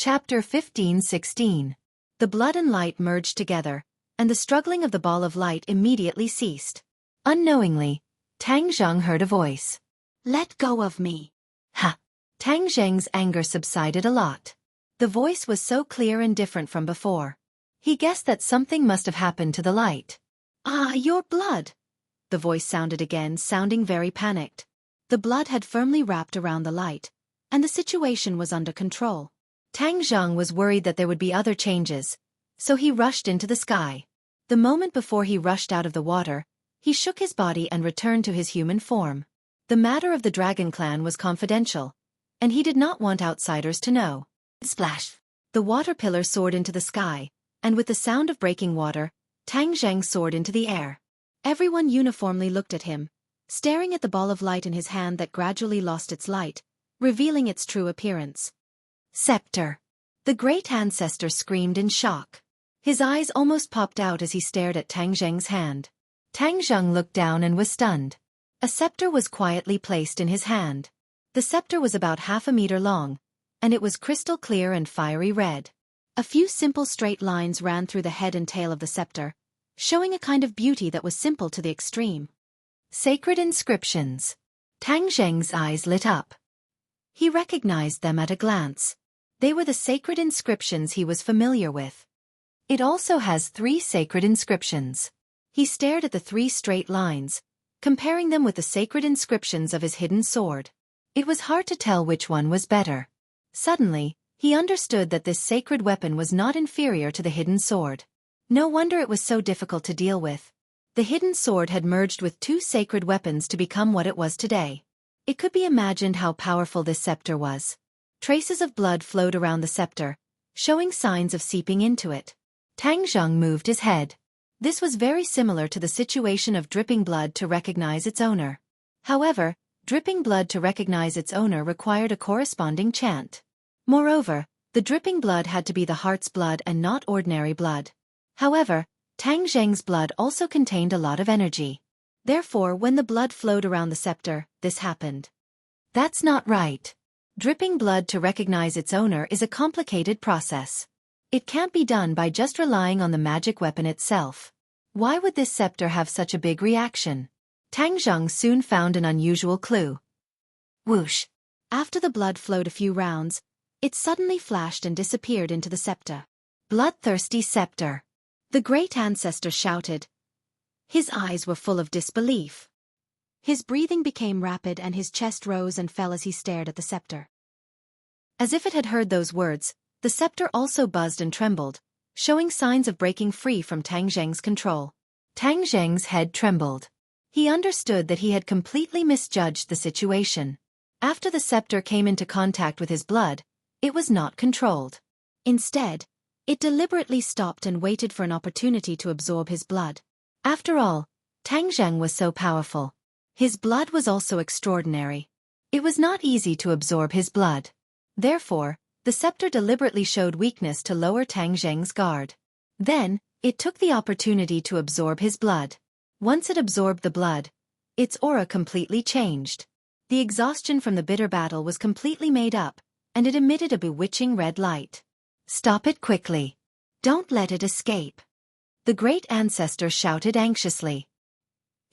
Chapter 15-16. The blood and light merged together, and the struggling of the ball of light immediately ceased. Unknowingly, Tang Zheng heard a voice. "Let go of me." Ha! Tang Zheng's anger subsided a lot. The voice was so clear and different from before. He guessed that something must have happened to the light. "Ah, your blood!" The voice sounded again, sounding very panicked. The blood had firmly wrapped around the light, and the situation was under control. Tang Zheng was worried that there would be other changes, so he rushed into the sky. The moment before he rushed out of the water, he shook his body and returned to his human form. The matter of the Dragon Clan was confidential, and he did not want outsiders to know. Splash! The water pillar soared into the sky, and with the sound of breaking water, Tang Zheng soared into the air. Everyone uniformly looked at him, staring at the ball of light in his hand that gradually lost its light, revealing its true appearance. Scepter! The great ancestor screamed in shock. His eyes almost popped out as he stared at Tang Zheng's hand. Tang Zheng looked down and was stunned. A scepter was quietly placed in his hand. The scepter was about 1/2 a meter long, and it was crystal clear and fiery red. A few simple straight lines ran through the head and tail of the scepter, showing a kind of beauty that was simple to the extreme. Sacred inscriptions. Tang Zheng's eyes lit up. He recognized them at a glance. They were the sacred inscriptions he was familiar with. It also has 3 sacred inscriptions. He stared at the 3 straight lines, comparing them with the sacred inscriptions of his hidden sword. It was hard to tell which one was better. Suddenly, he understood that this sacred weapon was not inferior to the hidden sword. No wonder it was so difficult to deal with. The hidden sword had merged with 2 sacred weapons to become what it was today. It could be imagined how powerful this scepter was. Traces of blood flowed around the scepter, showing signs of seeping into it. Tang Zheng moved his head. This was very similar to the situation of dripping blood to recognize its owner. However, dripping blood to recognize its owner required a corresponding chant. Moreover, the dripping blood had to be the heart's blood and not ordinary blood. However, Tang Zheng's blood also contained a lot of energy. Therefore, when the blood flowed around the scepter, this happened. That's not right. Dripping blood to recognize its owner is a complicated process. It can't be done by just relying on the magic weapon itself. Why would this scepter have such a big reaction? Tang Zheng soon found an unusual clue. Whoosh! After the blood flowed a few rounds, it suddenly flashed and disappeared into the scepter. Bloodthirsty scepter! The great ancestor shouted. His eyes were full of disbelief. His breathing became rapid and his chest rose and fell as he stared at the scepter. As if it had heard those words, the scepter also buzzed and trembled, showing signs of breaking free from Tang Zheng's control. Tang Zheng's head trembled. He understood that he had completely misjudged the situation. After the scepter came into contact with his blood, it was not controlled. Instead, it deliberately stopped and waited for an opportunity to absorb his blood. After all, Tang Zheng was so powerful. His blood was also extraordinary. It was not easy to absorb his blood. Therefore, the scepter deliberately showed weakness to lower Tang Zheng's guard. Then, it took the opportunity to absorb his blood. Once it absorbed the blood, its aura completely changed. The exhaustion from the bitter battle was completely made up, and it emitted a bewitching red light. Stop it quickly. Don't let it escape. The great ancestor shouted anxiously.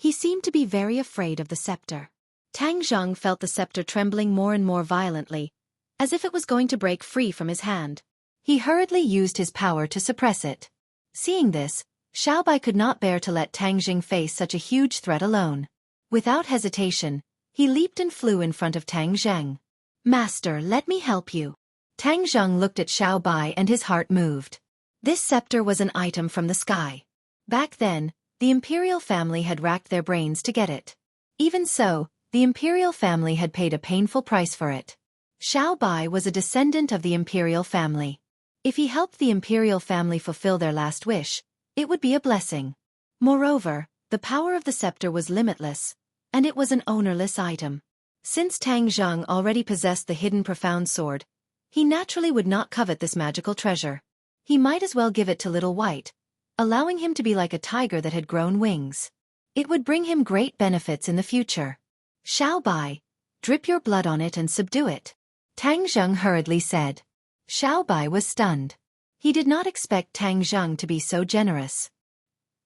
He seemed to be very afraid of the scepter. Tang Zheng felt the scepter trembling more and more violently, as if it was going to break free from his hand. He hurriedly used his power to suppress it. Seeing this, Xiaofan could not bear to let Tang Zheng face such a huge threat alone. Without hesitation, he leaped and flew in front of Tang Zheng. "Master, let me help you." Tang Zheng looked at Xiaofan and his heart moved. This scepter was an item from the sky. Back then, the imperial family had racked their brains to get it. Even so, the imperial family had paid a painful price for it. Xiaofan was a descendant of the imperial family. If he helped the imperial family fulfill their last wish, it would be a blessing. Moreover, the power of the scepter was limitless, and it was an ownerless item. Since Tang Zheng already possessed the hidden profound sword, he naturally would not covet this magical treasure. He might as well give it to Little White, allowing him to be like a tiger that had grown wings. It would bring him great benefits in the future. "Xiaofan, drip your blood on it and subdue it," Tang Zheng hurriedly said. Xiaobai was stunned. He did not expect Tang Zheng to be so generous.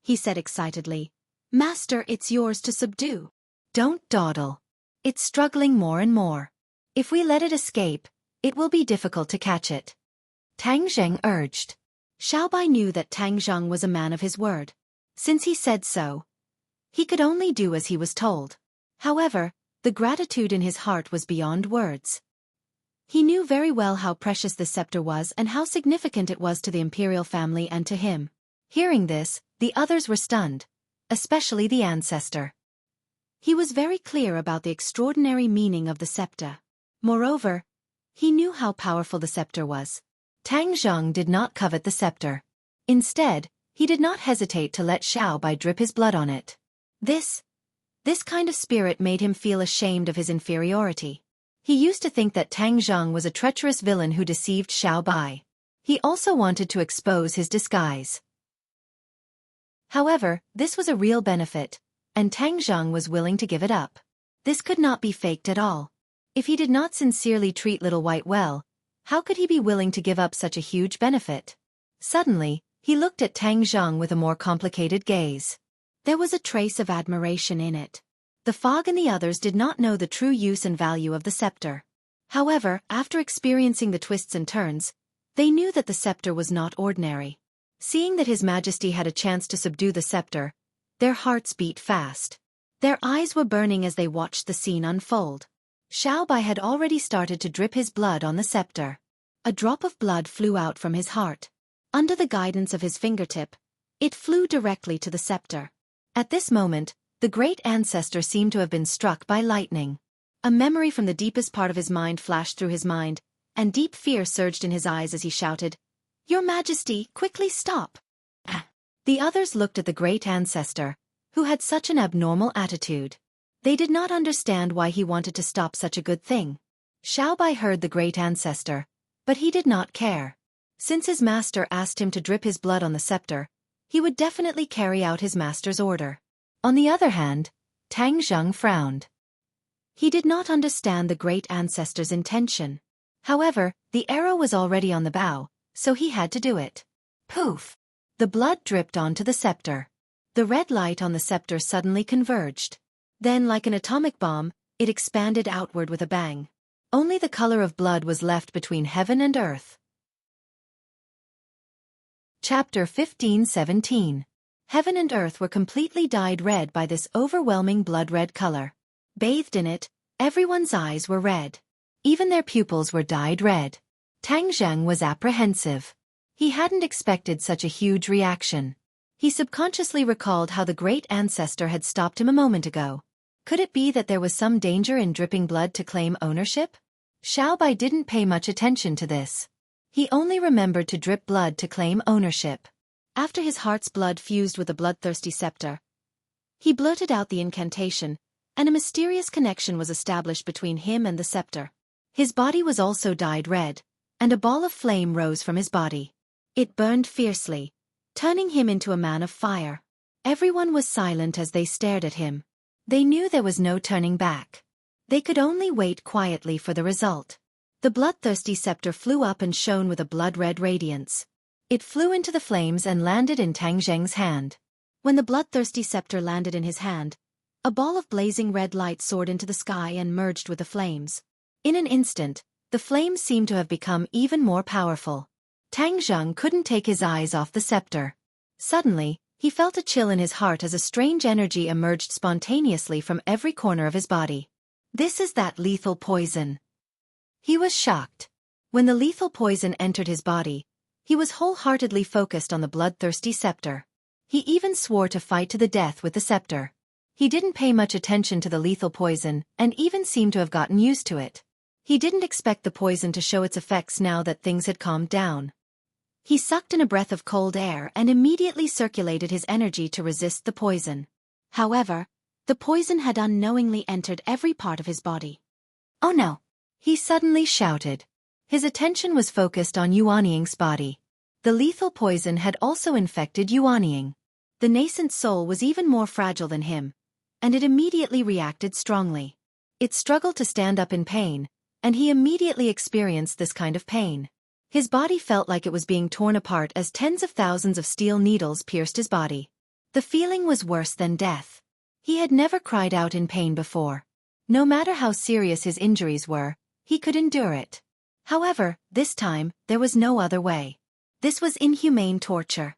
He said excitedly, "Master, it's yours to subdue." "Don't dawdle. It's struggling more and more. If we let it escape, it will be difficult to catch it," Tang Zheng urged. Xiaobai knew that Tang Zheng was a man of his word. Since he said so, he could only do as he was told. However, the gratitude in his heart was beyond words. He knew very well how precious the scepter was and how significant it was to the imperial family and to him. Hearing this, the others were stunned, especially the ancestor. He was very clear about the extraordinary meaning of the scepter. Moreover, he knew how powerful the scepter was. Tang Zheng did not covet the scepter. Instead, he did not hesitate to let Xiaobai drip his blood on it. This kind of spirit made him feel ashamed of his inferiority. He used to think that Tang Zheng was a treacherous villain who deceived Xiaobai. He also wanted to expose his disguise. However, this was a real benefit, and Tang Zheng was willing to give it up. This could not be faked at all. If he did not sincerely treat Little White well, how could he be willing to give up such a huge benefit? Suddenly, he looked at Tang Zheng with a more complicated gaze. There was a trace of admiration in it. The fog and the others did not know the true use and value of the scepter. However, after experiencing the twists and turns, they knew that the scepter was not ordinary. Seeing that His Majesty had a chance to subdue the scepter, their hearts beat fast. Their eyes were burning as they watched the scene unfold. Xiaobai had already started to drip his blood on the scepter. A drop of blood flew out from his heart. Under the guidance of his fingertip, it flew directly to the scepter. At this moment, the great ancestor seemed to have been struck by lightning. A memory from the deepest part of his mind flashed through his mind, and deep fear surged in his eyes as he shouted, "Your Majesty, quickly stop!" The others looked at the great ancestor, who had such an abnormal attitude. They did not understand why he wanted to stop such a good thing. Xiaobai heard the great ancestor, but he did not care. Since his master asked him to drip his blood on the scepter, he would definitely carry out his master's order. On the other hand, Tang Zheng frowned. He did not understand the great ancestor's intention. However, the arrow was already on the bow, so he had to do it. Poof! The blood dripped onto the scepter. The red light on the scepter suddenly converged. Then, like an atomic bomb, it expanded outward with a bang. Only the color of blood was left between heaven and earth. Chapter 15-17. Heaven and earth were completely dyed red by this overwhelming blood-red color. Bathed in it, everyone's eyes were red. Even their pupils were dyed red. Tang Zheng was apprehensive. He hadn't expected such a huge reaction. He subconsciously recalled how the great ancestor had stopped him a moment ago. Could it be that there was some danger in dripping blood to claim ownership? Xiaobai didn't pay much attention to this. He only remembered to drip blood to claim ownership. After his heart's blood fused with the bloodthirsty scepter, he blurted out the incantation, and a mysterious connection was established between him and the scepter. His body was also dyed red, and a ball of flame rose from his body. It burned fiercely, turning him into a man of fire. Everyone was silent as they stared at him. They knew there was no turning back. They could only wait quietly for the result. The bloodthirsty scepter flew up and shone with a blood-red radiance. It flew into the flames and landed in Tang Zheng's hand. When the bloodthirsty scepter landed in his hand, a ball of blazing red light soared into the sky and merged with the flames. In an instant, the flames seemed to have become even more powerful. Tang Zheng couldn't take his eyes off the scepter. Suddenly, he felt a chill in his heart as a strange energy emerged spontaneously from every corner of his body. This is that lethal poison. He was shocked. When the lethal poison entered his body, he was wholeheartedly focused on the bloodthirsty scepter. He even swore to fight to the death with the scepter. He didn't pay much attention to the lethal poison and even seemed to have gotten used to it. He didn't expect the poison to show its effects now that things had calmed down. He sucked in a breath of cold air and immediately circulated his energy to resist the poison. However, the poison had unknowingly entered every part of his body. "Oh no!" he suddenly shouted. His attention was focused on Yuanying's body. The lethal poison had also infected Yuanying. The nascent soul was even more fragile than him, and it immediately reacted strongly. It struggled to stand up in pain, and he immediately experienced this kind of pain. His body felt like it was being torn apart as tens of thousands of steel needles pierced his body. The feeling was worse than death. He had never cried out in pain before. No matter how serious his injuries were, he could endure it. However, this time, there was no other way. This was inhumane torture.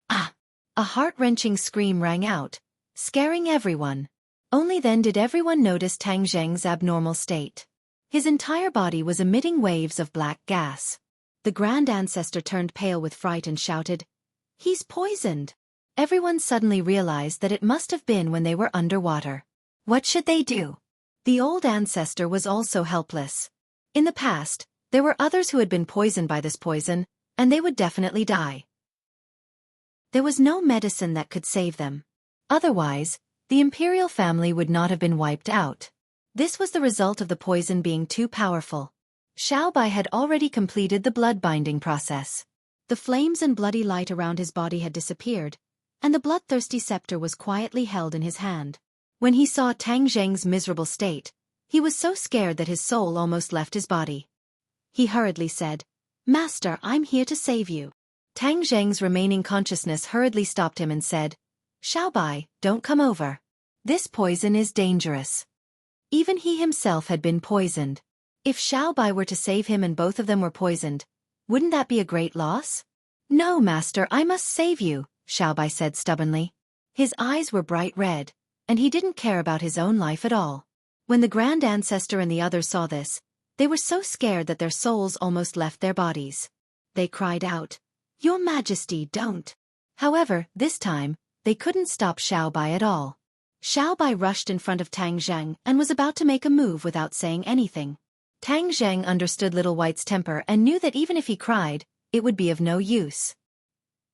Ah! A heart-wrenching scream rang out, scaring everyone. Only then did everyone notice Tang Zheng's abnormal state. His entire body was emitting waves of black gas. The Grand Ancestor turned pale with fright and shouted, "He's poisoned!" Everyone suddenly realized that it must have been when they were underwater. What should they do? The old ancestor was also helpless. In the past, there were others who had been poisoned by this poison, and they would definitely die. There was no medicine that could save them. Otherwise, the imperial family would not have been wiped out. This was the result of the poison being too powerful. Xiaobai had already completed the blood-binding process. The flames and bloody light around his body had disappeared, and the bloodthirsty scepter was quietly held in his hand. When he saw Tang Zheng's miserable state, he was so scared that his soul almost left his body. He hurriedly said, "Master, I'm here to save you." Tang Zheng's remaining consciousness hurriedly stopped him and said, "Xiaobai, don't come over. This poison is dangerous." Even he himself had been poisoned. If Xiaobai were to save him and both of them were poisoned, wouldn't that be a great loss? "No, master, I must save you," Xiaobai said stubbornly. His eyes were bright red, and he didn't care about his own life at all. When the Grand Ancestor and the others saw this, they were so scared that their souls almost left their bodies. They cried out, "Your Majesty, don't!" However, this time, they couldn't stop Xiaobai at all. Xiaobai rushed in front of Tang Zheng and was about to make a move without saying anything. Tang Zheng understood Little White's temper and knew that even if he cried, it would be of no use.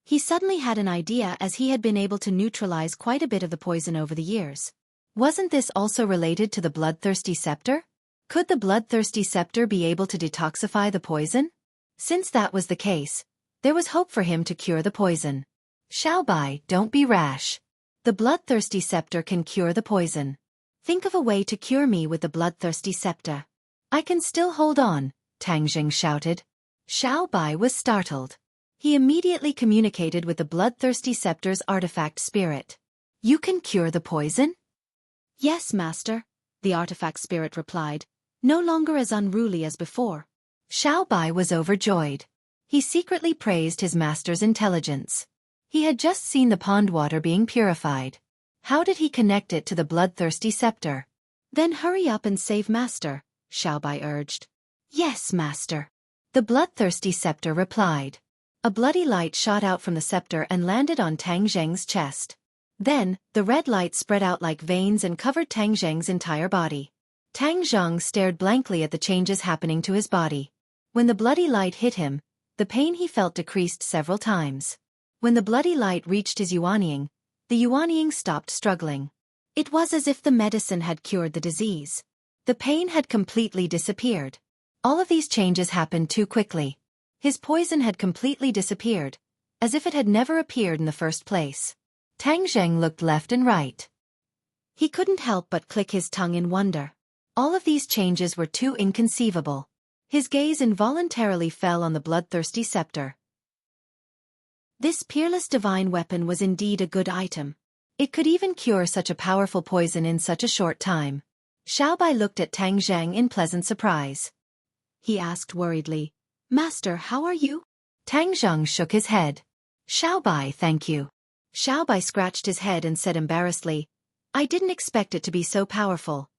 He suddenly had an idea as he had been able to neutralize quite a bit of the poison over the years. Wasn't this also related to the bloodthirsty scepter? Could the bloodthirsty scepter be able to detoxify the poison? Since that was the case, there was hope for him to cure the poison. "Xiaobai, don't be rash. The bloodthirsty scepter can cure the poison. Think of a way to cure me with the bloodthirsty scepter." "I can still hold on," Tang Zheng shouted. Xiaobai was startled. He immediately communicated with the bloodthirsty scepter's artifact spirit. "You can cure the poison?" "Yes, master," the artifact spirit replied, no longer as unruly as before. Xiaobai was overjoyed. He secretly praised his master's intelligence. He had just seen the pond water being purified. How did he connect it to the bloodthirsty scepter? "Then hurry up and save master," Xiaobai urged. "Yes, master," the bloodthirsty scepter replied. A bloody light shot out from the scepter and landed on Tang Zheng's chest. Then, the red light spread out like veins and covered Tang Zheng's entire body. Tang Zheng stared blankly at the changes happening to his body. When the bloody light hit him, the pain he felt decreased several times. When the bloody light reached his Yuanying, the Yuanying stopped struggling. It was as if the medicine had cured the disease. The pain had completely disappeared. All of these changes happened too quickly. His poison had completely disappeared, as if it had never appeared in the first place. Tang Zheng looked left and right. He couldn't help but click his tongue in wonder. All of these changes were too inconceivable. His gaze involuntarily fell on the bloodthirsty scepter. This peerless divine weapon was indeed a good item. It could even cure such a powerful poison in such a short time. Xiaobai looked at Tang Zheng in pleasant surprise. He asked worriedly, "Master, how are you?" Tang Zheng shook his head. "Xiaobai, thank you." Xiaobai scratched his head and said embarrassedly, "I didn't expect it to be so powerful."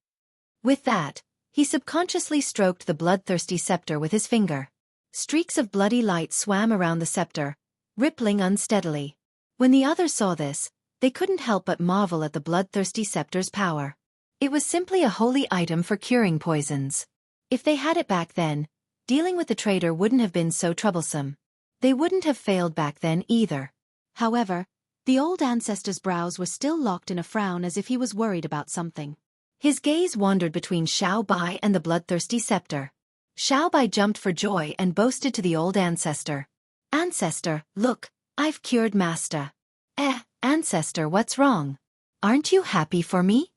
With that, he subconsciously stroked the bloodthirsty scepter with his finger. Streaks of bloody light swam around the scepter, rippling unsteadily. When the others saw this, they couldn't help but marvel at the bloodthirsty scepter's power. It was simply a holy item for curing poisons. If they had it back then, dealing with the traitor wouldn't have been so troublesome. They wouldn't have failed back then either. However, the old ancestor's brows were still locked in a frown as if he was worried about something. His gaze wandered between Xiaobai and the bloodthirsty scepter. Xiaobai jumped for joy and boasted to the old ancestor. "Ancestor, look, I've cured master." Ancestor, what's wrong? Aren't you happy for me?"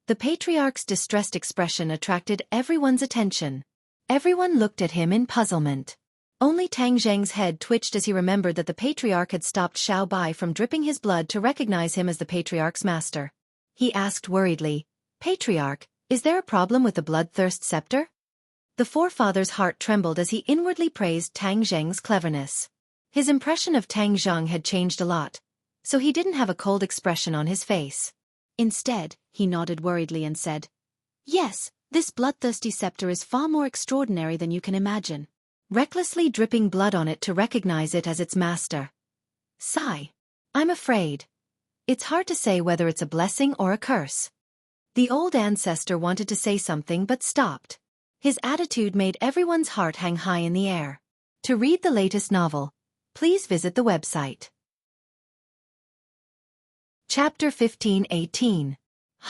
The patriarch's distressed expression attracted everyone's attention. Everyone looked at him in puzzlement. Only Tang Zheng's head twitched as he remembered that the patriarch had stopped Xiao Bai from dripping his blood to recognize him as the patriarch's master. He asked worriedly, "Patriarch, is there a problem with the bloodthirst scepter?" The forefather's heart trembled as he inwardly praised Tang Zheng's cleverness. His impression of Tang Zheng had changed a lot, so he didn't have a cold expression on his face. Instead, he nodded worriedly and said, "Yes, this bloodthirsty scepter is far more extraordinary than you can imagine." Recklessly dripping blood on it to recognize it as its master. Sigh. I'm afraid. It's hard to say whether it's a blessing or a curse. The old ancestor wanted to say something but stopped. His attitude made everyone's heart hang high in the air. To read the latest novel, please visit the website. Chapter 15:18.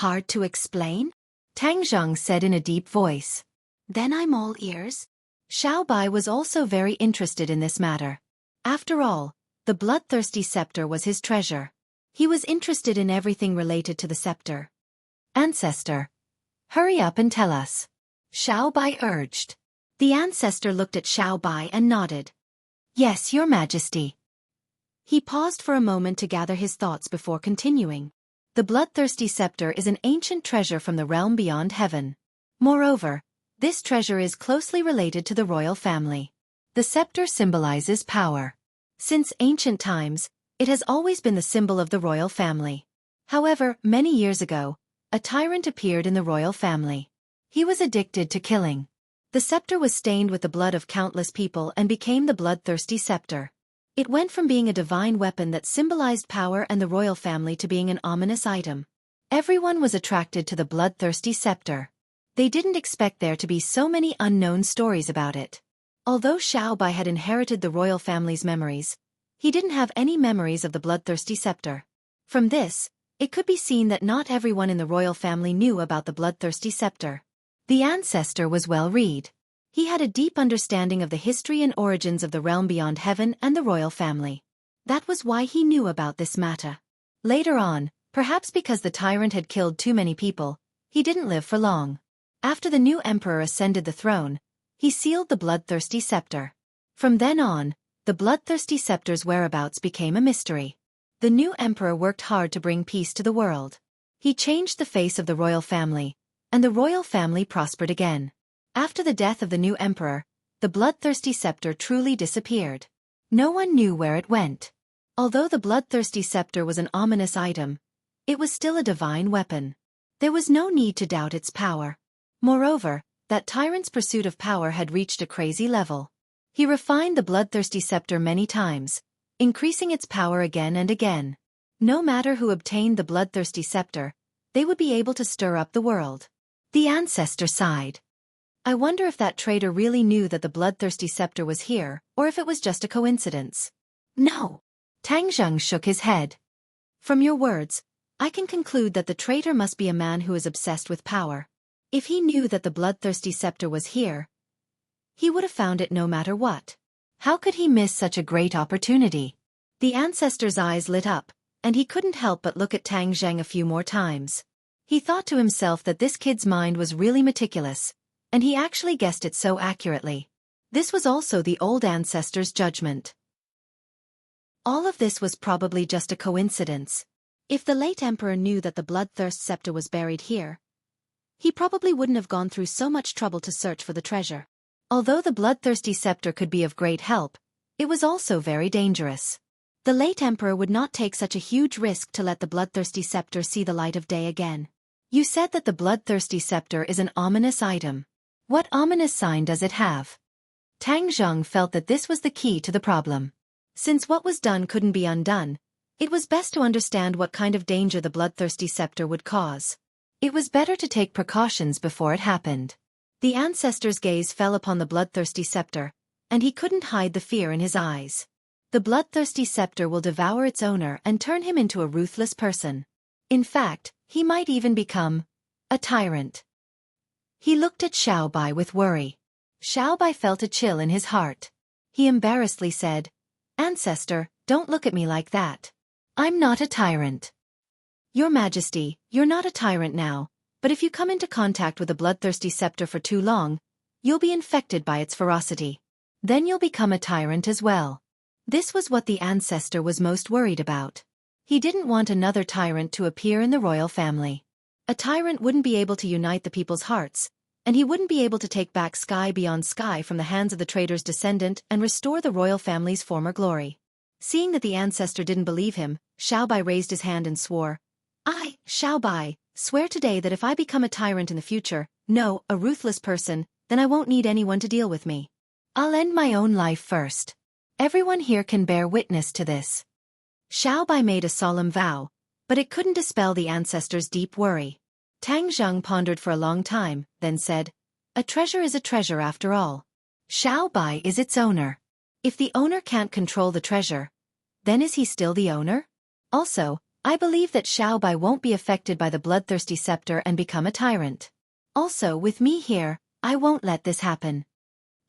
Hard to explain? Tang Zheng said in a deep voice. Then I'm all ears. Xiao Bai was also very interested in this matter. After all, the bloodthirsty scepter was his treasure. He was interested in everything related to the scepter. Ancestor, hurry up and tell us. Xiao Bai urged. The ancestor looked at Xiao Bai and nodded. Yes, Your Majesty. He paused for a moment to gather his thoughts before continuing. The bloodthirsty scepter is an ancient treasure from the realm beyond heaven. Moreover, this treasure is closely related to the royal family. The scepter symbolizes power. Since ancient times, it has always been the symbol of the royal family. However, many years ago, a tyrant appeared in the royal family. He was addicted to killing. The scepter was stained with the blood of countless people and became the bloodthirsty scepter. It went from being a divine weapon that symbolized power and the royal family to being an ominous item. Everyone was attracted to the bloodthirsty scepter. They didn't expect there to be so many unknown stories about it. Although Xiao Bai had inherited the royal family's memories, he didn't have any memories of the bloodthirsty scepter. From this, it could be seen that not everyone in the royal family knew about the bloodthirsty scepter. The ancestor was well-read. He had a deep understanding of the history and origins of the realm beyond heaven and the royal family. That was why he knew about this matter. Later on, perhaps because the tyrant had killed too many people, he didn't live for long. After the new emperor ascended the throne, he sealed the bloodthirsty scepter. From then on, the bloodthirsty scepter's whereabouts became a mystery. The new emperor worked hard to bring peace to the world. He changed the face of the royal family, and the royal family prospered again. After the death of the new emperor, the bloodthirsty scepter truly disappeared. No one knew where it went. Although the bloodthirsty scepter was an ominous item, it was still a divine weapon. There was no need to doubt its power. Moreover, that tyrant's pursuit of power had reached a crazy level. He refined the bloodthirsty scepter many times, increasing its power again and again. No matter who obtained the bloodthirsty scepter, they would be able to stir up the world. The ancestor sighed. I wonder if that traitor really knew that the bloodthirsty scepter was here, or if it was just a coincidence. No. Tang Zheng shook his head. From your words, I can conclude that the traitor must be a man who is obsessed with power. If he knew that the bloodthirsty scepter was here, he would have found it no matter what. How could he miss such a great opportunity? The ancestor's eyes lit up, and he couldn't help but look at Tang Zheng a few more times. He thought to himself that this kid's mind was really meticulous, and he actually guessed it so accurately. This was also the old ancestor's judgment. All of this was probably just a coincidence. If the late emperor knew that the bloodthirst scepter was buried here, he probably wouldn't have gone through so much trouble to search for the treasure. Although the bloodthirsty scepter could be of great help, it was also very dangerous. The late emperor would not take such a huge risk to let the bloodthirsty scepter see the light of day again. You said that the bloodthirsty scepter is an ominous item. What ominous sign does it have? Tang Zheng felt that this was the key to the problem. Since what was done couldn't be undone, it was best to understand what kind of danger the bloodthirsty scepter would cause. It was better to take precautions before it happened. The ancestor's gaze fell upon the bloodthirsty scepter, and he couldn't hide the fear in his eyes. The bloodthirsty scepter will devour its owner and turn him into a ruthless person. In fact, he might even become a tyrant. He looked at Xiao Bai with worry. Xiao Bai felt a chill in his heart. He embarrassedly said, "Ancestor, don't look at me like that. I'm not a tyrant." Your Majesty, you're not a tyrant now, but if you come into contact with a bloodthirsty scepter for too long, you'll be infected by its ferocity. Then you'll become a tyrant as well. This was what the ancestor was most worried about. He didn't want another tyrant to appear in the royal family. A tyrant wouldn't be able to unite the people's hearts, and he wouldn't be able to take back sky beyond sky from the hands of the traitor's descendant and restore the royal family's former glory. Seeing that the ancestor didn't believe him, Xiaobai raised his hand and swore, "I, Xiaobai, swear today that if I become a tyrant in the future, no, a ruthless person, then I won't need anyone to deal with me. I'll end my own life first. Everyone here can bear witness to this." Xiaobai made a solemn vow, but it couldn't dispel the ancestor's deep worry. Tang Zheng pondered for a long time, then said, "A treasure is a treasure after all. Xiaobai is its owner. If the owner can't control the treasure, then is he still the owner? Also, I believe that Xiaobai won't be affected by the bloodthirsty scepter and become a tyrant. Also, with me here, I won't let this happen."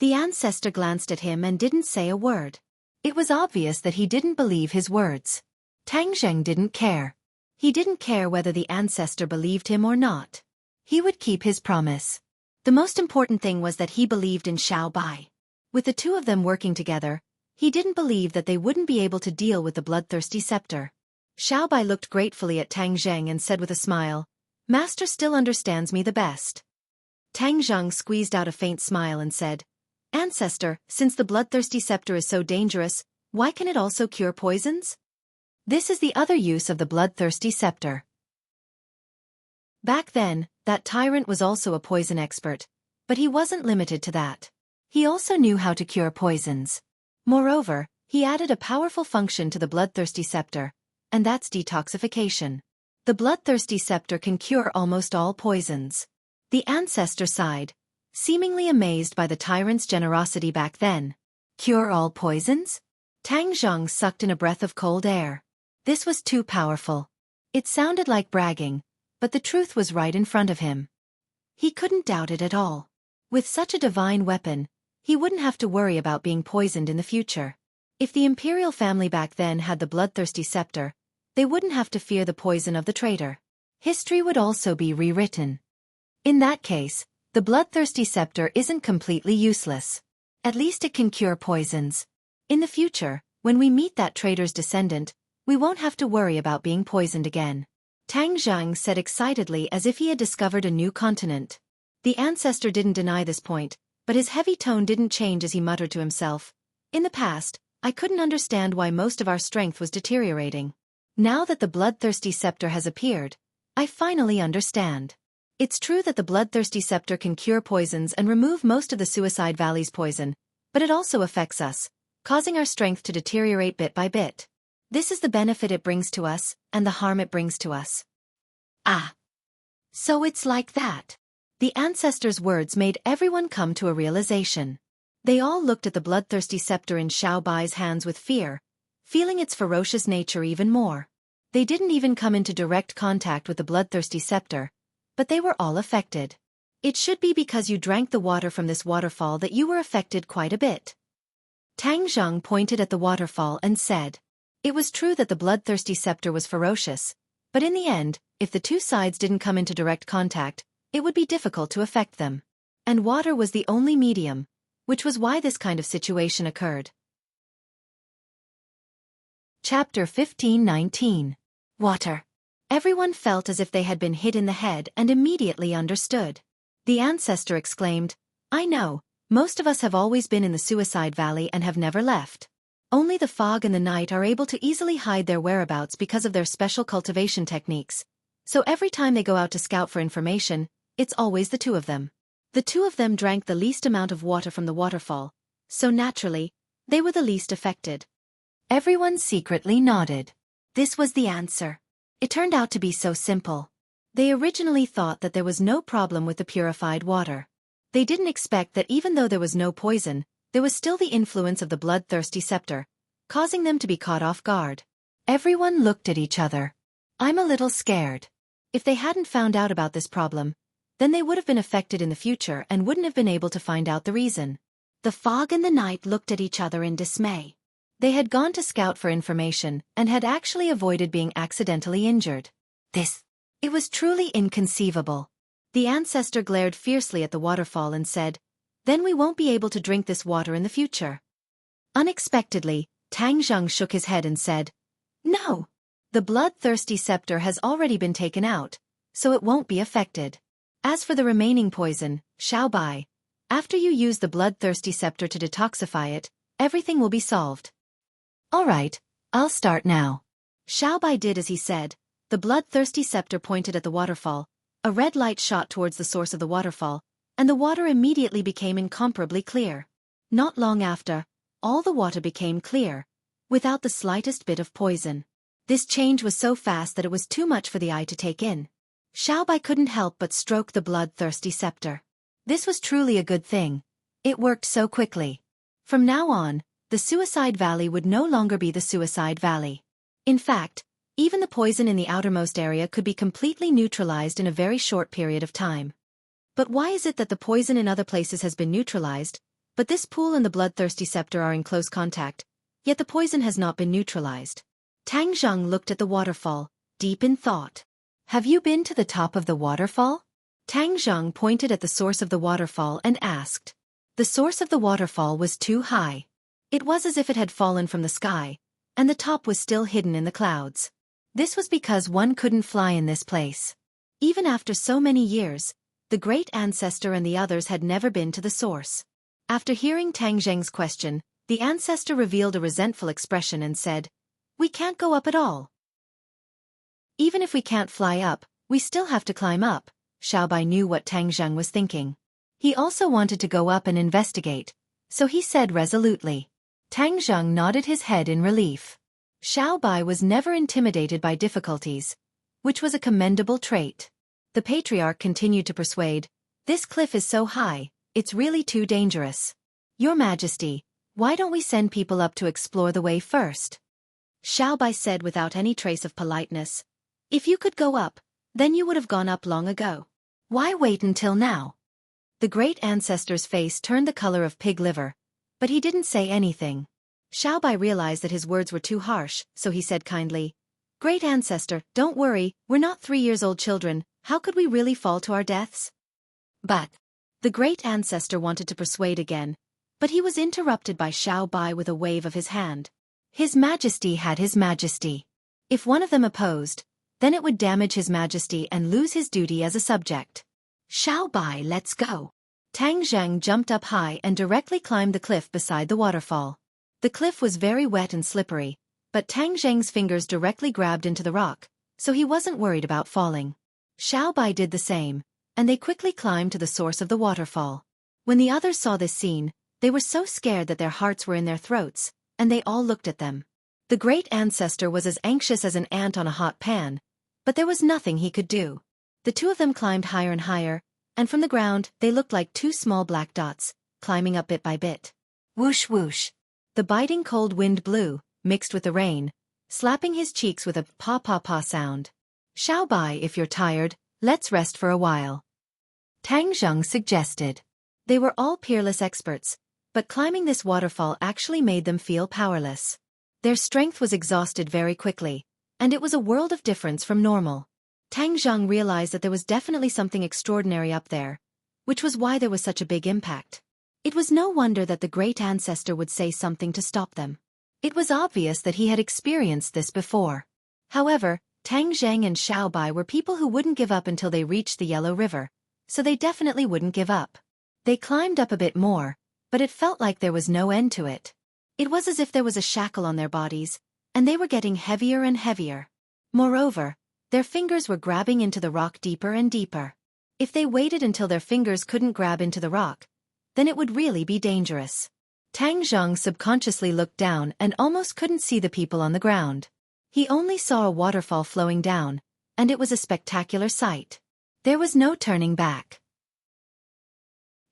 The ancestor glanced at him and didn't say a word. It was obvious that he didn't believe his words. Tang Zheng didn't care. He didn't care whether the ancestor believed him or not. He would keep his promise. The most important thing was that he believed in Xiaobai. With the two of them working together, he didn't believe that they wouldn't be able to deal with the bloodthirsty scepter. Xiaobai looked gratefully at Tang Zheng and said with a smile, "Master still understands me the best." Tang Zheng squeezed out a faint smile and said, "Ancestor, since the bloodthirsty scepter is so dangerous, why can it also cure poisons? This is the other use of the bloodthirsty scepter." Back then, that tyrant was also a poison expert, but he wasn't limited to that. He also knew how to cure poisons. Moreover, he added a powerful function to the bloodthirsty scepter, and that's detoxification. The bloodthirsty scepter can cure almost all poisons. The ancestor sighed, seemingly amazed by the tyrant's generosity back then. Cure all poisons? Tang Zheng sucked in a breath of cold air. This was too powerful. It sounded like bragging, but the truth was right in front of him. He couldn't doubt it at all. With such a divine weapon, he wouldn't have to worry about being poisoned in the future. If the imperial family back then had the bloodthirsty scepter, they wouldn't have to fear the poison of the traitor. History would also be rewritten. In that case, the bloodthirsty scepter isn't completely useless. At least it can cure poisons. In the future, when we meet that traitor's descendant, we won't have to worry about being poisoned again. Tang Zheng said excitedly as if he had discovered a new continent. The ancestor didn't deny this point, but his heavy tone didn't change as he muttered to himself, "In the past, I couldn't understand why most of our strength was deteriorating. Now that the bloodthirsty scepter has appeared, I finally understand. It's true that the bloodthirsty scepter can cure poisons and remove most of the Suicide Valley's poison, but it also affects us, causing our strength to deteriorate bit by bit. This is the benefit it brings to us, and the harm it brings to us." Ah. So it's like that. The ancestor's words made everyone come to a realization. They all looked at the bloodthirsty scepter in Xiaobai's hands with fear, feeling its ferocious nature even more. They didn't even come into direct contact with the bloodthirsty scepter, but they were all affected. It should be because you drank the water from this waterfall that you were affected quite a bit. Tang Zheng pointed at the waterfall and said, "It was true that the bloodthirsty scepter was ferocious, but in the end, if the two sides didn't come into direct contact, it would be difficult to affect them. And water was the only medium, which was why this kind of situation occurred." Chapter 15:19. Water. Everyone felt as if they had been hit in the head and immediately understood. The ancestor exclaimed, "I know, most of us have always been in the Suicide Valley and have never left. Only the fog and the night are able to easily hide their whereabouts because of their special cultivation techniques. So every time they go out to scout for information, it's always the two of them. The two of them drank the least amount of water from the waterfall, so naturally, they were the least affected." Everyone secretly nodded. This was the answer. It turned out to be so simple. They originally thought that there was no problem with the purified water. They didn't expect that even though there was no poison, there was still the influence of the bloodthirsty scepter, causing them to be caught off guard. Everyone looked at each other. "I'm a little scared." If they hadn't found out about this problem, then they would have been affected in the future and wouldn't have been able to find out the reason. The fog and the night looked at each other in dismay. They had gone to scout for information and had actually avoided being accidentally injured. It was truly inconceivable. The ancestor glared fiercely at the waterfall and said, Then we won't be able to drink this water in the future. Unexpectedly, Tang Zheng shook his head and said, No. The bloodthirsty scepter has already been taken out, so it won't be affected. As for the remaining poison, Xiaobai, after you use the bloodthirsty scepter to detoxify it, everything will be solved. All right, I'll start now. Xiaobai did as he said. The bloodthirsty scepter pointed at the waterfall. A red light shot towards the source of the waterfall, and the water immediately became incomparably clear. Not long after, all the water became clear, without the slightest bit of poison. This change was so fast that it was too much for the eye to take in. Xiaobai couldn't help but stroke the bloodthirsty scepter. This was truly a good thing. It worked so quickly. From now on, the Suicide Valley would no longer be the Suicide Valley. In fact, even the poison in the outermost area could be completely neutralized in a very short period of time. But why is it that the poison in other places has been neutralized, but this pool and the bloodthirsty scepter are in close contact, yet the poison has not been neutralized? Tang Zheng looked at the waterfall, deep in thought. Have you been to the top of the waterfall? Tang Zheng pointed at the source of the waterfall and asked. The source of the waterfall was too high. It was as if it had fallen from the sky, and the top was still hidden in the clouds. This was because one couldn't fly in this place. Even after so many years, the great ancestor and the others had never been to the source. After hearing Tang Zheng's question, the ancestor revealed a resentful expression and said, We can't go up at all. Even if we can't fly up, we still have to climb up. Xiaobai knew what Tang Zheng was thinking. He also wanted to go up and investigate, so he said resolutely. Tang Zheng nodded his head in relief. Xiaobai was never intimidated by difficulties, which was a commendable trait. The patriarch continued to persuade, This cliff is so high, it's really too dangerous. Your Majesty, why don't we send people up to explore the way first? Xiaobai said without any trace of politeness. If you could go up, then you would have gone up long ago. Why wait until now? The great ancestor's face turned the color of pig liver, but he didn't say anything. Xiaobai realized that his words were too harsh, so he said kindly, Great ancestor, don't worry, we're not 3-year-old children, how could we really fall to our deaths? But the great ancestor wanted to persuade again, but he was interrupted by Xiaobai with a wave of his hand. His Majesty had His Majesty. If one of them opposed, then it would damage His Majesty and lose his duty as a subject. Xiaobai, let's go. Tang Zheng jumped up high and directly climbed the cliff beside the waterfall. The cliff was very wet and slippery, but Tang Zheng's fingers directly grabbed into the rock, so he wasn't worried about falling. Xiaobai did the same, and they quickly climbed to the source of the waterfall. When the others saw this scene, they were so scared that their hearts were in their throats, and they all looked at them. The great ancestor was as anxious as an ant on a hot pan, but there was nothing he could do. The two of them climbed higher and higher, and from the ground they looked like two small black dots, climbing up bit by bit. Whoosh whoosh. The biting cold wind blew, mixed with the rain, slapping his cheeks with a pa-pa-pa sound. Xiaobai, if you're tired, let's rest for a while. Tang Zheng suggested. They were all peerless experts, but climbing this waterfall actually made them feel powerless. Their strength was exhausted very quickly, and it was a world of difference from normal. Tang Zheng realized that there was definitely something extraordinary up there, which was why there was such a big impact. It was no wonder that the great ancestor would say something to stop them. It was obvious that he had experienced this before. However, Tang Zheng and Xiaobai were people who wouldn't give up until they reached the Yellow River, so they definitely wouldn't give up. They climbed up a bit more, but it felt like there was no end to it. It was as if there was a shackle on their bodies, and they were getting heavier and heavier. Moreover, their fingers were grabbing into the rock deeper and deeper. If they waited until their fingers couldn't grab into the rock, then it would really be dangerous. Tang Zheng subconsciously looked down and almost couldn't see the people on the ground. He only saw a waterfall flowing down, and it was a spectacular sight. There was no turning back.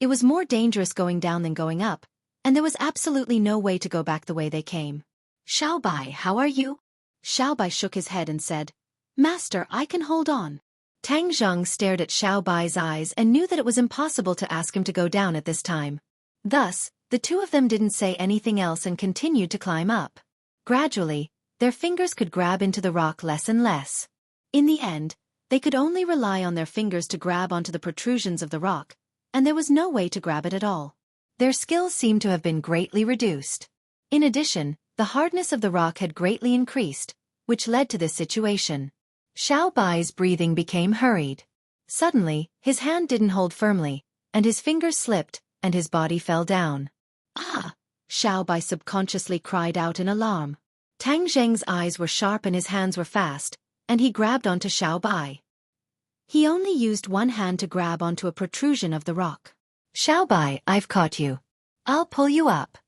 It was more dangerous going down than going up, and there was absolutely no way to go back the way they came. Xiaobai, how are you? Xiaobai shook his head and said, Master, I can hold on. Tang Zheng stared at Xiaobai's eyes and knew that it was impossible to ask him to go down at this time. Thus, the two of them didn't say anything else and continued to climb up. Gradually, their fingers could grab into the rock less and less. In the end, they could only rely on their fingers to grab onto the protrusions of the rock, and there was no way to grab it at all. Their skills seemed to have been greatly reduced. In addition, the hardness of the rock had greatly increased, which led to this situation. Xiao Bai's breathing became hurried. Suddenly, his hand didn't hold firmly, and his fingers slipped, and his body fell down. Ah! Xiao Bai subconsciously cried out in alarm. Tang Zheng's eyes were sharp and his hands were fast, and he grabbed onto Xiao Bai. He only used one hand to grab onto a protrusion of the rock. Xiao Bai, I've caught you. I'll pull you up.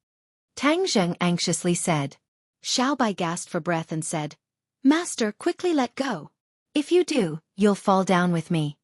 Tang Zheng anxiously said. Xiao Bai gasped for breath and said, Master, quickly let go. If you do, you'll fall down with me.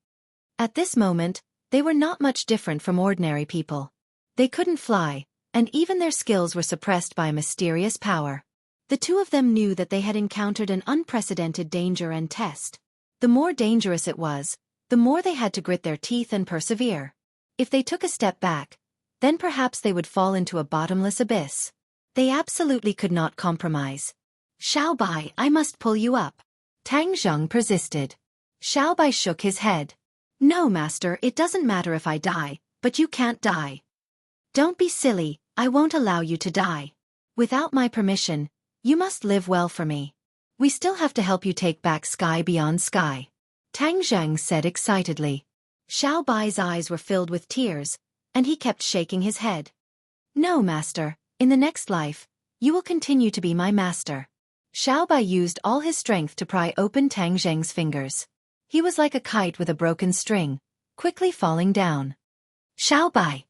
At this moment, they were not much different from ordinary people. They couldn't fly, and even their skills were suppressed by a mysterious power. The two of them knew that they had encountered an unprecedented danger and test. The more dangerous it was, the more they had to grit their teeth and persevere. If they took a step back, then perhaps they would fall into a bottomless abyss. They absolutely could not compromise. Xiao Bai, I must pull you up. Tang Zheng persisted. Xiao Bai shook his head. No, master, it doesn't matter if I die, but you can't die. Don't be silly, I won't allow you to die. Without my permission, you must live well for me. We still have to help you take back sky beyond sky. Tang Zheng said excitedly. Xiao Bai's eyes were filled with tears, and he kept shaking his head. No, master, in the next life, you will continue to be my master. Xiao Bai used all his strength to pry open Tang Zheng's fingers. He was like a kite with a broken string, quickly falling down. Xiao Bai.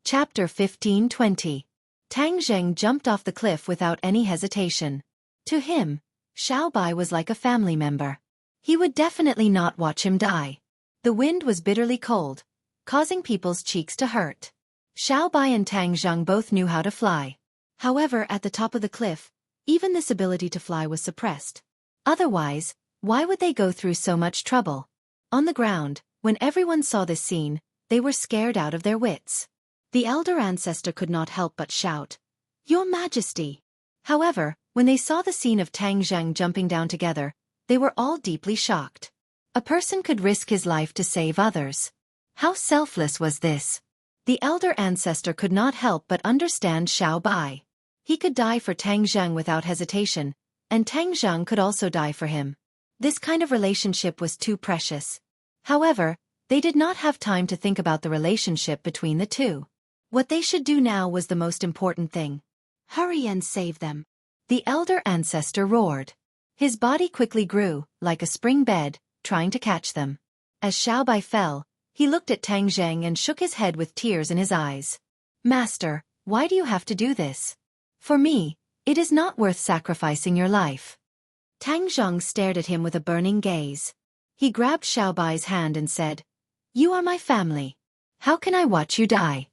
Chapter 15-20. Tang Zheng jumped off the cliff without any hesitation. To him, Xiao Bai was like a family member. He would definitely not watch him die. The wind was bitterly cold, causing people's cheeks to hurt. Xiao Bai and Tang Zheng both knew how to fly. However, at the top of the cliff, even this ability to fly was suppressed. Otherwise, why would they go through so much trouble? On the ground, when everyone saw this scene, they were scared out of their wits. The elder ancestor could not help but shout, Your Majesty! However, when they saw the scene of Tang Zheng jumping down together, they were all deeply shocked. A person could risk his life to save others. How selfless was this? The elder ancestor could not help but understand Xiao Bai. He could die for Tang Zheng without hesitation, and Tang Zheng could also die for him. This kind of relationship was too precious. However, they did not have time to think about the relationship between the two. What they should do now was the most important thing. Hurry and save them. The elder ancestor roared. His body quickly grew, like a spring bed, trying to catch them. As Xiao Bai fell, he looked at Tang Zheng and shook his head with tears in his eyes. Master, why do you have to do this? For me, it is not worth sacrificing your life. Tang Zheng stared at him with a burning gaze. He grabbed Xiao Bai's hand and said, You are my family. How can I watch you die?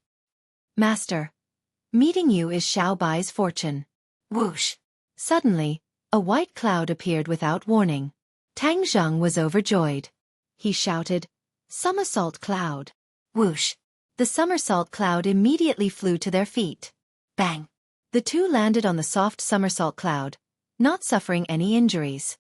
Master, meeting you is Xiao Bai's fortune. Whoosh! Suddenly, a white cloud appeared without warning. Tang Zheng was overjoyed. He shouted, Somersault cloud. Whoosh! The somersault cloud immediately flew to their feet. Bang! The two landed on the soft somersault cloud, not suffering any injuries.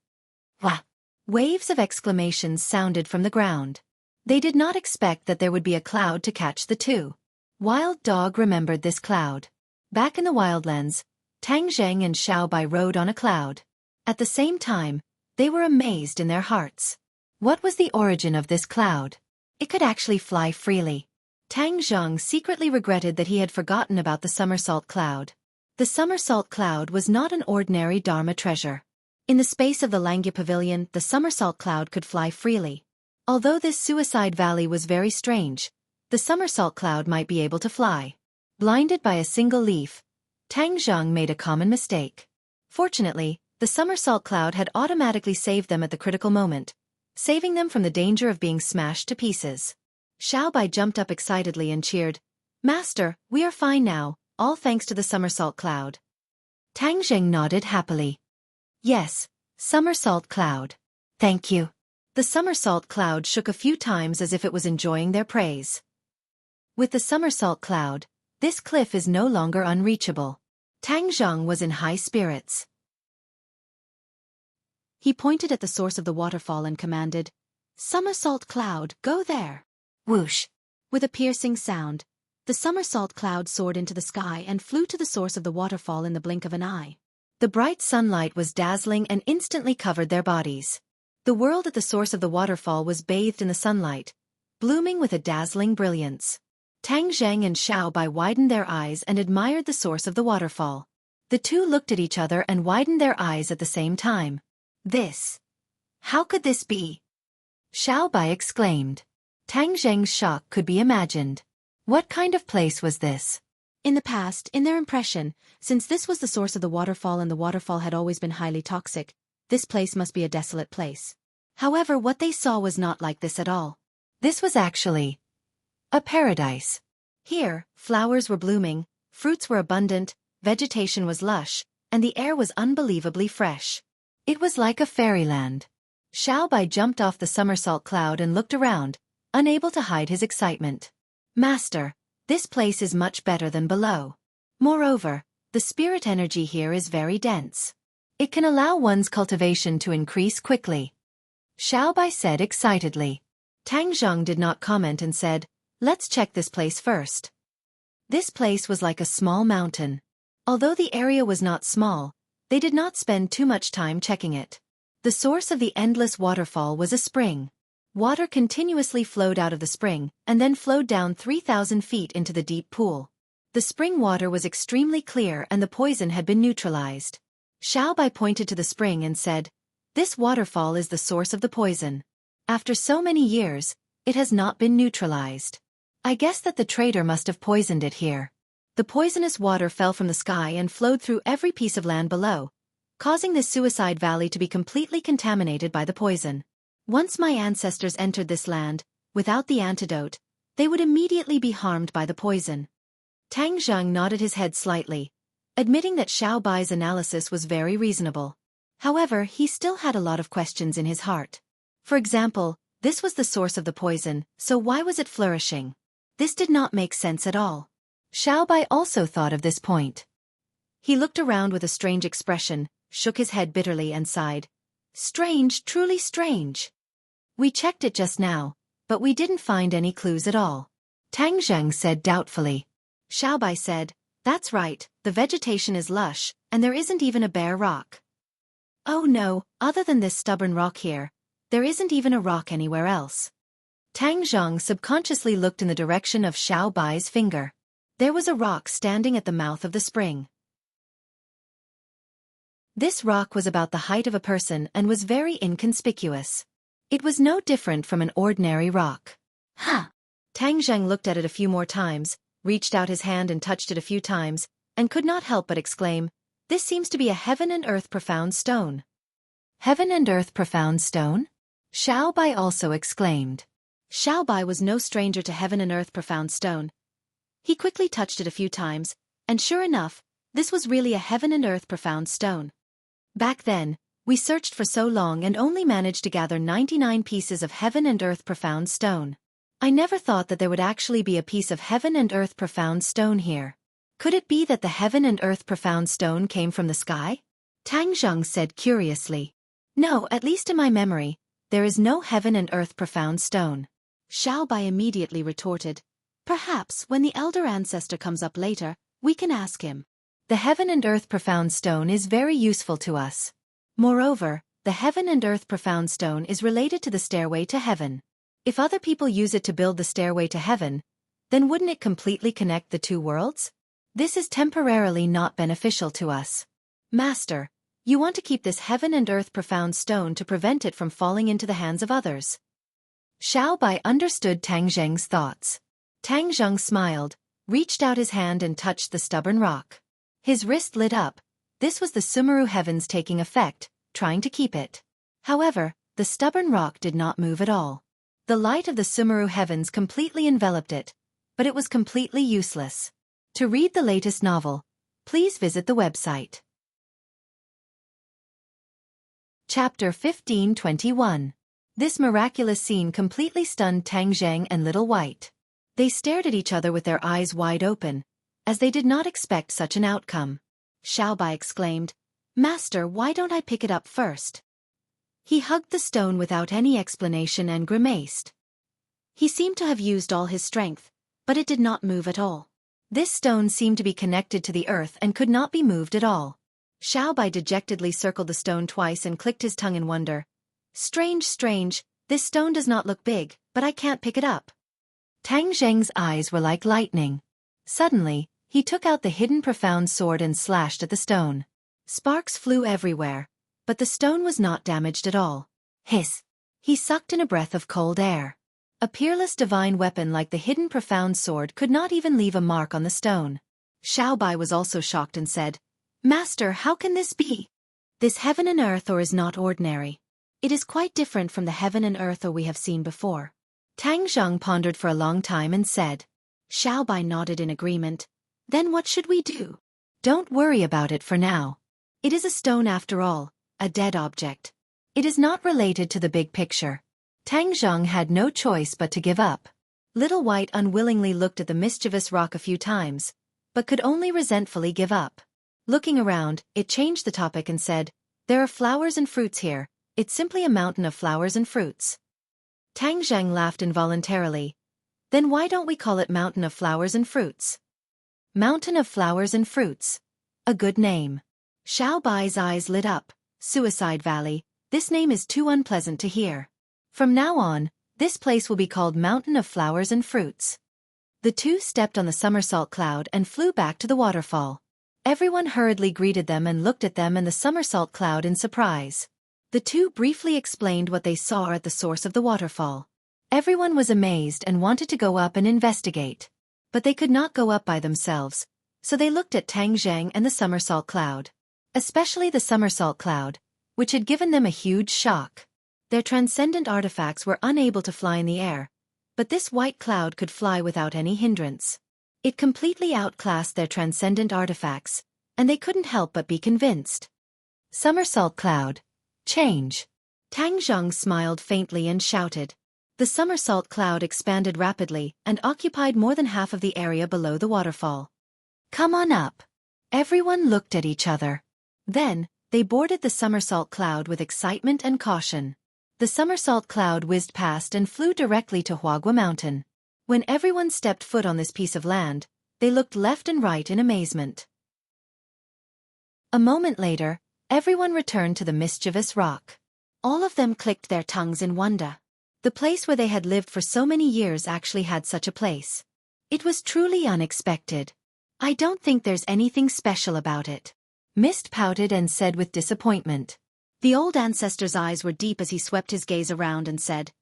Wah! Waves of exclamations sounded from the ground. They did not expect that there would be a cloud to catch the two. Wild Dog remembered this cloud. Back in the wildlands, Tang Zheng and Xiao Bai rode on a cloud. At the same time, they were amazed in their hearts. What was the origin of this cloud? It could actually fly freely. Tang Zheng secretly regretted that he had forgotten about the somersault cloud. The somersault cloud was not an ordinary Dharma treasure. In the space of the Langya Pavilion, the somersault cloud could fly freely. Although this suicide valley was very strange, the somersault cloud might be able to fly. Blinded by a single leaf, Tang Zheng made a common mistake. Fortunately, the somersault cloud had automatically saved them at the critical moment, saving them from the danger of being smashed to pieces. Xiao Bai jumped up excitedly and cheered, Master, we are fine now, all thanks to the somersault cloud. Tang Zheng nodded happily. Yes, somersault cloud. Thank you. The somersault cloud shook a few times as if it was enjoying their praise. With the somersault cloud, this cliff is no longer unreachable. Tang Zheng was in high spirits. He pointed at the source of the waterfall and commanded, Somersault cloud, go there. Whoosh! With a piercing sound, the somersault cloud soared into the sky and flew to the source of the waterfall in the blink of an eye. The bright sunlight was dazzling and instantly covered their bodies. The world at the source of the waterfall was bathed in the sunlight, blooming with a dazzling brilliance. Tang Zheng and Xiao Bai widened their eyes and admired the source of the waterfall. The two looked at each other and widened their eyes at the same time. How could this be? Xiao Bai exclaimed. Tang Zheng's shock could be imagined. What kind of place was this? In the past, in their impression, since this was the source of the waterfall and the waterfall had always been highly toxic, this place must be a desolate place. However, what they saw was not like this at all. This was actually a paradise. Here, flowers were blooming, fruits were abundant, vegetation was lush, and the air was unbelievably fresh. It was like a fairyland. Xiao Bai jumped off the somersault cloud and looked around, unable to hide his excitement. Master, this place is much better than below. Moreover, the spirit energy here is very dense. It can allow one's cultivation to increase quickly. Xiao Bai said excitedly. Tang Zheng did not comment and said, let's check this place first. This place was like a small mountain. Although the area was not small, they did not spend too much time checking it. The source of the endless waterfall was a spring. Water continuously flowed out of the spring and then flowed down 3,000 feet into the deep pool. The spring water was extremely clear and the poison had been neutralized. Xiao Bai pointed to the spring and said, this waterfall is the source of the poison. After so many years, it has not been neutralized. I guess that the trader must have poisoned it here. The poisonous water fell from the sky and flowed through every piece of land below, causing this suicide valley to be completely contaminated by the poison. Once my ancestors entered this land, without the antidote, they would immediately be harmed by the poison. Tang Zheng nodded his head slightly, admitting that Xiao Bai's analysis was very reasonable. However, he still had a lot of questions in his heart. For example, this was the source of the poison, so why was it flourishing? This did not make sense at all. Xiao Bai also thought of this point. He looked around with a strange expression, shook his head bitterly and sighed. Strange, truly strange. We checked it just now, but we didn't find any clues at all. Tang Zheng said doubtfully. Xiao Bai said, that's right, the vegetation is lush, and there isn't even a bare rock. Oh no, other than this stubborn rock here, there isn't even a rock anywhere else. Tang Zheng subconsciously looked in the direction of Xiao Bai's finger. There was a rock standing at the mouth of the spring. This rock was about the height of a person and was very inconspicuous. It was no different from an ordinary rock. Huh! Tang Zheng looked at it a few more times, reached out his hand and touched it a few times, and could not help but exclaim, this seems to be a heaven and earth profound stone. Heaven and earth profound stone? Xiao Bai also exclaimed. Xiao Bai was no stranger to heaven and earth profound stone. He quickly touched it a few times, and sure enough, this was really a heaven and earth profound stone. Back then, we searched for so long and only managed to gather 99 pieces of heaven and earth profound stone. I never thought that there would actually be a piece of heaven and earth profound stone here. Could it be that the heaven and earth profound stone came from the sky? Tang Zheng said curiously. No, at least in my memory, there is no heaven and earth profound stone. Xiao Bai immediately retorted. Perhaps when the elder ancestor comes up later, we can ask him. The heaven and earth profound stone is very useful to us. Moreover, the heaven and earth profound stone is related to the stairway to heaven. If other people use it to build the stairway to heaven, then wouldn't it completely connect the two worlds? This is temporarily not beneficial to us. Master, you want to keep this heaven and earth profound stone to prevent it from falling into the hands of others. Xiao Bai understood Tang Zheng's thoughts. Tang Zheng smiled, reached out his hand and touched the stubborn rock. His wrist lit up. This was the Sumeru heavens taking effect, trying to keep it. However, the stubborn rock did not move at all. The light of the Sumeru heavens completely enveloped it, but it was completely useless. To read the latest novel, please visit the website. Chapter 1521. This miraculous scene completely stunned Tang Zheng and Little White. They stared at each other with their eyes wide open, as they did not expect such an outcome. Xiao Bai exclaimed, Master, why don't I pick it up first? He hugged the stone without any explanation and grimaced. He seemed to have used all his strength, but it did not move at all. This stone seemed to be connected to the earth and could not be moved at all. Xiaobai dejectedly circled the stone twice and clicked his tongue in wonder. Strange, strange, this stone does not look big, but I can't pick it up. Tang Zheng's eyes were like lightning. Suddenly, he took out the hidden profound sword and slashed at the stone. Sparks flew everywhere, but the stone was not damaged at all. Hiss! He sucked in a breath of cold air. A peerless divine weapon like the hidden profound sword could not even leave a mark on the stone. Xiaobai was also shocked and said, Master, how can this be? This heaven and earth or is not ordinary. It is quite different from the heaven and earth or we have seen before. Tang Zhang pondered for a long time and said. Xiaobai nodded in agreement. Then what should we do? Don't worry about it for now. It is a stone after all, a dead object. It is not related to the big picture. Tang Zhang had no choice but to give up. Little White unwillingly looked at the mischievous rock a few times, but could only resentfully give up. Looking around, it changed the topic and said, There are flowers and fruits here, it's simply a mountain of flowers and fruits. Tang Zhang laughed involuntarily. Then why don't we call it Mountain of Flowers and Fruits? Mountain of Flowers and Fruits. A good name. Xiaobai's eyes lit up. Suicide Valley, this name is too unpleasant to hear. From now on, this place will be called Mountain of Flowers and Fruits. The two stepped on the somersault cloud and flew back to the waterfall. Everyone hurriedly greeted them and looked at them and the somersault cloud in surprise. The two briefly explained what they saw at the source of the waterfall. Everyone was amazed and wanted to go up and investigate. But they could not go up by themselves, so they looked at Tang Zhang and the somersault cloud. Especially the somersault cloud, which had given them a huge shock. Their transcendent artifacts were unable to fly in the air, but this white cloud could fly without any hindrance. It completely outclassed their transcendent artifacts, and they couldn't help but be convinced. Somersault cloud. Change. Tang Zhang smiled faintly and shouted. The somersault cloud expanded rapidly and occupied more than half of the area below the waterfall. Come on up. Everyone looked at each other. Then, they boarded the somersault cloud with excitement and caution. The somersault cloud whizzed past and flew directly to Huagua Mountain. When everyone stepped foot on this piece of land, they looked left and right in amazement. A moment later, everyone returned to the mischievous rock. All of them clicked their tongues in wonder. The place where they had lived for so many years actually had such a place. It was truly unexpected. I don't think there's anything special about it. Mist pouted and said with disappointment. The old ancestor's eyes were deep as he swept his gaze around and said,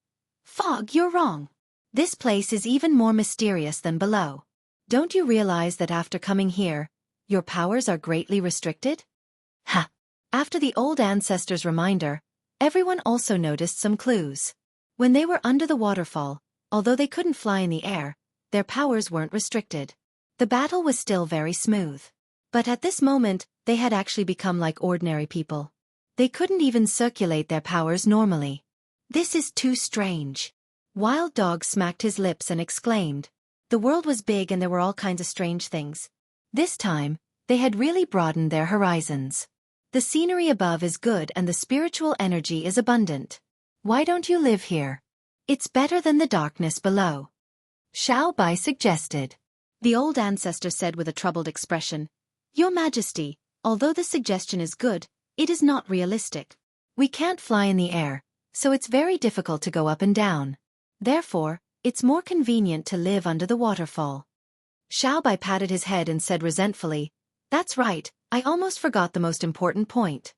Fog, you're wrong. This place is even more mysterious than below. Don't you realize that after coming here, your powers are greatly restricted? Ha! After the old ancestor's reminder, everyone also noticed some clues. When they were under the waterfall, although they couldn't fly in the air, their powers weren't restricted. The battle was still very smooth. But at this moment, they had actually become like ordinary people. They couldn't even circulate their powers normally. This is too strange. Wild Dog smacked his lips and exclaimed. The world was big and there were all kinds of strange things. This time, they had really broadened their horizons. The scenery above is good and the spiritual energy is abundant. Why don't you live here? It's better than the darkness below. Xiaobai suggested. The old ancestor said with a troubled expression, Your Majesty, although the suggestion is good, it is not realistic. We can't fly in the air, so it's very difficult to go up and down. Therefore, it's more convenient to live under the waterfall. Xiaobai patted his head and said resentfully, That's right, I almost forgot the most important point.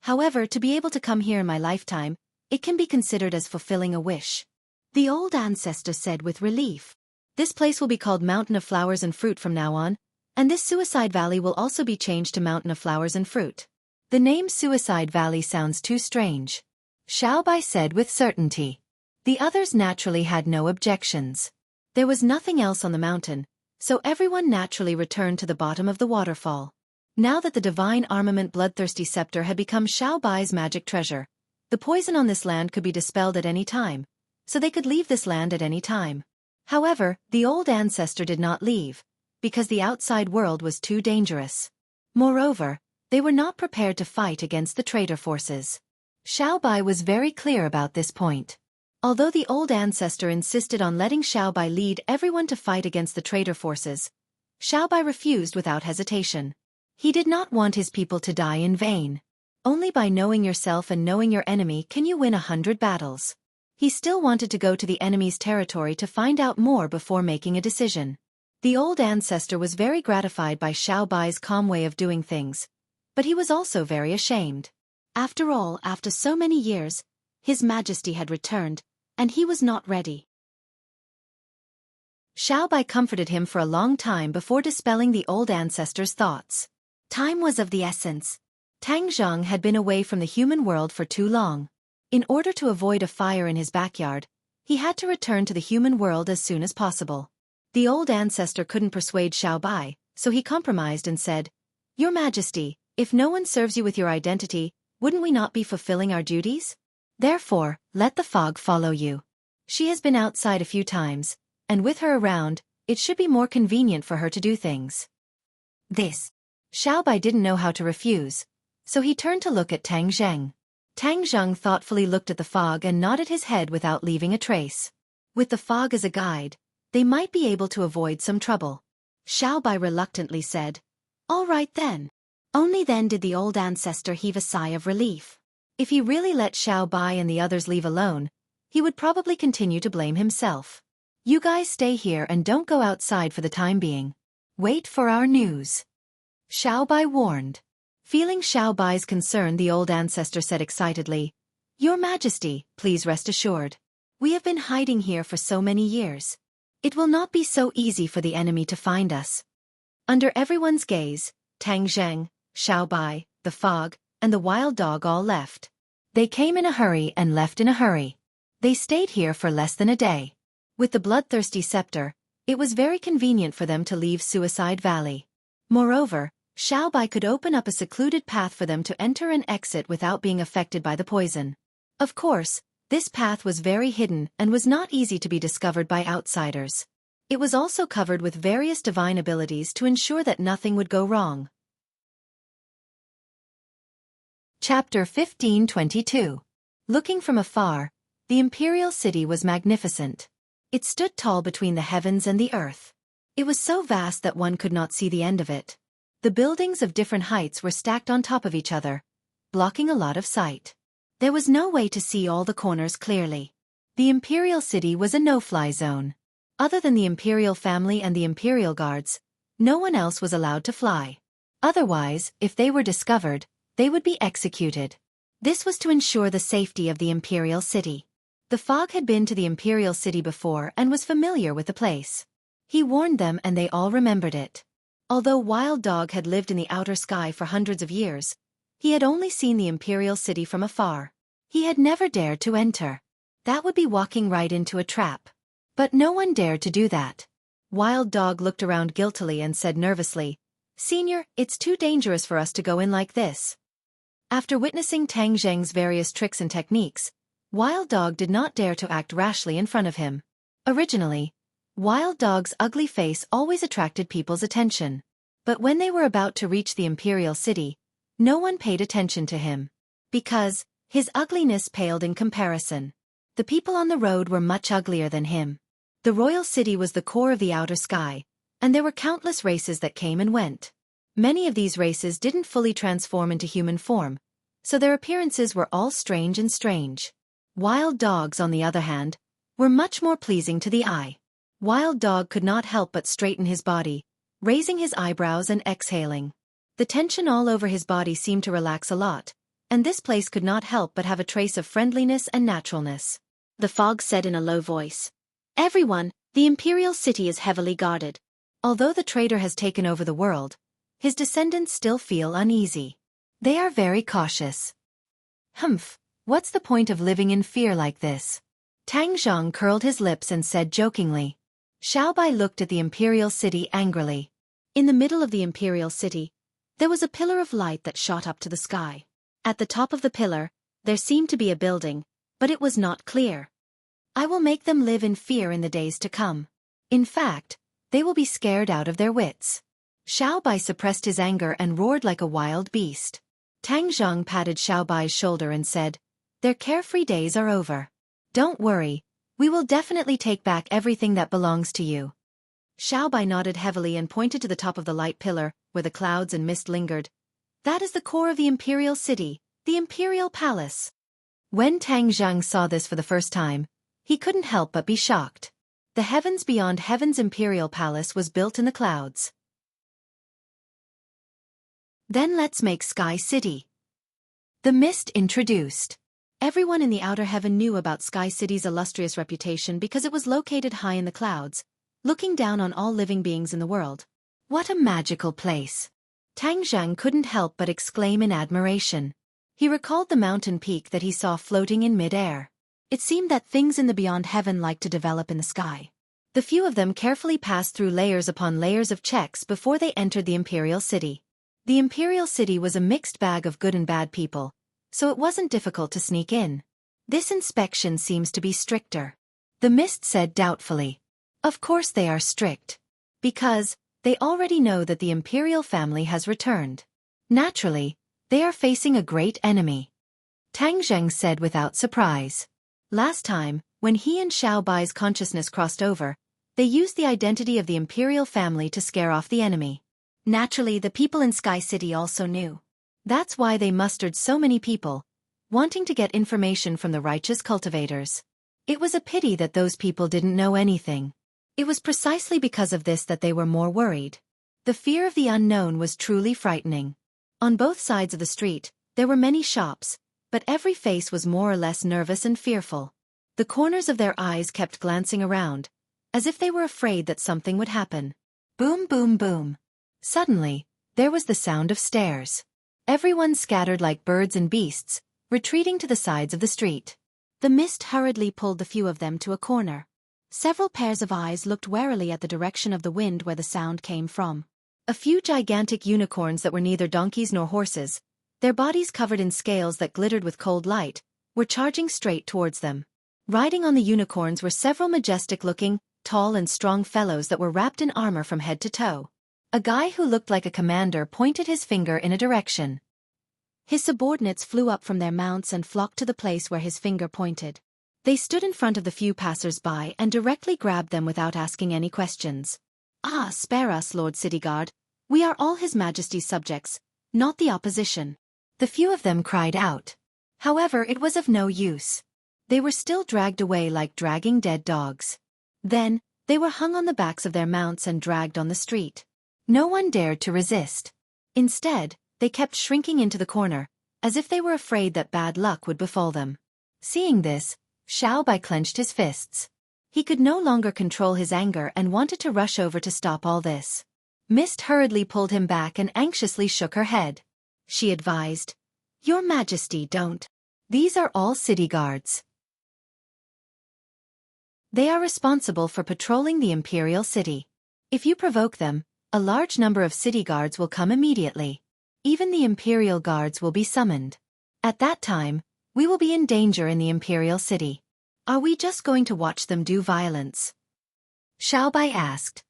However, to be able to come here in my lifetime, it can be considered as fulfilling a wish. The old ancestor said with relief. This place will be called Mountain of Flowers and Fruit from now on, and this Suicide Valley will also be changed to Mountain of Flowers and Fruit. The name Suicide Valley sounds too strange. Xiaobai said with certainty. The others naturally had no objections. There was nothing else on the mountain, so everyone naturally returned to the bottom of the waterfall. Now that the divine armament bloodthirsty scepter had become Xiaobai's magic treasure, the poison on this land could be dispelled at any time, so they could leave this land at any time. However, the old ancestor did not leave, because the outside world was too dangerous. Moreover, they were not prepared to fight against the traitor forces. Xiaobai was very clear about this point. Although the old ancestor insisted on letting Xiaobai lead everyone to fight against the traitor forces, Xiaobai refused without hesitation. He did not want his people to die in vain. Only by knowing yourself and knowing your enemy can you win 100 battles. He still wanted to go to the enemy's territory to find out more before making a decision. The old ancestor was very gratified by Xiaobai's calm way of doing things, but he was also very ashamed. After all, after so many years, His Majesty had returned, and he was not ready. Xiaobai comforted him for a long time before dispelling the old ancestor's thoughts. Time was of the essence. Tang Zhang had been away from the human world for too long. In order to avoid a fire in his backyard, he had to return to the human world as soon as possible. The old ancestor couldn't persuade Xiaobai, so he compromised and said, "Your Majesty, if no one serves you with your identity, wouldn't we not be fulfilling our duties? Therefore, let the fog follow you. She has been outside a few times, and with her around, it should be more convenient for her to do things." Xiaobai didn't know how to refuse, so he turned to look at Tang Zheng. Tang Zheng thoughtfully looked at the fog and nodded his head without leaving a trace. With the fog as a guide, they might be able to avoid some trouble. Xiaobai reluctantly said, "All right then." Only then did the old ancestor heave a sigh of relief. If he really let Xiaobai and the others leave alone, he would probably continue to blame himself. "You guys stay here and don't go outside for the time being. Wait for our news," Xiaobai warned. Feeling Xiaobai's concern, the old ancestor said excitedly, "Your Majesty, please rest assured. We have been hiding here for so many years. It will not be so easy for the enemy to find us." Under everyone's gaze, Tang Zheng, Xiaobai, the fog, and the wild dog all left. They came in a hurry and left in a hurry. They stayed here for less than a day. With the bloodthirsty scepter, it was very convenient for them to leave Suicide Valley. Moreover, Xiaobai could open up a secluded path for them to enter and exit without being affected by the poison. Of course, this path was very hidden and was not easy to be discovered by outsiders. It was also covered with various divine abilities to ensure that nothing would go wrong. Chapter 1522. Looking from afar, the imperial city was magnificent. It stood tall between the heavens and the earth. It was so vast that one could not see the end of it. The buildings of different heights were stacked on top of each other, blocking a lot of sight. There was no way to see all the corners clearly. The imperial city was a no-fly zone. Other than the imperial family and the imperial guards, no one else was allowed to fly. Otherwise, if they were discovered, they would be executed. This was to ensure the safety of the imperial city. The fog had been to the imperial city before and was familiar with the place. He warned them and they all remembered it. Although Wild Dog had lived in the outer sky for hundreds of years, he had only seen the imperial city from afar. He had never dared to enter. That would be walking right into a trap. But no one dared to do that. Wild Dog looked around guiltily and said nervously, "Senior, it's too dangerous for us to go in like this." After witnessing Tang Zheng's various tricks and techniques, Wild Dog did not dare to act rashly in front of him. Originally, Wild Dog's ugly face always attracted people's attention. But when they were about to reach the imperial city, no one paid attention to him. Because his ugliness paled in comparison. The people on the road were much uglier than him. The royal city was the core of the outer sky, and there were countless races that came and went. Many of these races didn't fully transform into human form, so their appearances were all strange and strange. Wild Dogs, on the other hand, were much more pleasing to the eye. Wild Dog could not help but straighten his body, raising his eyebrows and exhaling. The tension all over his body seemed to relax a lot, and this place could not help but have a trace of friendliness and naturalness. The fog said in a low voice, "Everyone, the imperial city is heavily guarded. Although the traitor has taken over the world, his descendants still feel uneasy. They are very cautious." "Humph, what's the point of living in fear like this?" Tang Zhang curled his lips and said jokingly. Xiaobai looked at the imperial city angrily. In the middle of the imperial city, there was a pillar of light that shot up to the sky. At the top of the pillar, there seemed to be a building, but it was not clear. "I will make them live in fear in the days to come. In fact, they will be scared out of their wits." Xiaobai suppressed his anger and roared like a wild beast. Tang Zhang patted Xiaobai's shoulder and said, "Their carefree days are over. Don't worry, we will definitely take back everything that belongs to you. Xiaobai nodded heavily and pointed to the top of the light pillar, where the clouds and mist lingered. That is the core of the imperial city, the imperial palace. When Tang Zhang saw this for the first time, he couldn't help but be shocked. The heavens beyond heaven's imperial palace was built in the clouds. Then let's make Sky City. The mist introduced. Everyone in the outer heaven knew about Sky City's illustrious reputation because it was located high in the clouds, looking down on all living beings in the world. What a magical place! Tang Zhang couldn't help but exclaim in admiration. He recalled the mountain peak that he saw floating in mid-air. It seemed that things in the beyond heaven liked to develop in the sky. The few of them carefully passed through layers upon layers of checks before they entered the imperial city. The imperial city was a mixed bag of good and bad people, so it wasn't difficult to sneak in. This inspection seems to be stricter. The mist said doubtfully. Of course they are strict. Because they already know that the imperial family has returned. Naturally, they are facing a great enemy. Tang Zheng said without surprise. Last time, when he and Xiaobai's consciousness crossed over, they used the identity of the imperial family to scare off the enemy. Naturally, the people in Sky City also knew. That's why they mustered so many people, wanting to get information from the righteous cultivators. It was a pity that those people didn't know anything. It was precisely because of this that they were more worried. The fear of the unknown was truly frightening. On both sides of the street, there were many shops, but every face was more or less nervous and fearful. The corners of their eyes kept glancing around, as if they were afraid that something would happen. Boom, boom, boom. Suddenly, there was the sound of stairs. Everyone scattered like birds and beasts, retreating to the sides of the street. The mist hurriedly pulled the few of them to a corner. Several pairs of eyes looked warily at the direction of the wind where the sound came from. A few gigantic unicorns that were neither donkeys nor horses, their bodies covered in scales that glittered with cold light, were charging straight towards them. Riding on the unicorns were several majestic-looking, tall and strong fellows that were wrapped in armor from head to toe. A guy who looked like a commander pointed his finger in a direction. His subordinates flew up from their mounts and flocked to the place where his finger pointed. They stood in front of the few passers-by and directly grabbed them without asking any questions. Ah, spare us, Lord Cityguard. We are all His Majesty's subjects, not the opposition. The few of them cried out. However, it was of no use. They were still dragged away like dragging dead dogs. Then, they were hung on the backs of their mounts and dragged on the street. No one dared to resist. Instead, they kept shrinking into the corner, as if they were afraid that bad luck would befall them. Seeing this, Xiaobai clenched his fists. He could no longer control his anger and wanted to rush over to stop all this. Mist hurriedly pulled him back and anxiously shook her head. She advised, "Your Majesty, don't. These are all city guards. They are responsible for patrolling the imperial city. If you provoke them, a large number of city guards will come immediately. Even the imperial guards will be summoned. At that time, we will be in danger in the imperial city. Are we just going to watch them do violence?" Xiaobai asked.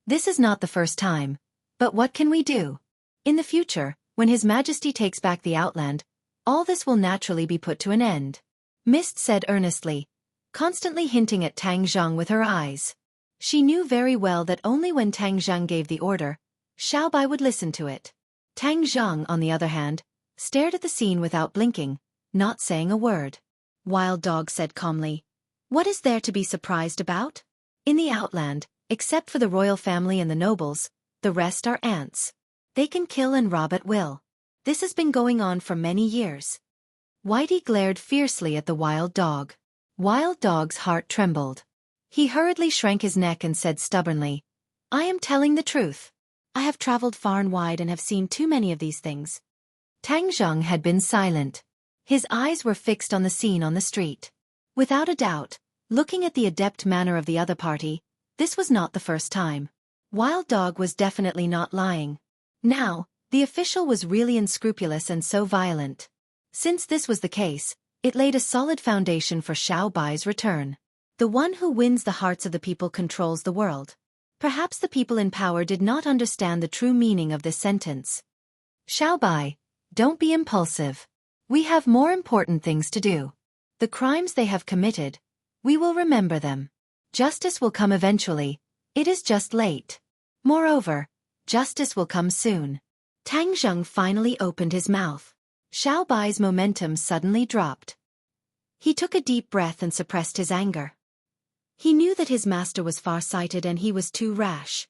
This is not the first time, but what can we do? In the future, when His Majesty takes back the Outland, all this will naturally be put to an end. Mist said earnestly, constantly hinting at Tang Zhang with her eyes. She knew very well that only when Tang Zhang gave the order, Xiaobai would listen to it. Tang Zhang, on the other hand, stared at the scene without blinking, not saying a word. Wild Dog said calmly, "What is there to be surprised about? In the Outland, except for the royal family and the nobles, the rest are ants. They can kill and rob at will. This has been going on for many years." Whitey glared fiercely at the Wild Dog. Wild Dog's heart trembled. He hurriedly shrank his neck and said stubbornly, "I am telling the truth. I have traveled far and wide and have seen too many of these things." Tang Zhang had been silent. His eyes were fixed on the scene on the street. Without a doubt, looking at the adept manner of the other party, this was not the first time. Wild Dog was definitely not lying. Now, the official was really unscrupulous and so violent. Since this was the case, it laid a solid foundation for Xiaobai's return. The one who wins the hearts of the people controls the world. Perhaps the people in power did not understand the true meaning of this sentence. Xiaobai, don't be impulsive. We have more important things to do. The crimes they have committed, We will remember them. Justice will come eventually. It is just late. Moreover, justice will come soon. Tang Zheng finally opened his mouth. Xiao Bai's momentum suddenly dropped. He took a deep breath and suppressed his anger. He knew that his master was far-sighted and he was too rash.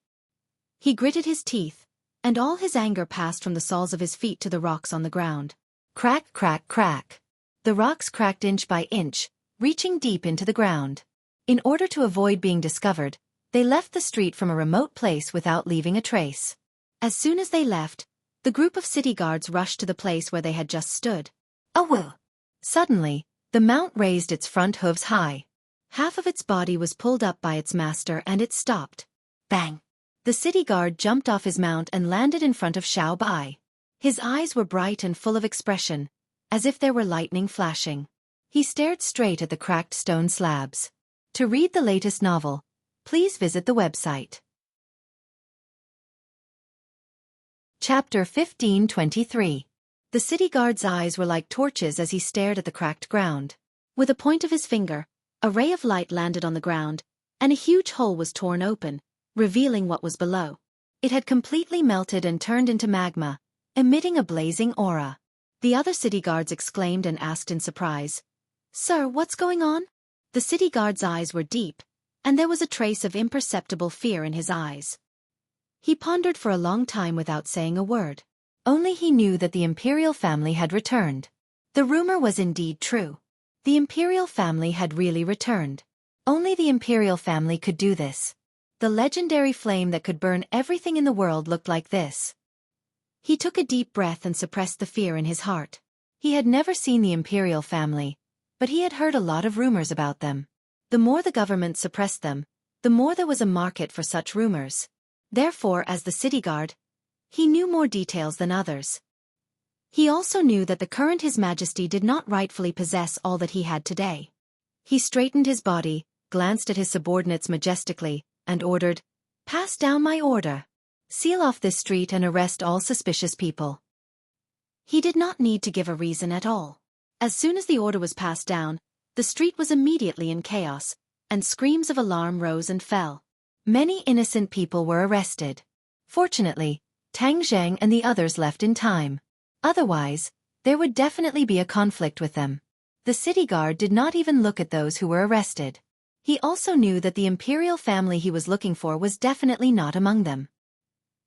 He gritted his teeth, and all his anger passed from the soles of his feet to the rocks on the ground. Crack, crack, crack. The rocks cracked inch by inch, reaching deep into the ground. In order to avoid being discovered, they left the street from a remote place without leaving a trace. As soon as they left, the group of city guards rushed to the place where they had just stood. Awoo! Suddenly, the mount raised its front hooves high. Half of its body was pulled up by its master and it stopped. Bang! The city guard jumped off his mount and landed in front of Xiao Bai. His eyes were bright and full of expression, as if there were lightning flashing. He stared straight at the cracked stone slabs. To read the latest novel, please visit the website. Chapter 1523. The city guard's eyes were like torches as he stared at the cracked ground. With a point of his finger, a ray of light landed on the ground, and a huge hole was torn open, revealing what was below. It had completely melted and turned into magma, emitting a blazing aura. The other city guards exclaimed and asked in surprise, "Sir, what's going on?" The city guard's eyes were deep, and there was a trace of imperceptible fear in his eyes. He pondered for a long time without saying a word. Only he knew that the imperial family had returned. The rumor was indeed true. The imperial family had really returned. Only the imperial family could do this. The legendary flame that could burn everything in the world looked like this. He took a deep breath and suppressed the fear in his heart. He had never seen the imperial family, but he had heard a lot of rumors about them. The more the government suppressed them, the more there was a market for such rumors. Therefore, as the city guard, he knew more details than others. He also knew that the current His Majesty did not rightfully possess all that he had today. He straightened his body, glanced at his subordinates majestically, and ordered, "Pass down my order. Seal off this street and arrest all suspicious people." He did not need to give a reason at all. As soon as the order was passed down, the street was immediately in chaos, and screams of alarm rose and fell. Many innocent people were arrested. Fortunately, Tang Zheng and the others left in time. Otherwise, there would definitely be a conflict with them. The city guard did not even look at those who were arrested. He also knew that the imperial family he was looking for was definitely not among them.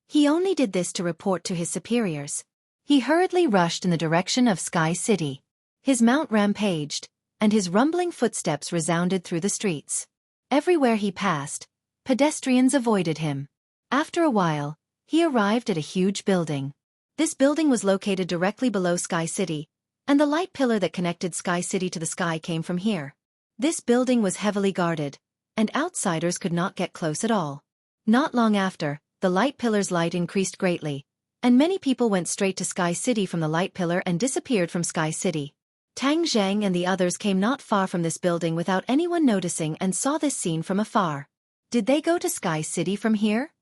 He only did this to report to his superiors. He hurriedly rushed in the direction of Sky City. His mount rampaged, and his rumbling footsteps resounded through the streets. Everywhere he passed, pedestrians avoided him. After a while, he arrived at a huge building. This building was located directly below Sky City, and the light pillar that connected Sky City to the sky came from here. This building was heavily guarded, and outsiders could not get close at all. Not long after, the light pillar's light increased greatly, and many people went straight to Sky City from the light pillar and disappeared from Sky City. Tang Zheng and the others came not far from this building without anyone noticing and saw this scene from afar. Did they go to Sky City from here?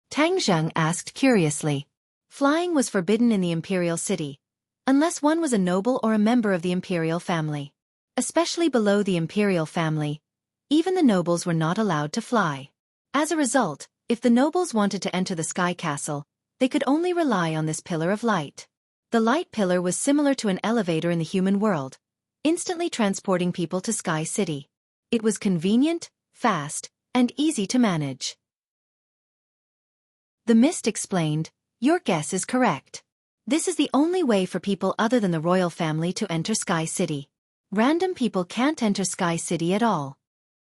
Tang Zheng asked curiously. Flying was forbidden in the imperial city, unless one was a noble or a member of the imperial family. Especially below the imperial family, even the nobles were not allowed to fly. As a result, if the nobles wanted to enter the sky castle, they could only rely on this pillar of light. The light pillar was similar to an elevator in the human world, instantly transporting people to Sky City. It was convenient, fast, and easy to manage. The mist explained, "Your guess is correct. This is the only way for people other than the royal family to enter Sky City. Random people can't enter Sky City at all."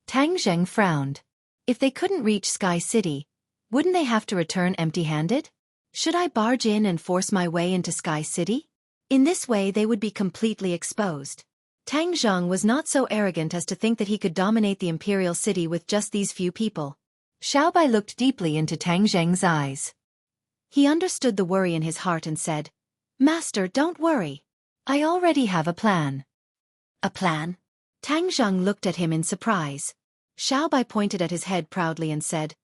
Tang Zheng frowned. If they couldn't reach Sky City, wouldn't they have to return empty-handed? Should I barge in and force my way into Sky City? In this way they would be completely exposed. Tang Zheng was not so arrogant as to think that he could dominate the imperial city with just these few people. Xiao Bai looked deeply into Tang Zheng's eyes. He understood the worry in his heart and said, "Master, don't worry. I already have a plan." "A plan?" Tang Zheng looked at him in surprise. Xiao Bai pointed at his head proudly and said,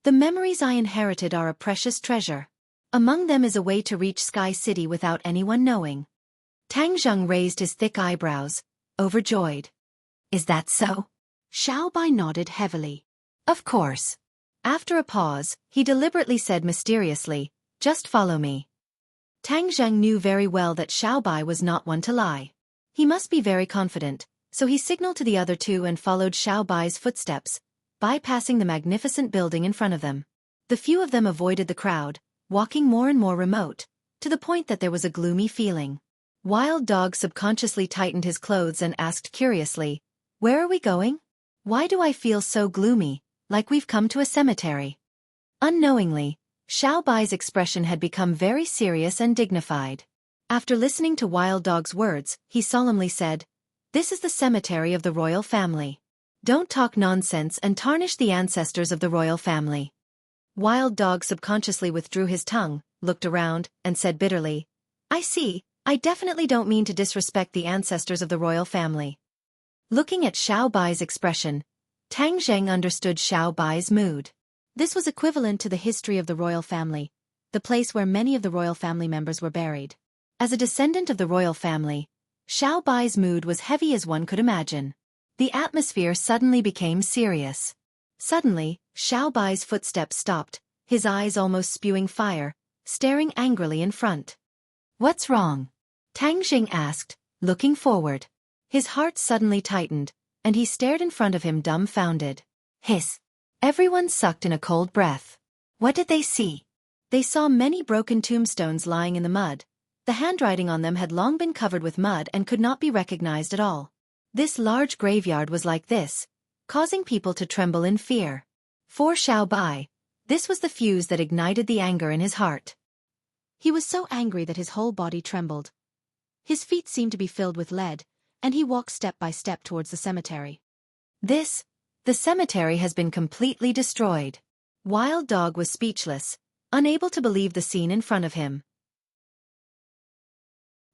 "The memories I inherited are a precious treasure. Among them is a way to reach Sky City without anyone knowing." Tang Zheng raised his thick eyebrows, overjoyed. "Is that so?" Xiaobai nodded heavily. Of course. After a pause, he deliberately said mysteriously, just follow me. Tang Zheng knew very well that Xiaobai was not one to lie. He must be very confident, so he signaled to the other two and followed Xiaobai's footsteps, bypassing the magnificent building in front of them. The few of them avoided the crowd, walking more and more remote, to the point that there was a gloomy feeling. Wild Dog subconsciously tightened his clothes and asked curiously, "Where are we going? Why do I feel so gloomy, like we've come to a cemetery?" Unknowingly, Xiaobai's expression had become very serious and dignified. After listening to Wild Dog's words, he solemnly said, "This is the cemetery of the royal family. Don't talk nonsense and tarnish the ancestors of the royal family." Wild Dog subconsciously withdrew his tongue, looked around, and said bitterly, "I see, I definitely don't mean to disrespect the ancestors of the royal family." Looking at Xiaobai's expression, Tang Zheng understood Xiaobai's mood. This was equivalent to the history of the royal family, the place where many of the royal family members were buried. As a descendant of the royal family, Xiaobai's mood was heavy as one could imagine. The atmosphere suddenly became serious. Suddenly, Xiaobai's footsteps stopped, his eyes almost spewing fire, staring angrily in front. "What's wrong?" Tang Jing asked, looking forward. His heart suddenly tightened, and he stared in front of him dumbfounded. Hiss! Everyone sucked in a cold breath. What did they see? They saw many broken tombstones lying in the mud. The handwriting on them had long been covered with mud and could not be recognized at all. This large graveyard was like this, causing people to tremble in fear. For Xiaobai, this was the fuse that ignited the anger in his heart. He was so angry that his whole body trembled. His feet seemed to be filled with lead, and he walked step by step towards the cemetery. The cemetery has been completely destroyed. Wild Dog was speechless, unable to believe the scene in front of him.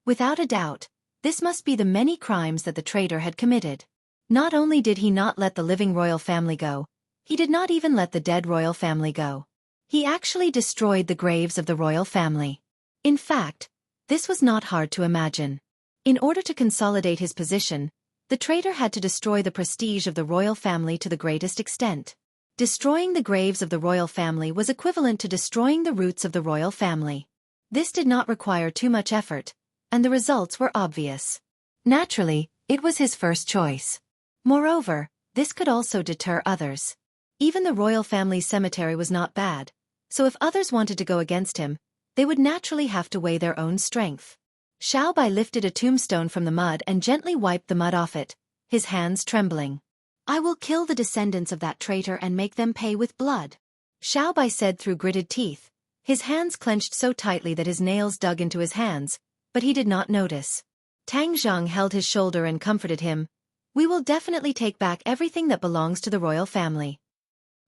Without a doubt, this must be the many crimes that the traitor had committed. Not only did he not let the living royal family go, he did not even let the dead royal family go. He actually destroyed the graves of the royal family. In fact, this was not hard to imagine. In order to consolidate his position, the traitor had to destroy the prestige of the royal family to the greatest extent. Destroying the graves of the royal family was equivalent to destroying the roots of the royal family. This did not require too much effort, and the results were obvious. Naturally, it was his first choice. Moreover, this could also deter others. Even the royal family's cemetery was not bad, so if others wanted to go against him, they would naturally have to weigh their own strength. Xiaobai lifted a tombstone from the mud and gently wiped the mud off it, his hands trembling. "I will kill the descendants of that traitor and make them pay with blood," Xiaobai said through gritted teeth, his hands clenched so tightly that his nails dug into his hands, but he did not notice. Tang Zhang held his shoulder and comforted him. "We will definitely take back everything that belongs to the royal family."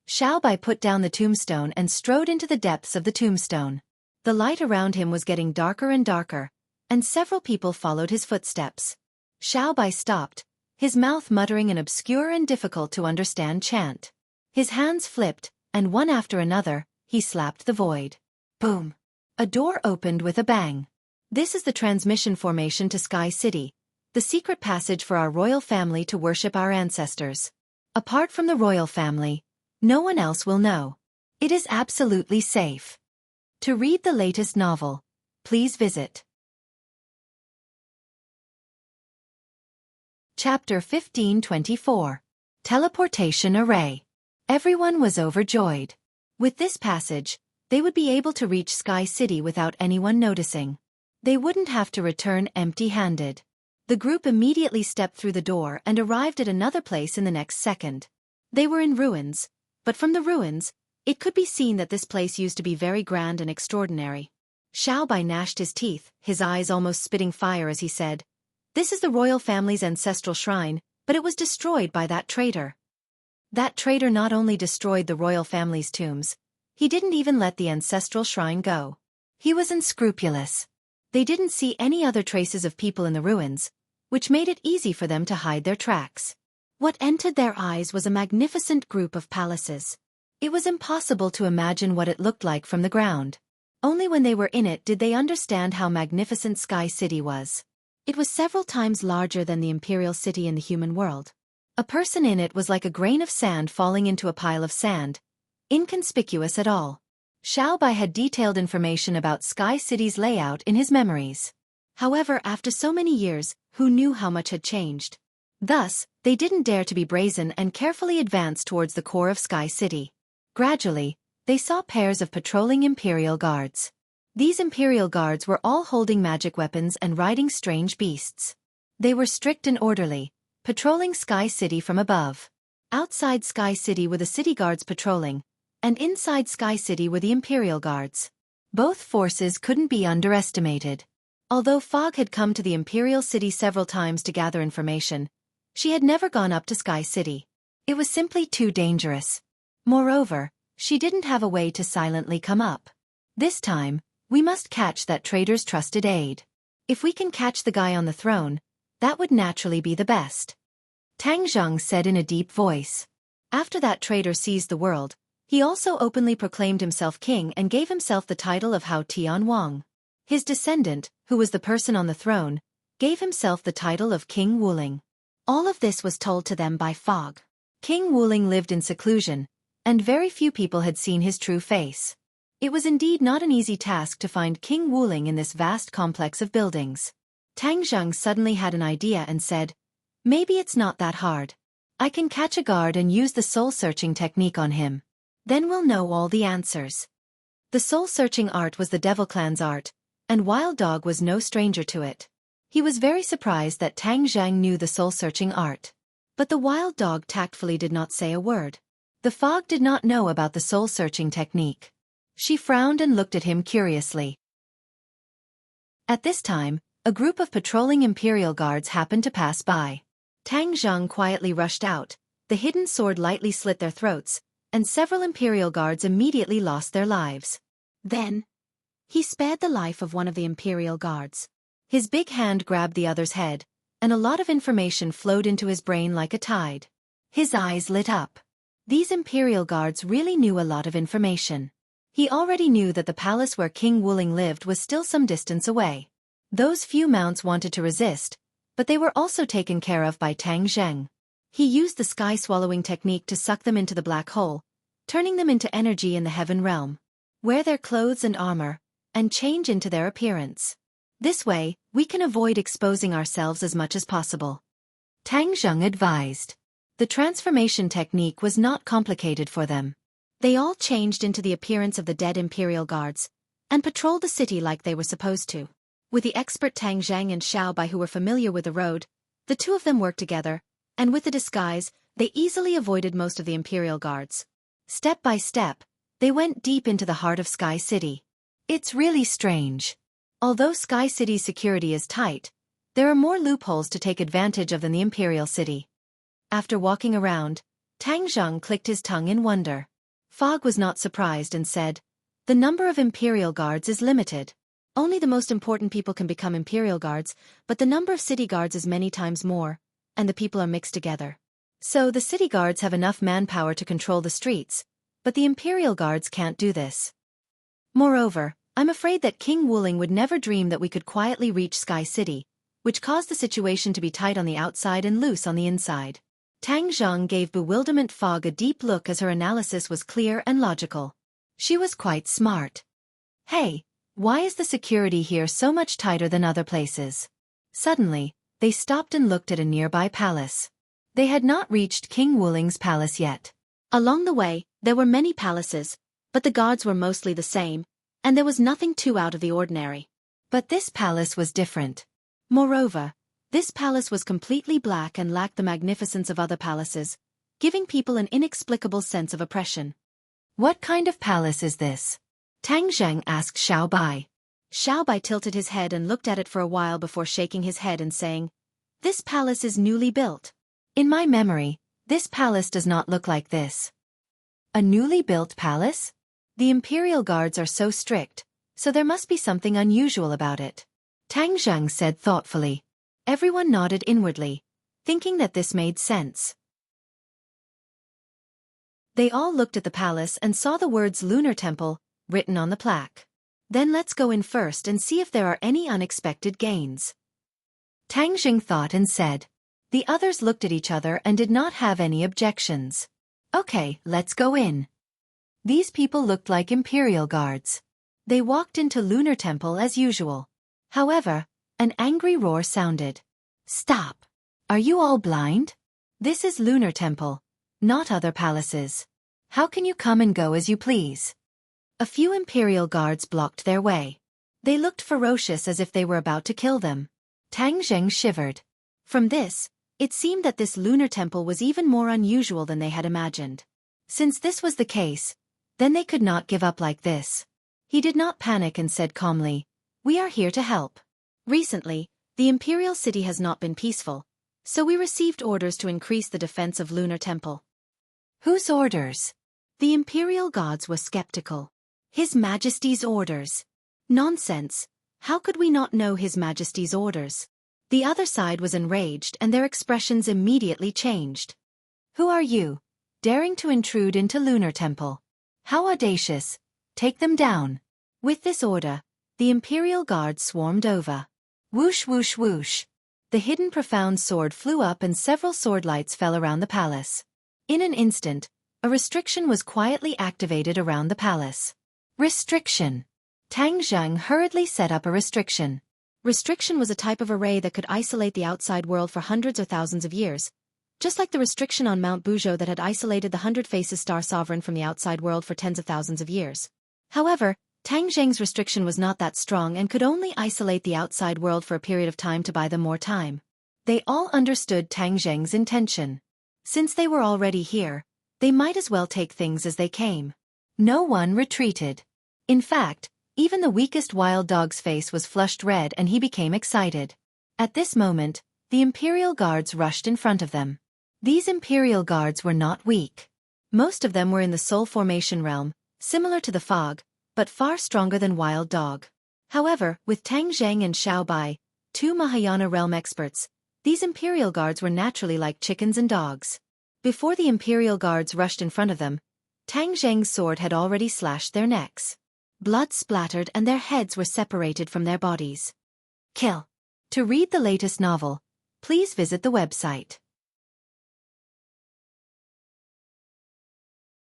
Xiaobai put down the tombstone and strode into the depths of the tombstone. The light around him was getting darker and darker, and several people followed his footsteps. Xiaobai stopped, his mouth muttering an obscure and difficult-to-understand chant. His hands flipped, and one after another, he slapped the void. Boom! A door opened with a bang. "This is the transmission formation to Sky City, the secret passage for our royal family to worship our ancestors. Apart from the royal family, no one else will know. It is absolutely safe." To read the latest novel, please visit Chapter 1524. Teleportation Array. Everyone was overjoyed. With this passage, they would be able to reach Sky City without anyone noticing. They wouldn't have to return empty-handed. The group immediately stepped through the door and arrived at another place in the next second. They were in ruins, but from the ruins, it could be seen that this place used to be very grand and extraordinary. Xiaobai gnashed his teeth, his eyes almost spitting fire as he said, "This is the royal family's ancestral shrine, but it was destroyed by that traitor." That traitor not only destroyed the royal family's tombs, he didn't even let the ancestral shrine go. He was unscrupulous. They didn't see any other traces of people in the ruins, which made it easy for them to hide their tracks. What entered their eyes was a magnificent group of palaces. It was impossible to imagine what it looked like from the ground. Only when they were in it did they understand how magnificent Sky City was. It was several times larger than the imperial city in the human world. A person in it was like a grain of sand falling into a pile of sand, inconspicuous at all. Xiaobai had detailed information about Sky City's layout in his memories. However, after so many years, who knew how much had changed? Thus, they didn't dare to be brazen and carefully advanced towards the core of Sky City. Gradually, they saw pairs of patrolling Imperial guards. These Imperial guards were all holding magic weapons and riding strange beasts. They were strict and orderly, patrolling Sky City from above. Outside Sky City were the city guards patrolling, and inside Sky City were the Imperial guards. Both forces couldn't be underestimated. Although Fog had come to the Imperial City several times to gather information, she had never gone up to Sky City. It was simply too dangerous. Moreover, she didn't have a way to silently come up. This time, we must catch that traitor's trusted aide. If we can catch the guy on the throne, that would naturally be the best. Tang Zheng said in a deep voice. After that traitor seized the world, he also openly proclaimed himself king and gave himself the title of Hao Tian Wang. His descendant, who was the person on the throne, gave himself the title of King Wuling. All of this was told to them by Fog. King Wuling lived in seclusion, and very few people had seen his true face. It was indeed not an easy task to find King Wuling in this vast complex of buildings. Tang Zheng suddenly had an idea and said, "Maybe it's not that hard. I can catch a guard and use the soul-searching technique on him. Then we'll know all the answers." The soul-searching art was the Devil Clan's art, and Wild Dog was no stranger to it. He was very surprised that Tang Zheng knew the soul-searching art. But the Wild Dog tactfully did not say a word. The Fog did not know about the soul-searching technique. She frowned and looked at him curiously. At this time, a group of patrolling Imperial guards happened to pass by. Tang Zheng quietly rushed out, the hidden sword lightly slit their throats, and several Imperial guards immediately lost their lives. Then, he spared the life of one of the Imperial guards. His big hand grabbed the other's head, and a lot of information flowed into his brain like a tide. His eyes lit up. These Imperial guards really knew a lot of information. He already knew that the palace where King Wuling lived was still some distance away. Those few mounts wanted to resist, but they were also taken care of by Tang Zheng. He used the sky-swallowing technique to suck them into the black hole, turning them into energy in the heaven realm. Wear their clothes and armor, and change into their appearance. This way, we can avoid exposing ourselves as much as possible. Tang Zheng advised. The transformation technique was not complicated for them. They all changed into the appearance of the dead Imperial guards, and patrolled the city like they were supposed to. With the expert Tang Zheng and Xiaobai who were familiar with the road, the two of them worked together, and with the disguise, they easily avoided most of the Imperial guards. Step by step, they went deep into the heart of Sky City. It's really strange. Although Sky City's security is tight, there are more loopholes to take advantage of than the Imperial City. After walking around, Tang Zheng clicked his tongue in wonder. Fog was not surprised and said, "The number of Imperial guards is limited. Only the most important people can become Imperial guards, but the number of city guards is many times more, and the people are mixed together. So the city guards have enough manpower to control the streets, but the Imperial guards can't do this. Moreover, I'm afraid that King Wuling would never dream that we could quietly reach Sky City, which caused the situation to be tight on the outside and loose on the inside." Tang Zheng gave Bewilderment Fog a deep look as her analysis was clear and logical. She was quite smart. "Hey, why is the security here so much tighter than other places?" Suddenly, they stopped and looked at a nearby palace. They had not reached King Wuling's palace yet. Along the way, there were many palaces, but the guards were mostly the same, and there was nothing too out of the ordinary. But this palace was different. Moreover, this palace was completely black and lacked the magnificence of other palaces, giving people an inexplicable sense of oppression. "What kind of palace is this?" Tang Zheng asked Xiaobai. Xiaobai tilted his head and looked at it for a while before shaking his head and saying, "This palace is newly built. In my memory, this palace does not look like this." "A newly built palace? The Imperial guards are so strict, so there must be something unusual about it," Tang Zheng said thoughtfully. Everyone nodded inwardly, thinking that this made sense. They all looked at the palace and saw the words Lunar Temple written on the plaque. "Then let's go in first and see if there are any unexpected gains," Tang Jing thought and said. The others looked at each other and did not have any objections. Okay, let's go in. These people looked like Imperial guards. They walked into Lunar Temple as usual. However, an angry roar sounded. Stop! Are you all blind? This is Lunar Temple, not other palaces. How can you come and go as you please? A few Imperial guards blocked their way. They looked ferocious as if they were about to kill them. Tang Zheng shivered. From this, it seemed that this Lunar Temple was even more unusual than they had imagined. Since this was the case, then they could not give up like this. He did not panic and said calmly, "We are here to help. Recently, the Imperial City has not been peaceful, so we received orders to increase the defense of Lunar Temple." Whose orders? The Imperial gods were skeptical. His Majesty's orders. Nonsense. How could we not know His Majesty's orders? The other side was enraged and their expressions immediately changed. Who are you, daring to intrude into Lunar Temple? How audacious. Take them down. With this order, the Imperial guards swarmed over. Whoosh whoosh whoosh. The hidden profound sword flew up and several sword lights fell around the palace. In an instant, a restriction was quietly activated around the palace. Restriction. Tang Zheng hurriedly set up a restriction. Restriction was a type of array that could isolate the outside world for hundreds or thousands of years, just like the restriction on Mount Buzhou that had isolated the Hundred Faces Star Sovereign from the outside world for tens of thousands of years. However, Tang Zheng's restriction was not that strong and could only isolate the outside world for a period of time to buy them more time. They all understood Tang Zheng's intention. Since they were already here, they might as well take things as they came. No one retreated. In fact, even the weakest wild dog's face was flushed red and he became excited. At this moment, the Imperial guards rushed in front of them. These Imperial guards were not weak. Most of them were in the Soul Formation realm, similar to the fog, but far stronger than Wild Dog. However, with Tang Zheng and Xiao Bai, two Mahayana realm experts, these Imperial guards were naturally like chickens and dogs. Before the Imperial guards rushed in front of them, Tang Zheng's sword had already slashed their necks. Blood splattered and their heads were separated from their bodies. Kill. To read the latest novel, please visit the website.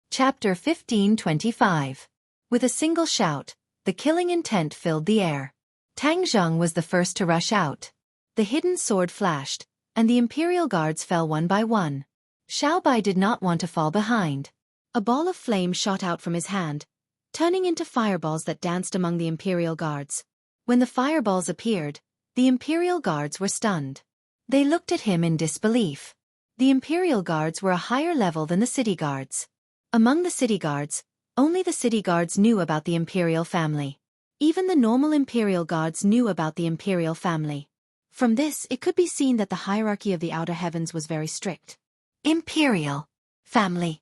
Chapter 1525. With a single shout, the killing intent filled the air. Tang Zheng was the first to rush out. The hidden sword flashed, and the Imperial guards fell one by one. Xiao Bai did not want to fall behind. A ball of flame shot out from his hand, turning into fireballs that danced among the Imperial guards. When the fireballs appeared, the Imperial guards were stunned. They looked at him in disbelief. The Imperial guards were a higher level than the city guards. Among the city guards, only the city guards knew about the Imperial family. Even the normal Imperial guards knew about the Imperial family. From this, it could be seen that the hierarchy of the outer heavens was very strict. Imperial family.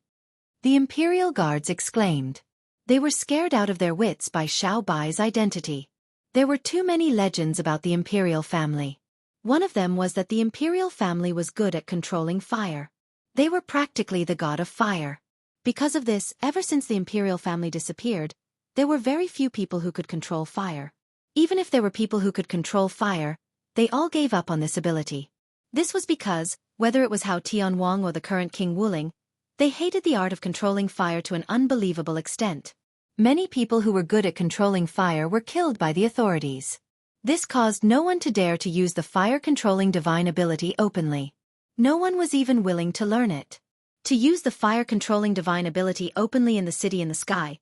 The Imperial guards exclaimed. They were scared out of their wits by Xiao Bai's identity. There were too many legends about the Imperial family. One of them was that the Imperial family was good at controlling fire. They were practically the god of fire. Because of this, ever since the Imperial family disappeared, there were very few people who could control fire. Even if there were people who could control fire, they all gave up on this ability. This was because, whether it was Hao Tianwang or the current King Wuling, they hated the art of controlling fire to an unbelievable extent. Many people who were good at controlling fire were killed by the authorities. This caused no one to dare to use the fire-controlling divine ability openly. No one was even willing to learn it. To use the fire-controlling divine ability openly in the city in the sky,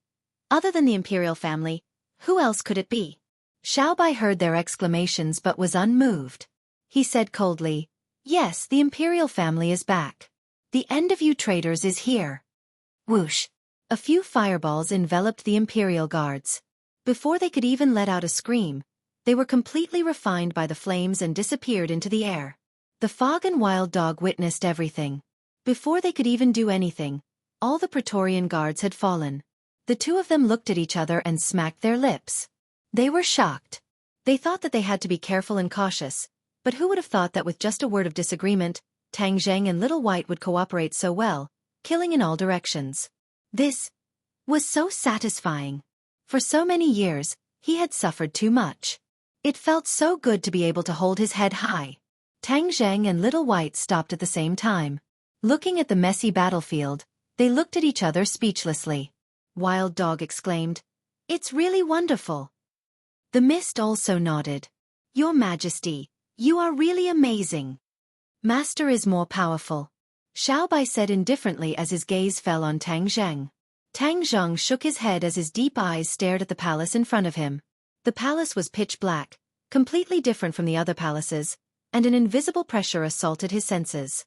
other than the Imperial family, who else could it be? Xiao Bai heard their exclamations but was unmoved. He said coldly, "Yes, the Imperial family is back. The end of you traitors is here." Whoosh! A few fireballs enveloped the Imperial guards. Before they could even let out a scream, they were completely refined by the flames and disappeared into the air. The fog and Wild Dog witnessed everything. Before they could even do anything, all the Praetorian guards had fallen. The two of them looked at each other and smacked their lips. They were shocked. They thought that they had to be careful and cautious, but who would have thought that with just a word of disagreement, Tang Zheng and Little White would cooperate so well, killing in all directions. This was so satisfying. For so many years, he had suffered too much. It felt so good to be able to hold his head high. Tang Zheng and Little White stopped at the same time. Looking at the messy battlefield, they looked at each other speechlessly. Wild Dog exclaimed, "It's really wonderful." The Mist also nodded. "Your Majesty, you are really amazing." "Master is more powerful," Xiaobai said indifferently as his gaze fell on Tang Zheng. Tang Zheng shook his head as his deep eyes stared at the palace in front of him. The palace was pitch black, completely different from the other palaces, and an invisible pressure assaulted his senses.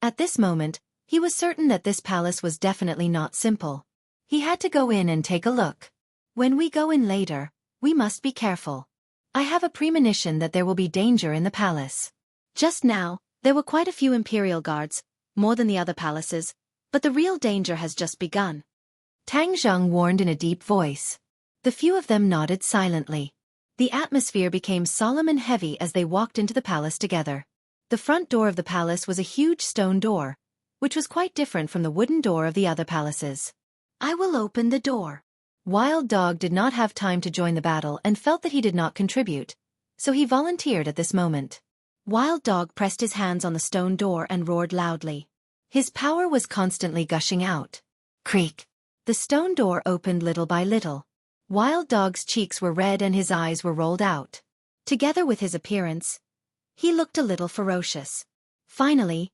At this moment, he was certain that this palace was definitely not simple. He had to go in and take a look. "When we go in later, we must be careful. I have a premonition that there will be danger in the palace." Just now, there were quite a few imperial guards, more than the other palaces, but the real danger has just begun. Tang Zheng warned in a deep voice. The few of them nodded silently. The atmosphere became solemn and heavy as they walked into the palace together. The front door of the palace was a huge stone door, which was quite different from the wooden door of the other palaces. "I will open the door." Wild Dog did not have time to join the battle and felt that he did not contribute, so he volunteered at this moment. Wild Dog pressed his hands on the stone door and roared loudly. His power was constantly gushing out. Creak! The stone door opened little by little. Wild Dog's cheeks were red and his eyes were rolled out. Together with his appearance, he looked a little ferocious. Finally,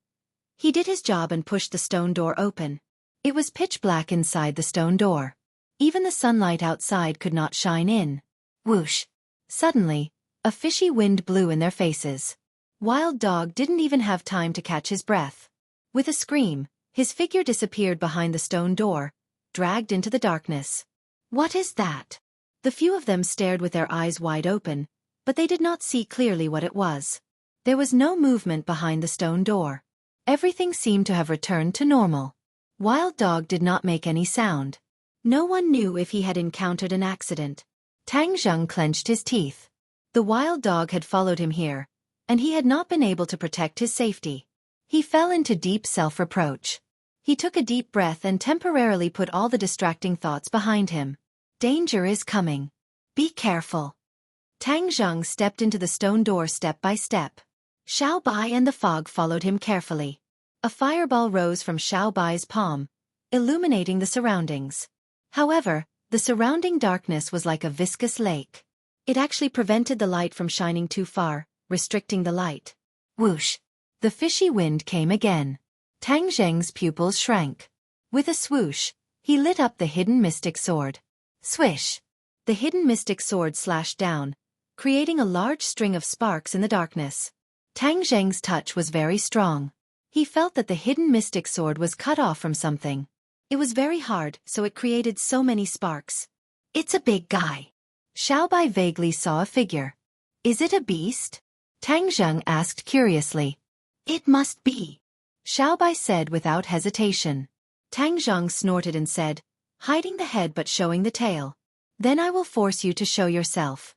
he did his job and pushed the stone door open. It was pitch black inside the stone door. Even the sunlight outside could not shine in. Whoosh! Suddenly, a fishy wind blew in their faces. Wild Dog didn't even have time to catch his breath. With a scream, his figure disappeared behind the stone door, dragged into the darkness. "What is that?" The few of them stared with their eyes wide open, but they did not see clearly what it was. There was no movement behind the stone door. Everything seemed to have returned to normal. Wild Dog did not make any sound. No one knew if he had encountered an accident. Tang Zheng clenched his teeth. The Wild Dog had followed him here, and he had not been able to protect his safety. He fell into deep self-reproach. He took a deep breath and temporarily put all the distracting thoughts behind him. Danger is coming. Be careful. Tang Zheng stepped into the stone door step by step. Xiao Bai and the fog followed him carefully. A fireball rose from Xiao Bai's palm, illuminating the surroundings. However, the surrounding darkness was like a viscous lake. It actually prevented the light from shining too far, restricting the light. Whoosh! The fishy wind came again. Tang Zheng's pupils shrank. With a swoosh, he lit up the hidden mystic sword. Swish! The hidden mystic sword slashed down, creating a large string of sparks in the darkness. Tang Zheng's touch was very strong. He felt that the hidden mystic sword was cut off from something. It was very hard, so it created so many sparks. "It's a big guy." Xiaobai vaguely saw a figure. "Is it a beast?" Tang Zheng asked curiously. "It must be," Xiaobai said without hesitation. Tang Zheng snorted and said, "Hiding the head but showing the tail. Then I will force you to show yourself."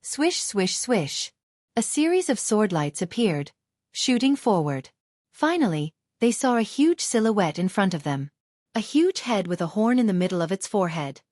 Swish, swish, swish. A series of sword lights appeared, shooting forward. Finally, they saw a huge silhouette in front of them. A huge head with a horn in the middle of its forehead.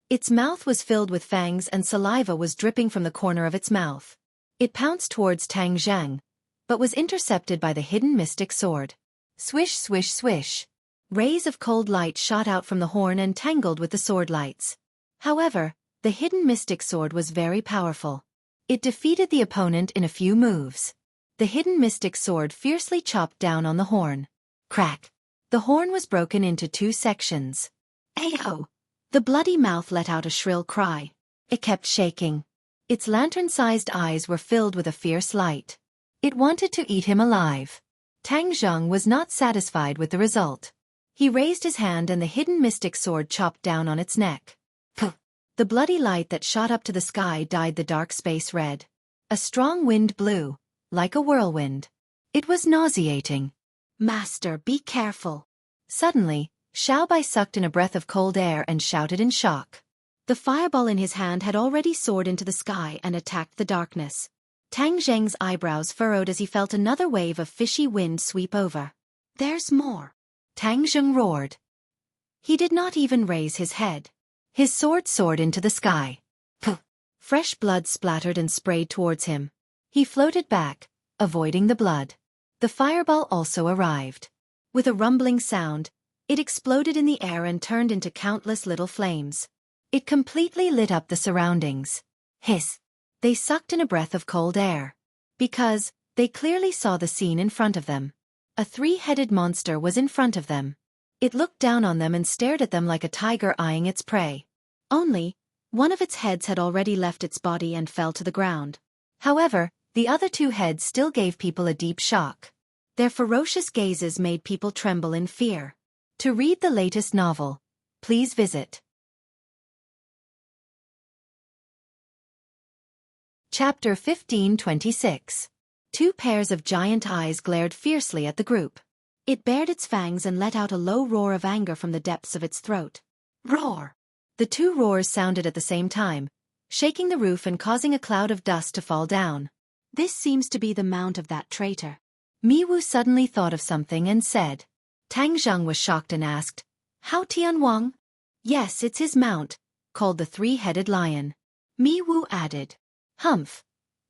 Its mouth was filled with fangs and saliva was dripping from the corner of its mouth. It pounced towards Tang Zheng, but was intercepted by the hidden mystic sword. Swish, swish, swish. Rays of cold light shot out from the horn and tangled with the sword lights. However, the hidden mystic sword was very powerful. It defeated the opponent in a few moves. The hidden mystic sword fiercely chopped down on the horn. Crack! The horn was broken into 2 sections. Ayo! The bloody mouth let out a shrill cry. It kept shaking. Its lantern-sized eyes were filled with a fierce light. It wanted to eat him alive. Tang Zheng was not satisfied with the result. He raised his hand and the hidden mystic sword chopped down on its neck. Puh! The bloody light that shot up to the sky dyed the dark space red. A strong wind blew, like a whirlwind. It was nauseating. "Master, be careful." Suddenly, Xiaobai sucked in a breath of cold air and shouted in shock. The fireball in his hand had already soared into the sky and attacked the darkness. Tang Zheng's eyebrows furrowed as he felt another wave of fishy wind sweep over. "There's more," Tang Zheng roared. He did not even raise his head. His sword soared into the sky. Puh! Fresh blood splattered and sprayed towards him. He floated back, avoiding the blood. The fireball also arrived. With a rumbling sound, it exploded in the air and turned into countless little flames. It completely lit up the surroundings. Hiss! They sucked in a breath of cold air. Because they clearly saw the scene in front of them. A three-headed monster was in front of them. It looked down on them and stared at them like a tiger eyeing its prey. Only, one of its heads had already left its body and fell to the ground. However, the other two heads still gave people a deep shock. Their ferocious gazes made people tremble in fear. To read the latest novel, please visit Chapter 1526. Two pairs of giant eyes glared fiercely at the group. It bared its fangs and let out a low roar of anger from the depths of its throat. Roar! The two roars sounded at the same time, shaking the roof and causing a cloud of dust to fall down. This seems to be the mount of that traitor. Miwu suddenly thought of something and said. Tang Zheng was shocked and asked, How Tianwang? Yes, it's his mount, called the three-headed lion. Miwu added. Humph.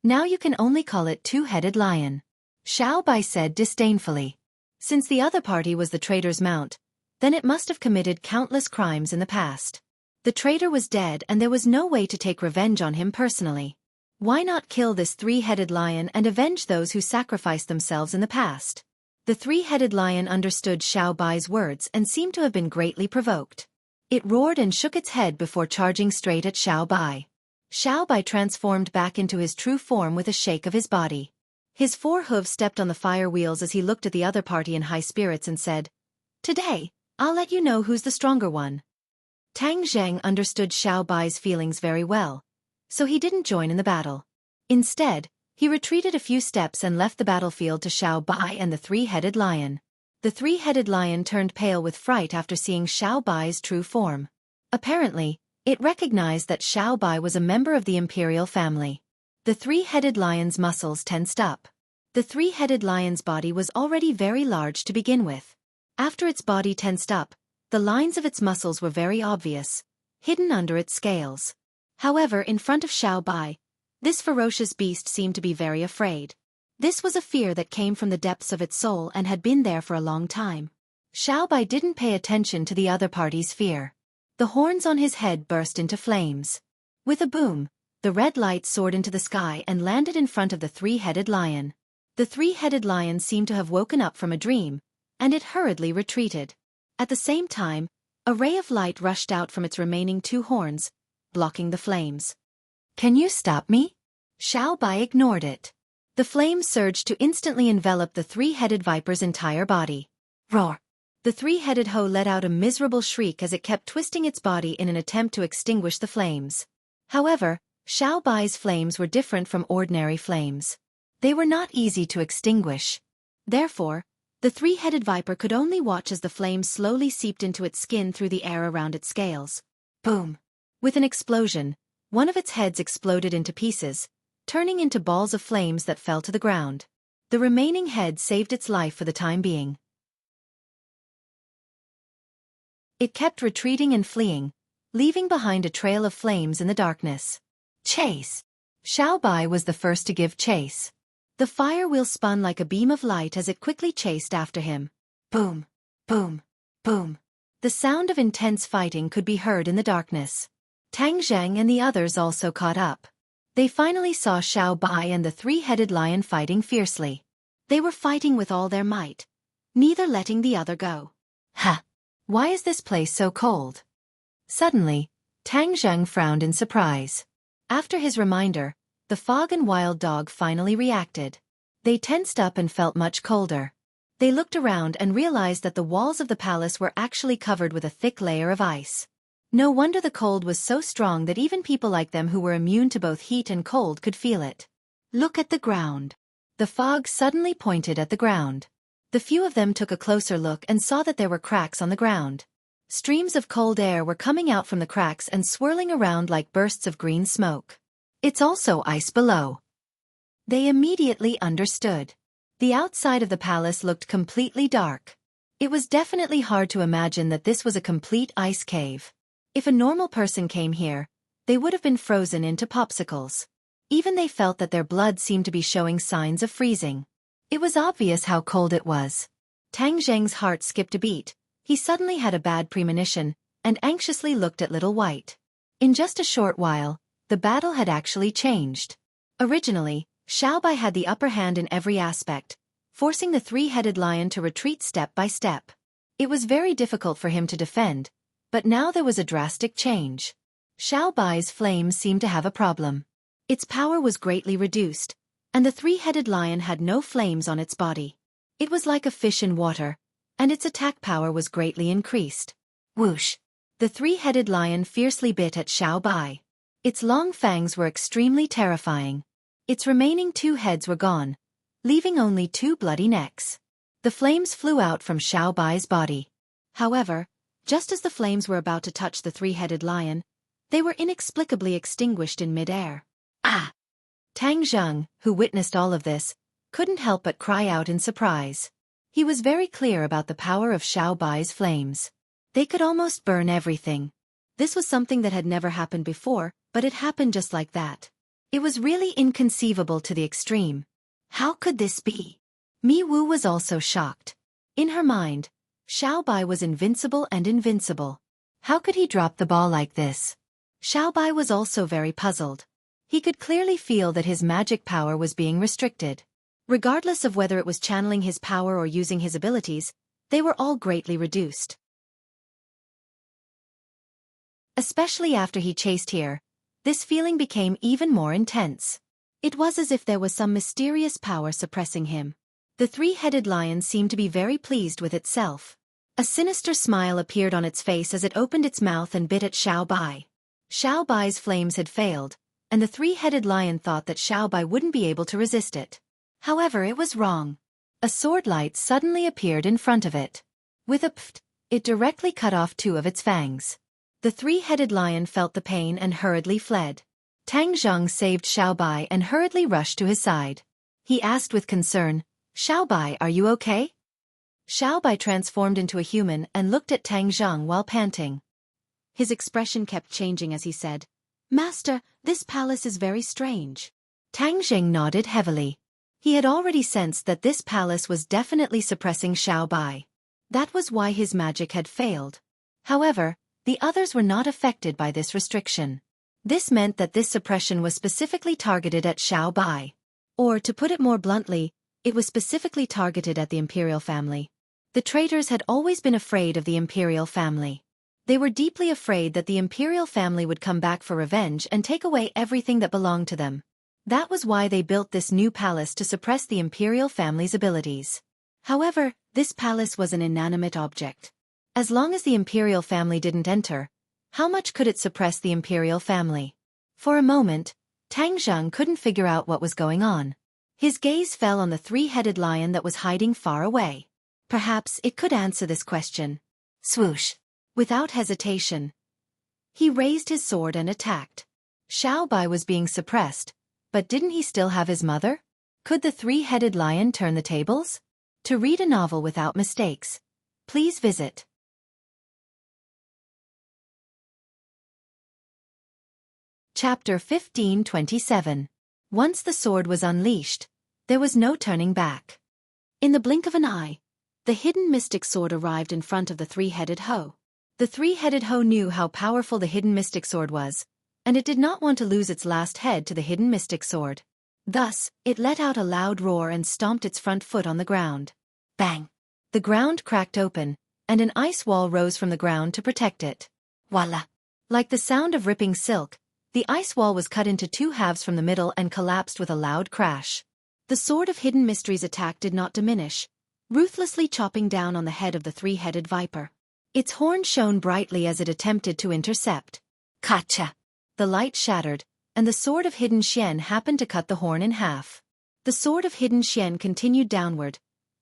Now you can only call it two-headed lion. Xiao Bai said disdainfully. Since the other party was the traitor's mount, then it must have committed countless crimes in the past. The traitor was dead and there was no way to take revenge on him personally. Why not kill this three-headed lion and avenge those who sacrificed themselves in the past? The three-headed lion understood Xiao Bai's words and seemed to have been greatly provoked. It roared and shook its head before charging straight at Xiao Bai. Xiao Bai transformed back into his true form with a shake of his body. His four hooves stepped on the fire wheels as he looked at the other party in high spirits and said, Today, I'll let you know who's the stronger one. Tang Zheng understood Xiao Bai's feelings very well, so he didn't join in the battle. Instead, he retreated a few steps and left the battlefield to Xiao Bai and the three-headed lion. The three-headed lion turned pale with fright after seeing Xiao Bai's true form. Apparently, it recognized that Xiao Bai was a member of the imperial family. The three-headed lion's muscles tensed up. The three-headed lion's body was already very large to begin with. After its body tensed up, the lines of its muscles were very obvious, hidden under its scales. However, in front of Xiao Bai, this ferocious beast seemed to be very afraid. This was a fear that came from the depths of its soul and had been there for a long time. Xiao Bai didn't pay attention to the other party's fear. The horns on his head burst into flames. With a boom, the red light soared into the sky and landed in front of the three-headed lion. The three-headed lion seemed to have woken up from a dream, and it hurriedly retreated. At the same time, a ray of light rushed out from its remaining two horns, blocking the flames. Can you stop me? Xiao Bai ignored it. The flames surged to instantly envelop the three-headed viper's entire body. Roar! The three-headed hoe let out a miserable shriek as it kept twisting its body in an attempt to extinguish the flames. However, Xiao Bai's flames were different from ordinary flames. They were not easy to extinguish. Therefore, the three-headed viper could only watch as the flames slowly seeped into its skin through the air around its scales. Boom! With an explosion, one of its heads exploded into pieces, turning into balls of flames that fell to the ground. The remaining head saved its life for the time being. It kept retreating and fleeing, leaving behind a trail of flames in the darkness. Chase! Xiao Bai was the first to give chase. The fire wheel spun like a beam of light as it quickly chased after him. Boom! Boom! Boom! The sound of intense fighting could be heard in the darkness. Tang Zheng and the others also caught up. They finally saw Xiao Bai and the three-headed lion fighting fiercely. They were fighting with all their might, neither letting the other go. Ha! Why is this place so cold? Suddenly, Tang Zheng frowned in surprise. After his reminder, the fog and wild dog finally reacted. They tensed up and felt much colder. They looked around and realized that the walls of the palace were actually covered with a thick layer of ice. No wonder the cold was so strong that even people like them who were immune to both heat and cold could feel it. Look at the ground. The fog suddenly pointed at the ground. The few of them took a closer look and saw that there were cracks on the ground. Streams of cold air were coming out from the cracks and swirling around like bursts of green smoke. It's also ice below. They immediately understood. The outside of the palace looked completely dark. It was definitely hard to imagine that this was a complete ice cave. If a normal person came here, they would have been frozen into popsicles. Even they felt that their blood seemed to be showing signs of freezing. It was obvious how cold it was. Tang Zheng's heart skipped a beat. He suddenly had a bad premonition, and anxiously looked at Little White. In just a short while, the battle had actually changed. Originally, Xiaobai had the upper hand in every aspect, forcing the three-headed lion to retreat step by step. It was very difficult for him to defend, but now there was a drastic change. Xiaobai's flames seemed to have a problem. Its power was greatly reduced, and the three-headed lion had no flames on its body. It was like a fish in water, and its attack power was greatly increased. Whoosh! The three-headed lion fiercely bit at Xiaobai. Its long fangs were extremely terrifying. Its remaining two heads were gone, leaving only two bloody necks. The flames flew out from Xiaobai's body. However, just as the flames were about to touch the three-headed lion, they were inexplicably extinguished in mid-air. Ah! Tang Zheng, who witnessed all of this, couldn't help but cry out in surprise. He was very clear about the power of Xiaobai's flames. They could almost burn everything. This was something that had never happened before, but it happened just like that. It was really inconceivable to the extreme. How could this be? Mi Wu was also shocked. In her mind, Xiaobai was invincible and invincible. How could he drop the ball like this? Xiaobai was also very puzzled. He could clearly feel that his magic power was being restricted. Regardless of whether it was channeling his power or using his abilities, they were all greatly reduced. Especially after he chased here, this feeling became even more intense. It was as if there was some mysterious power suppressing him. The three-headed lion seemed to be very pleased with itself. A sinister smile appeared on its face as it opened its mouth and bit at Xiaobai. Xiaobai's flames had failed, and the three-headed lion thought that Xiaobai wouldn't be able to resist it. However, it was wrong. A sword light suddenly appeared in front of it. With a pft, it directly cut off two of its fangs. The three-headed lion felt the pain and hurriedly fled. Tang Zheng saved Xiaobai and hurriedly rushed to his side. He asked with concern, "Xiaobai, are you okay?" Xiaobai transformed into a human and looked at Tang Zheng while panting. His expression kept changing as he said, "Master, this palace is very strange." Tang Zheng nodded heavily. He had already sensed that this palace was definitely suppressing Xiaobai. That was why his magic had failed. However, the others were not affected by this restriction. This meant that this suppression was specifically targeted at Xiaobai. Or, to put it more bluntly, it was specifically targeted at the imperial family. The traitors had always been afraid of the imperial family. They were deeply afraid that the imperial family would come back for revenge and take away everything that belonged to them. That was why they built this new palace to suppress the imperial family's abilities. However, this palace was an inanimate object. As long as the imperial family didn't enter, how much could it suppress the imperial family? For a moment, Tang Zheng couldn't figure out what was going on. His gaze fell on the three-headed lion that was hiding far away. Perhaps it could answer this question. Swoosh! Without hesitation, he raised his sword and attacked. Xiaobai was being suppressed, but didn't he still have his mother? Could the three-headed lion turn the tables? To read a novel without mistakes, please visit Chapter 1527. Once the sword was unleashed, there was no turning back. In the blink of an eye, the hidden mystic sword arrived in front of the three-headed hoe. The three-headed hoe knew how powerful the hidden mystic sword was, and it did not want to lose its last head to the hidden mystic sword. Thus, it let out a loud roar and stomped its front foot on the ground. Bang! The ground cracked open, and an ice wall rose from the ground to protect it. Voila! Like the sound of ripping silk, the ice wall was cut into two halves from the middle and collapsed with a loud crash. The sword of hidden mystery's attack did not diminish, ruthlessly chopping down on the head of the three-headed viper. Its horn shone brightly as it attempted to intercept. Kacha! The light shattered, and the sword of hidden Xian happened to cut the horn in half. The sword of hidden Xian continued downward,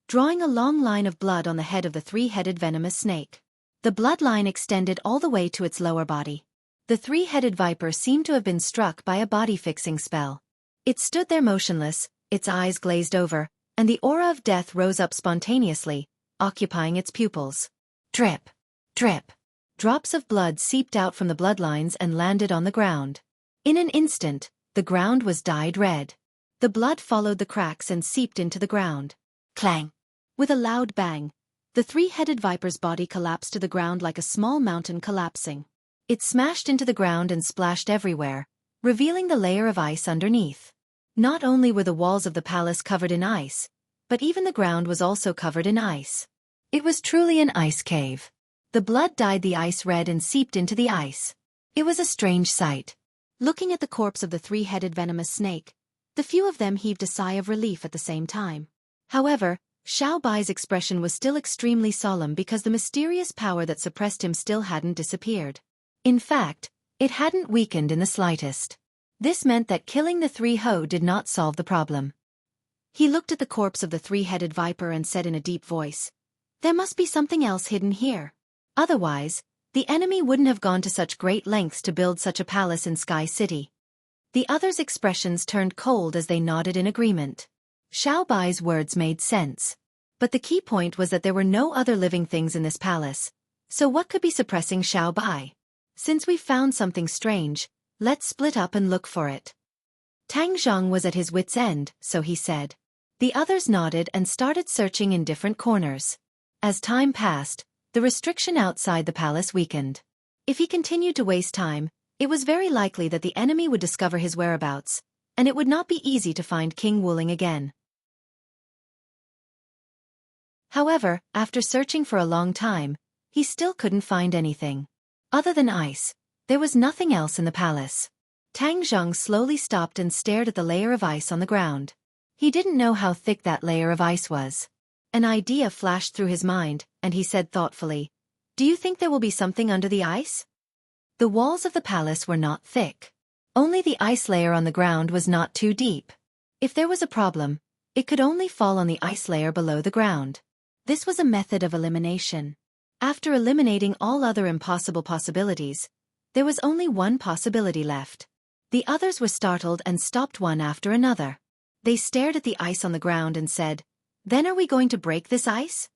drawing a long line of blood on the head of the three-headed venomous snake. The bloodline extended all the way to its lower body. The three-headed viper seemed to have been struck by a body-fixing spell. It stood there motionless, its eyes glazed over, and the aura of death rose up spontaneously, occupying its pupils. Drip! Drip! Drops of blood seeped out from the bloodlines and landed on the ground. In an instant, the ground was dyed red. The blood followed the cracks and seeped into the ground. Clang! With a loud bang, the three-headed viper's body collapsed to the ground like a small mountain collapsing. It smashed into the ground and splashed everywhere, revealing the layer of ice underneath. Not only were the walls of the palace covered in ice, but even the ground was also covered in ice. It was truly an ice cave. The blood dyed the ice red and seeped into the ice. It was a strange sight. Looking at the corpse of the three-headed venomous snake, the few of them heaved a sigh of relief at the same time. However, Xiao Bai's expression was still extremely solemn because the mysterious power that suppressed him still hadn't disappeared. In fact, it hadn't weakened in the slightest. This meant that killing the three Ho did not solve the problem. He looked at the corpse of the three-headed viper and said in a deep voice, "There must be something else hidden here. Otherwise, the enemy wouldn't have gone to such great lengths to build such a palace in Sky City." The others' expressions turned cold as they nodded in agreement. Xiao Bai's words made sense. But the key point was that there were no other living things in this palace. So what could be suppressing Xiao Bai? Since we've found something strange, let's split up and look for it. Tang Zhang was at his wit's end, so he said. The others nodded and started searching in different corners. As time passed, the restriction outside the palace weakened. If he continued to waste time, it was very likely that the enemy would discover his whereabouts, and it would not be easy to find King Wuling again. However, after searching for a long time, he still couldn't find anything. Other than ice, there was nothing else in the palace. Tang Zhang slowly stopped and stared at the layer of ice on the ground. He didn't know how thick that layer of ice was. An idea flashed through his mind, and he said thoughtfully, "Do you think there will be something under the ice?" The walls of the palace were not thick. Only the ice layer on the ground was not too deep. If there was a problem, it could only fall on the ice layer below the ground. This was a method of elimination. After eliminating all other impossible possibilities, there was only one possibility left. The others were startled and stopped one after another. They stared at the ice on the ground and said, "Then are we going to break this ice?"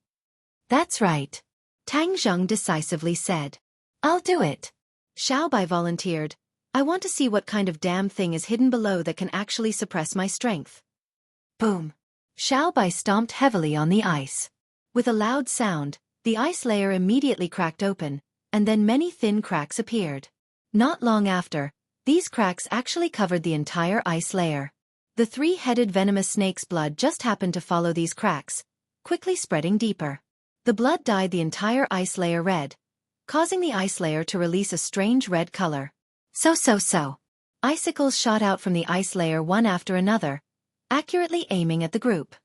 "That's right," Tang Zheng decisively said. "I'll do it." Xiao Bai volunteered, "I want to see what kind of damn thing is hidden below that can actually suppress my strength." Boom! Xiao Bai stomped heavily on the ice. With a loud sound, the ice layer immediately cracked open, and then many thin cracks appeared. Not long after, these cracks actually covered the entire ice layer. The three-headed venomous snake's blood just happened to follow these cracks, quickly spreading deeper. The blood dyed the entire ice layer red, causing the ice layer to release a strange red color. So. Icicles shot out from the ice layer one after another, accurately aiming at the group.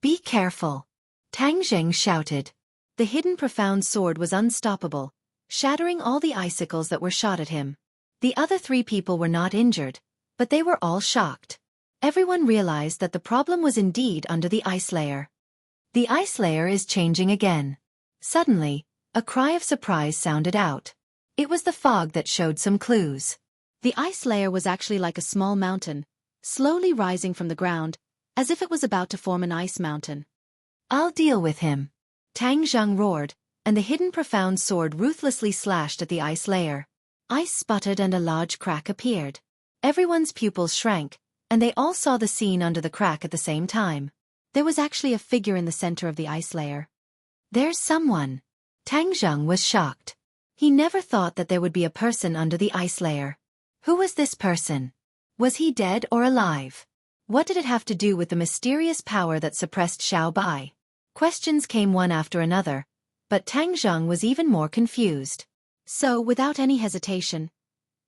"Be careful," Tang Zheng shouted. The hidden profound sword was unstoppable, shattering all the icicles that were shot at him. The other three people were not injured, but they were all shocked. Everyone realized that the problem was indeed under the ice layer. The ice layer is changing again. Suddenly, a cry of surprise sounded out. It was the fog that showed some clues. The ice layer was actually like a small mountain, slowly rising from the ground, as if it was about to form an ice mountain. "I'll deal with him," Tang Zheng roared, and the hidden profound sword ruthlessly slashed at the ice layer. Ice sputtered and a large crack appeared. Everyone's pupils shrank, and they all saw the scene under the crack at the same time. There was actually a figure in the center of the ice layer. "There's someone." Tang Zheng was shocked. He never thought that there would be a person under the ice layer. Who was this person? Was he dead or alive? What did it have to do with the mysterious power that suppressed Xiao Bai? Questions came one after another, but Tang Zheng was even more confused. So, without any hesitation,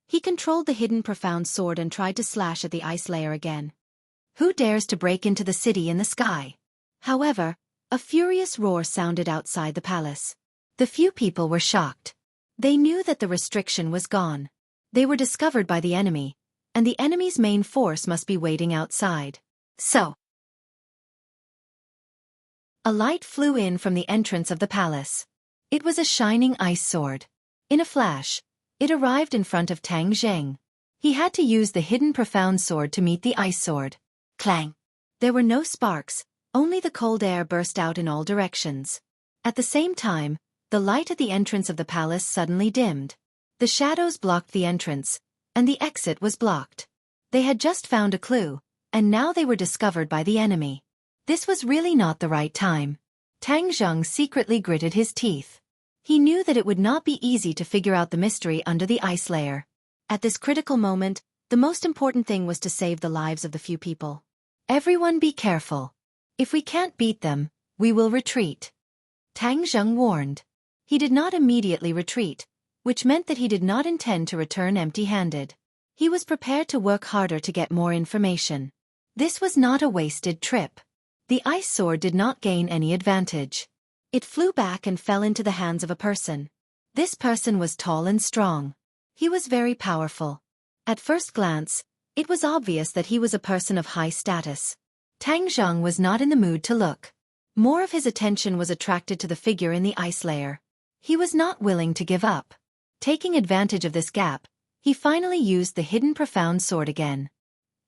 he controlled the hidden profound sword and tried to slash at the ice layer again. Who dares to break into the city in the sky? However, a furious roar sounded outside the palace. The few people were shocked. They knew that the restriction was gone. They were discovered by the enemy, and the enemy's main force must be waiting outside. So, a light flew in from the entrance of the palace. It was a shining ice sword. In a flash, it arrived in front of Tang Zheng. He had to use the hidden profound sword to meet the ice sword. Clang! There were no sparks, only the cold air burst out in all directions. At the same time, the light at the entrance of the palace suddenly dimmed. The shadows blocked the entrance, and the exit was blocked. They had just found a clue, and now they were discovered by the enemy. This was really not the right time. Tang Zheng secretly gritted his teeth. He knew that it would not be easy to figure out the mystery under the ice layer. At this critical moment, the most important thing was to save the lives of the few people. Everyone be careful. If we can't beat them, we will retreat. Tang Zheng warned. He did not immediately retreat, which meant that he did not intend to return empty-handed. He was prepared to work harder to get more information. This was not a wasted trip. The ice sword did not gain any advantage. It flew back and fell into the hands of a person. This person was tall and strong. He was very powerful. At first glance, it was obvious that he was a person of high status. Tang Zheng was not in the mood to look. More of his attention was attracted to the figure in the ice layer. He was not willing to give up. Taking advantage of this gap, he finally used the hidden profound sword again.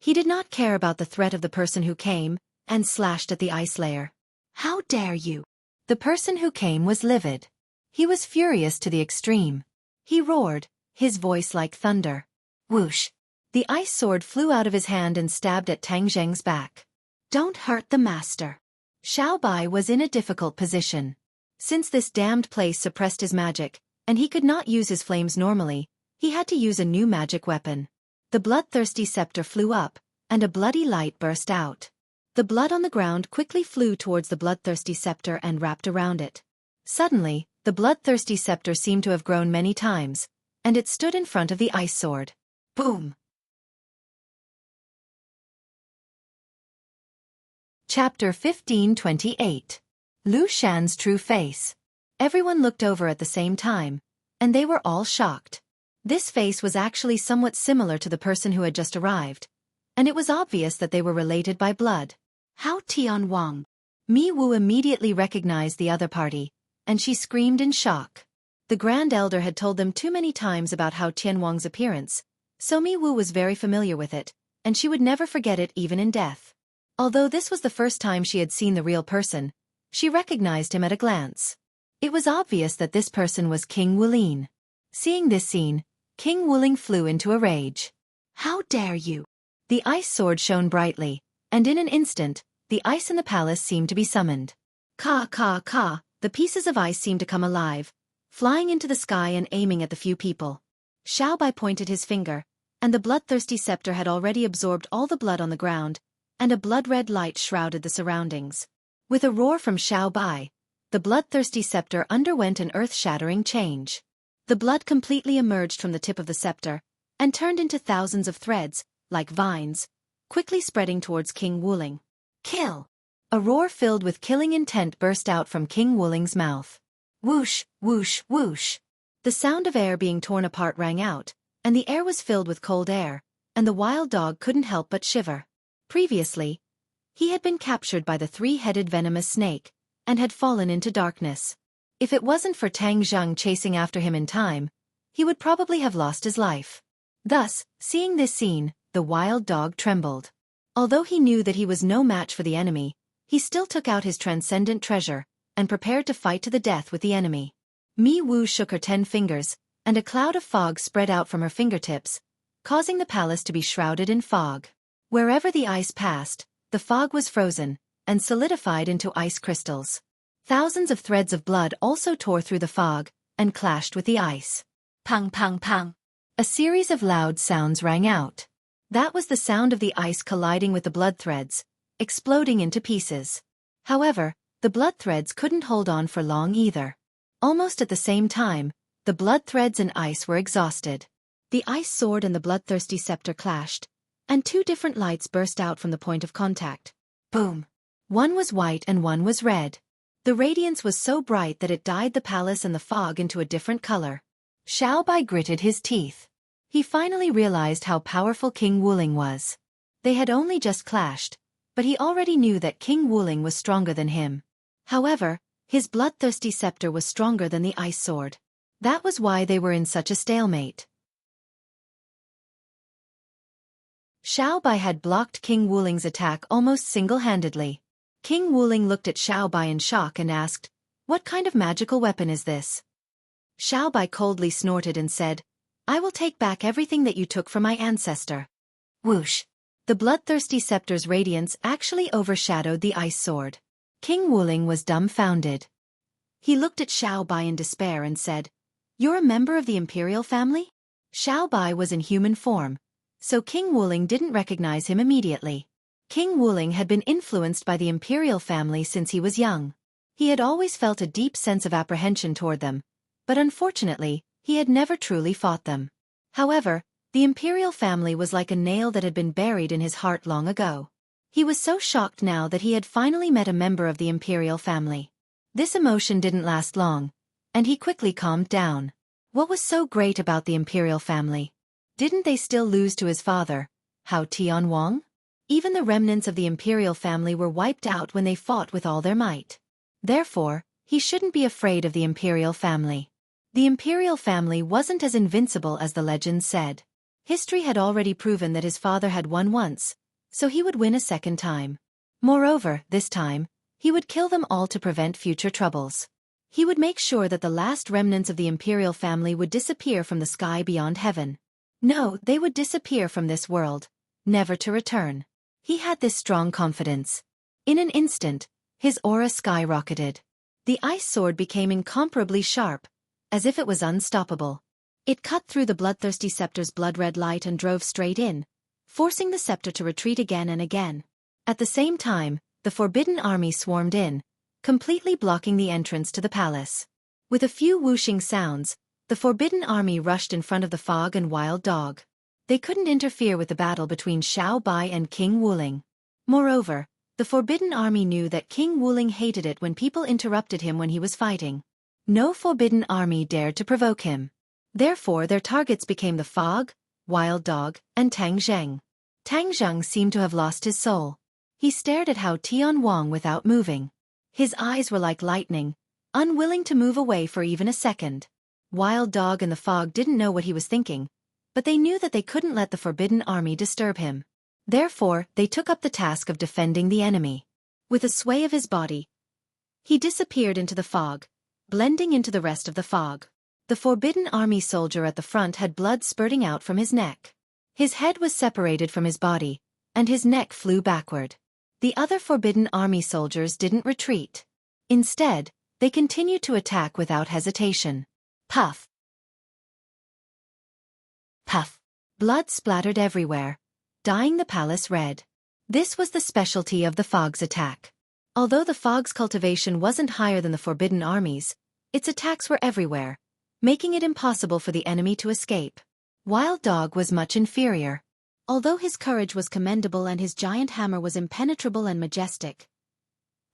He did not care about the threat of the person who came, and slashed at the ice layer. How dare you? The person who came was livid. He was furious to the extreme. He roared, his voice like thunder. Whoosh! The ice sword flew out of his hand and stabbed at Tang Zheng's back. Don't hurt the master. Xiao Bai was in a difficult position. Since this damned place suppressed his magic, and he could not use his flames normally, he had to use a new magic weapon. The bloodthirsty scepter flew up, and a bloody light burst out. The blood on the ground quickly flew towards the bloodthirsty scepter and wrapped around it. Suddenly, the bloodthirsty scepter seemed to have grown many times, and it stood in front of the ice sword. Boom! Chapter 1528. Lu Shan's True Face. Everyone looked over at the same time, and they were all shocked. This face was actually somewhat similar to the person who had just arrived, and it was obvious that they were related by blood. How Tian Wang? Mi Wu immediately recognized the other party, and she screamed in shock. The Grand Elder had told them too many times about how Tian Wang's appearance, so Mi Wu was very familiar with it, and she would never forget it even in death. Although this was the first time she had seen the real person, she recognized him at a glance. It was obvious that this person was King Wulin. Seeing this scene, King Wuling flew into a rage. How dare you? The ice sword shone brightly, and in an instant, the ice in the palace seemed to be summoned. Ka ka ka, the pieces of ice seemed to come alive, flying into the sky and aiming at the few people. Xiao Bai pointed his finger, and the bloodthirsty scepter had already absorbed all the blood on the ground, and a blood-red light shrouded the surroundings. With a roar from Xiao Bai, the bloodthirsty scepter underwent an earth-shattering change. The blood completely emerged from the tip of the scepter, and turned into thousands of threads, like vines, quickly spreading towards King Wuling. Kill! A roar filled with killing intent burst out from King Wuling's mouth. Whoosh, whoosh, whoosh! The sound of air being torn apart rang out, and the air was filled with cold air, and the wild dog couldn't help but shiver. Previously, he had been captured by the three-headed venomous snake, and had fallen into darkness. If it wasn't for Tang Zheng chasing after him in time, he would probably have lost his life. Thus, seeing this scene, the wild dog trembled. Although he knew that he was no match for the enemy, he still took out his transcendent treasure, and prepared to fight to the death with the enemy. Mi Wu shook her 10 fingers, and a cloud of fog spread out from her fingertips, causing the palace to be shrouded in fog. Wherever the ice passed, the fog was frozen, and solidified into ice crystals. Thousands of threads of blood also tore through the fog, and clashed with the ice. Pang pang pang. A series of loud sounds rang out. That was the sound of the ice colliding with the blood threads, exploding into pieces. However, the blood threads couldn't hold on for long either. Almost at the same time, the blood threads and ice were exhausted. The ice sword and the bloodthirsty scepter clashed, and 2 different lights burst out from the point of contact. Boom! One was white and one was red. The radiance was so bright that it dyed the palace and the fog into a different color. Xiao Bai gritted his teeth. He finally realized how powerful King Wuling was. They had only just clashed, but he already knew that King Wuling was stronger than him. However, his bloodthirsty scepter was stronger than the ice sword. That was why they were in such a stalemate. Xiao Bai had blocked King Wuling's attack almost single-handedly. King Wuling looked at Xiao Bai in shock and asked, What kind of magical weapon is this? Xiaobai coldly snorted and said, I will take back everything that you took from my ancestor. Whoosh! The bloodthirsty scepter's radiance actually overshadowed the ice sword. King Wuling was dumbfounded. He looked at Xiaobai in despair and said, You're a member of the imperial family? Xiaobai was in human form, so King Wuling didn't recognize him immediately. King Wuling had been influenced by the imperial family since he was young. He had always felt a deep sense of apprehension toward them, but unfortunately, he had never truly fought them. However, the imperial family was like a nail that had been buried in his heart long ago. He was so shocked now that he had finally met a member of the imperial family. This emotion didn't last long, and he quickly calmed down. What was so great about the imperial family? Didn't they still lose to his father, Hao Tianwang? Even the remnants of the imperial family were wiped out when they fought with all their might. Therefore, he shouldn't be afraid of the imperial family. The imperial family wasn't as invincible as the legends said. History had already proven that his father had won once, so he would win a second time. Moreover, this time, he would kill them all to prevent future troubles. He would make sure that the last remnants of the imperial family would disappear from the sky beyond heaven. No, they would disappear from this world, never to return. He had this strong confidence. In an instant, his aura skyrocketed. The ice sword became incomparably sharp, as if it was unstoppable. It cut through the bloodthirsty scepter's blood-red light and drove straight in, forcing the scepter to retreat again and again. At the same time, the forbidden army swarmed in, completely blocking the entrance to the palace. With a few whooshing sounds, the forbidden army rushed in front of the fog and wild dog. They couldn't interfere with the battle between Xiaobai and King Wuling. Moreover, the forbidden army knew that King Wuling hated it when people interrupted him when he was fighting. No forbidden army dared to provoke him. Therefore their targets became the fog, wild dog, and Tang Zheng. Tang Zheng seemed to have lost his soul. He stared at Hao Tianwang without moving. His eyes were like lightning, unwilling to move away for even a second. Wild dog and the fog didn't know what he was thinking, but they knew that they couldn't let the forbidden army disturb him. Therefore, they took up the task of defending the enemy. With a sway of his body, he disappeared into the fog, blending into the rest of the fog. The forbidden army soldier at the front had blood spurting out from his neck. His head was separated from his body, and his neck flew backward. The other forbidden army soldiers didn't retreat. Instead, they continued to attack without hesitation. Puff! Puff! Blood splattered everywhere, dyeing the palace red. This was the specialty of the fog's attack. Although the fog's cultivation wasn't higher than the forbidden army's, its attacks were everywhere, making it impossible for the enemy to escape. Wild Dog was much inferior. Although his courage was commendable and his giant hammer was impenetrable and majestic,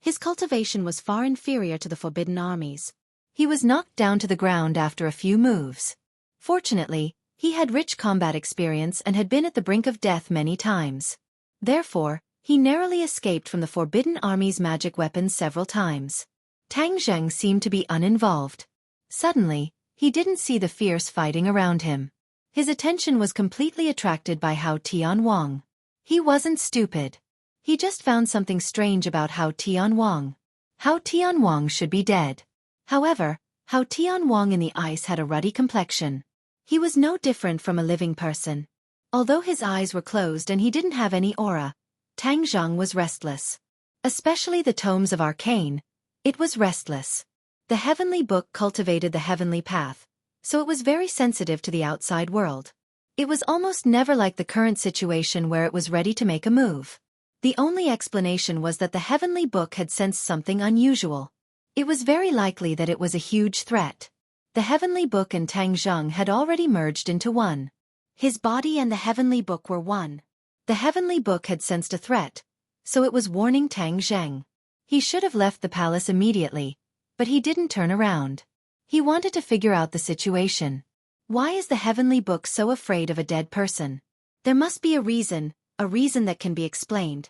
his cultivation was far inferior to the forbidden army's. He was knocked down to the ground after a few moves. Fortunately, he had rich combat experience and had been at the brink of death many times. Therefore, he narrowly escaped from the forbidden army's magic weapons several times. Tang Zheng seemed to be uninvolved. Suddenly, he didn't see the fierce fighting around him. His attention was completely attracted by Hao Tianwang. He wasn't stupid. He just found something strange about Hao Tianwang. Hao Tianwang should be dead. However, Hao Tianwang in the ice had a ruddy complexion. He was no different from a living person. Although his eyes were closed and he didn't have any aura, Tang Zheng was restless. Especially the tomes of arcane, it was restless. The heavenly book cultivated the heavenly path, so it was very sensitive to the outside world. It was almost never like the current situation where it was ready to make a move. The only explanation was that the heavenly book had sensed something unusual. It was very likely that it was a huge threat. The heavenly book and Tang Zheng had already merged into one. His body and the heavenly book were one. The heavenly book had sensed a threat, so it was warning Tang Zheng. He should have left the palace immediately, but he didn't turn around. He wanted to figure out the situation. Why is the heavenly book so afraid of a dead person? There must be a reason that can be explained.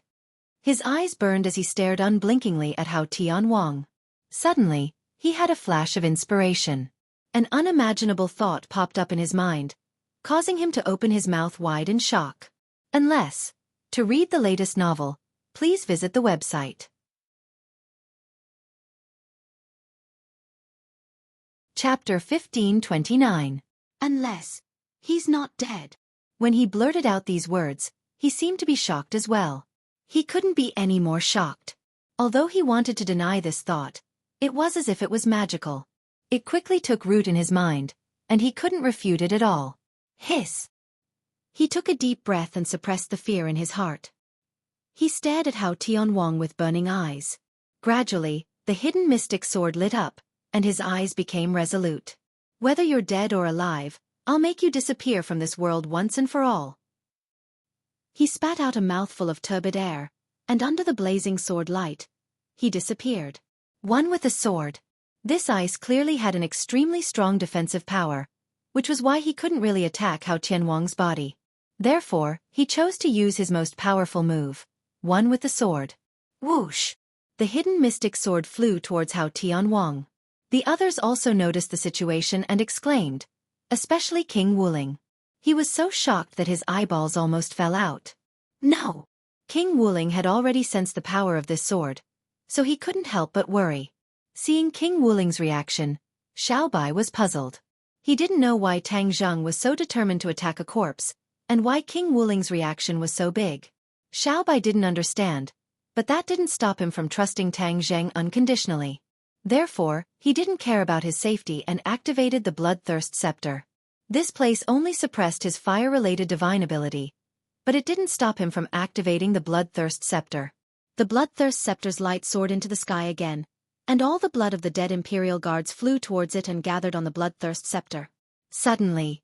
His eyes burned as he stared unblinkingly at Hao Tianwang. Suddenly, he had a flash of inspiration. An unimaginable thought popped up in his mind, causing him to open his mouth wide in shock. To read the latest novel, please visit the website. Chapter 1529. Unless he's not dead. When he blurted out these words, he seemed to be shocked as well. He couldn't be any more shocked. Although he wanted to deny this thought, it was as if it was magical. It quickly took root in his mind, and he couldn't refute it at all. Hiss! He took a deep breath and suppressed the fear in his heart. He stared at Hao Tianwang with burning eyes. Gradually, the hidden mystic sword lit up, and his eyes became resolute. Whether you're dead or alive, I'll make you disappear from this world once and for all. He spat out a mouthful of turbid air, and under the blazing sword light, he disappeared. One with a sword. This ice clearly had an extremely strong defensive power, which was why he couldn't really attack Hao Tianwang's body. Therefore, he chose to use his most powerful move, one with the sword. Whoosh! The hidden mystic sword flew towards Hao Tianwang. The others also noticed the situation and exclaimed, especially King Wuling. He was so shocked that his eyeballs almost fell out. No! King Wuling had already sensed the power of this sword, so he couldn't help but worry. Seeing King Wuling's reaction, Xiaobai was puzzled. He didn't know why Tang Zheng was so determined to attack a corpse, and why King Wuling's reaction was so big. Xiaobai didn't understand, but that didn't stop him from trusting Tang Zheng unconditionally. Therefore, he didn't care about his safety and activated the Bloodthirst Scepter. This place only suppressed his fire-related divine ability, but it didn't stop him from activating the Bloodthirst Scepter. The Bloodthirst Scepter's light soared into the sky again, and all the blood of the dead Imperial Guards flew towards it and gathered on the Bloodthirst Scepter. Suddenly,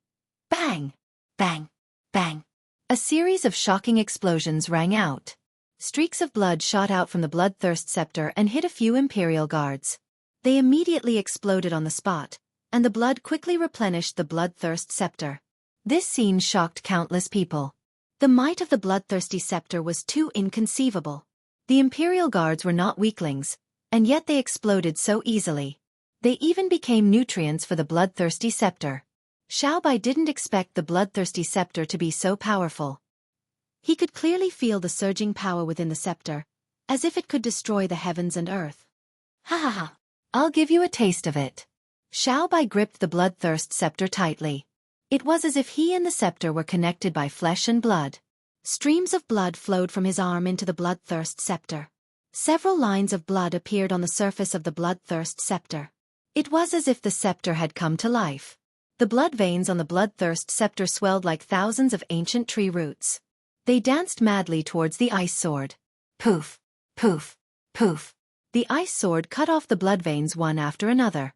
bang! Bang! Bang! A series of shocking explosions rang out. Streaks of blood shot out from the Bloodthirst Scepter and hit a few Imperial Guards. They immediately exploded on the spot, and the blood quickly replenished the Bloodthirst Scepter. This scene shocked countless people. The might of the Bloodthirsty Scepter was too inconceivable. The Imperial Guards were not weaklings, and yet they exploded so easily. They even became nutrients for the Bloodthirsty Scepter. Xiaobai didn't expect the Bloodthirsty Scepter to be so powerful. He could clearly feel the surging power within the scepter, as if it could destroy the heavens and earth. Ha ha ha! I'll give you a taste of it. Xiaobai gripped the Bloodthirst Scepter tightly. It was as if he and the scepter were connected by flesh and blood. Streams of blood flowed from his arm into the Bloodthirst Scepter. Several lines of blood appeared on the surface of the Bloodthirst Scepter. It was as if the scepter had come to life. The blood veins on the Bloodthirst Scepter swelled like thousands of ancient tree roots. They danced madly towards the ice sword. Poof! Poof! Poof! The ice sword cut off the blood veins one after another.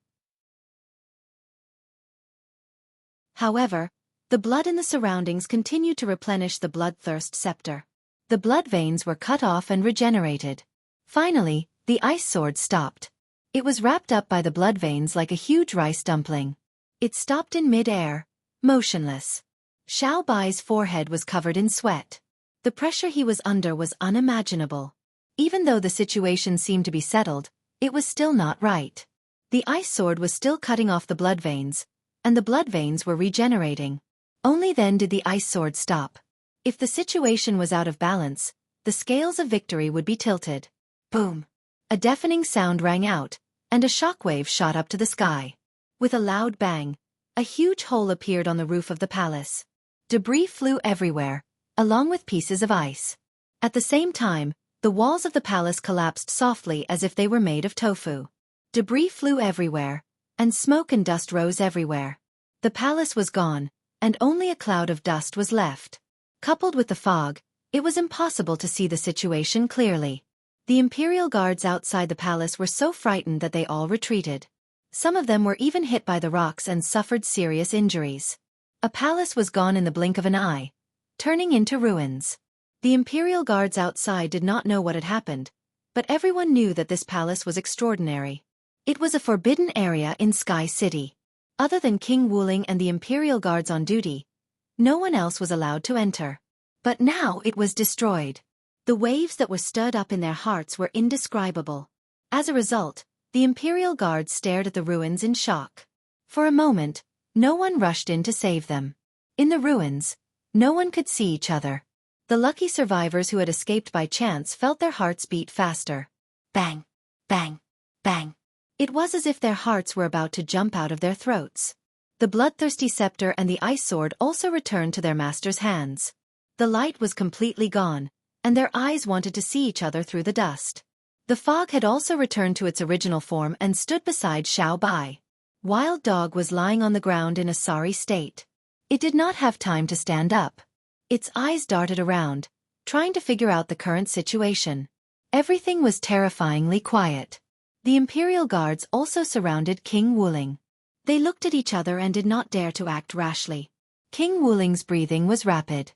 However, the blood in the surroundings continued to replenish the Bloodthirst Scepter. The blood veins were cut off and regenerated. Finally, the ice sword stopped. It was wrapped up by the blood veins like a huge rice dumpling. It stopped in mid-air, motionless. Xiaobai's forehead was covered in sweat. The pressure he was under was unimaginable. Even though the situation seemed to be settled, it was still not right. The ice sword was still cutting off the blood veins, and the blood veins were regenerating. Only then did the ice sword stop. If the situation was out of balance, the scales of victory would be tilted. Boom! A deafening sound rang out, and a shockwave shot up to the sky. With a loud bang, a huge hole appeared on the roof of the palace. Debris flew everywhere, along with pieces of ice. At the same time, the walls of the palace collapsed softly as if they were made of tofu. Debris flew everywhere, and smoke and dust rose everywhere. The palace was gone, and only a cloud of dust was left. Coupled with the fog, it was impossible to see the situation clearly. The Imperial Guards outside the palace were so frightened that they all retreated. Some of them were even hit by the rocks and suffered serious injuries. A palace was gone in the blink of an eye, turning into ruins. The Imperial Guards outside did not know what had happened, but everyone knew that this palace was extraordinary. It was a forbidden area in Sky City. Other than King Wuling and the Imperial Guards on duty, no one else was allowed to enter. But now it was destroyed. The waves that were stirred up in their hearts were indescribable. As a result, the Imperial Guards stared at the ruins in shock. For a moment, no one rushed in to save them. In the ruins, no one could see each other. The lucky survivors who had escaped by chance felt their hearts beat faster. Bang! Bang! Bang! It was as if their hearts were about to jump out of their throats. The bloodthirsty scepter and the ice sword also returned to their master's hands. The light was completely gone, and their eyes wanted to see each other through the dust. The fog had also returned to its original form and stood beside Xiao Bai. Wild Dog was lying on the ground in a sorry state. It did not have time to stand up. Its eyes darted around, trying to figure out the current situation. Everything was terrifyingly quiet. The Imperial Guards also surrounded King Wuling. They looked at each other and did not dare to act rashly. King Wuling's breathing was rapid.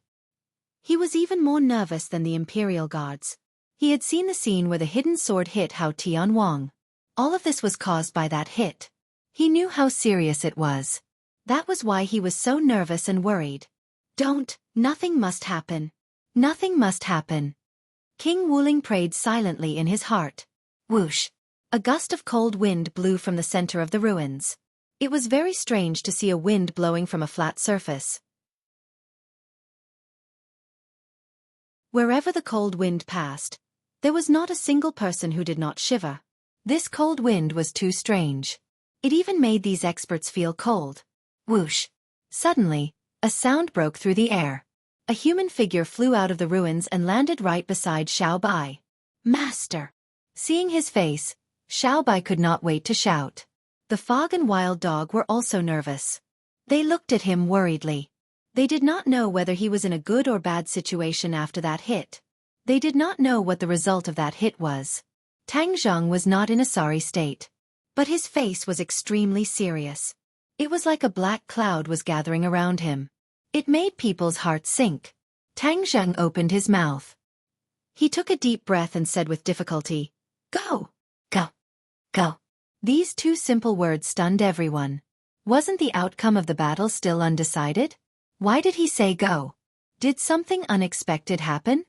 He was even more nervous than the Imperial Guards. He had seen the scene where the hidden sword hit Hao Tianwang. All of this was caused by that hit. He knew how serious it was. That was why he was so nervous and worried. Nothing must happen. Nothing must happen. King Wuling prayed silently in his heart. Whoosh! A gust of cold wind blew from the center of the ruins. It was very strange to see a wind blowing from a flat surface. Wherever the cold wind passed, there was not a single person who did not shiver. This cold wind was too strange. It even made these experts feel cold. Whoosh! Suddenly, a sound broke through the air. A human figure flew out of the ruins and landed right beside Xiao Bai. Master! Seeing his face, Xiao Bai could not wait to shout. The fog and Wild Dog were also nervous. They looked at him worriedly. They did not know whether he was in a good or bad situation after that hit. They did not know what the result of that hit was. Tang Zheng was not in a sorry state. But his face was extremely serious. It was like a black cloud was gathering around him. It made people's hearts sink. Tang Zheng opened his mouth. He took a deep breath and said with difficulty, "Go! Go! Go!" These two simple words stunned everyone. Wasn't the outcome of the battle still undecided? Why did he say go? Did something unexpected happen?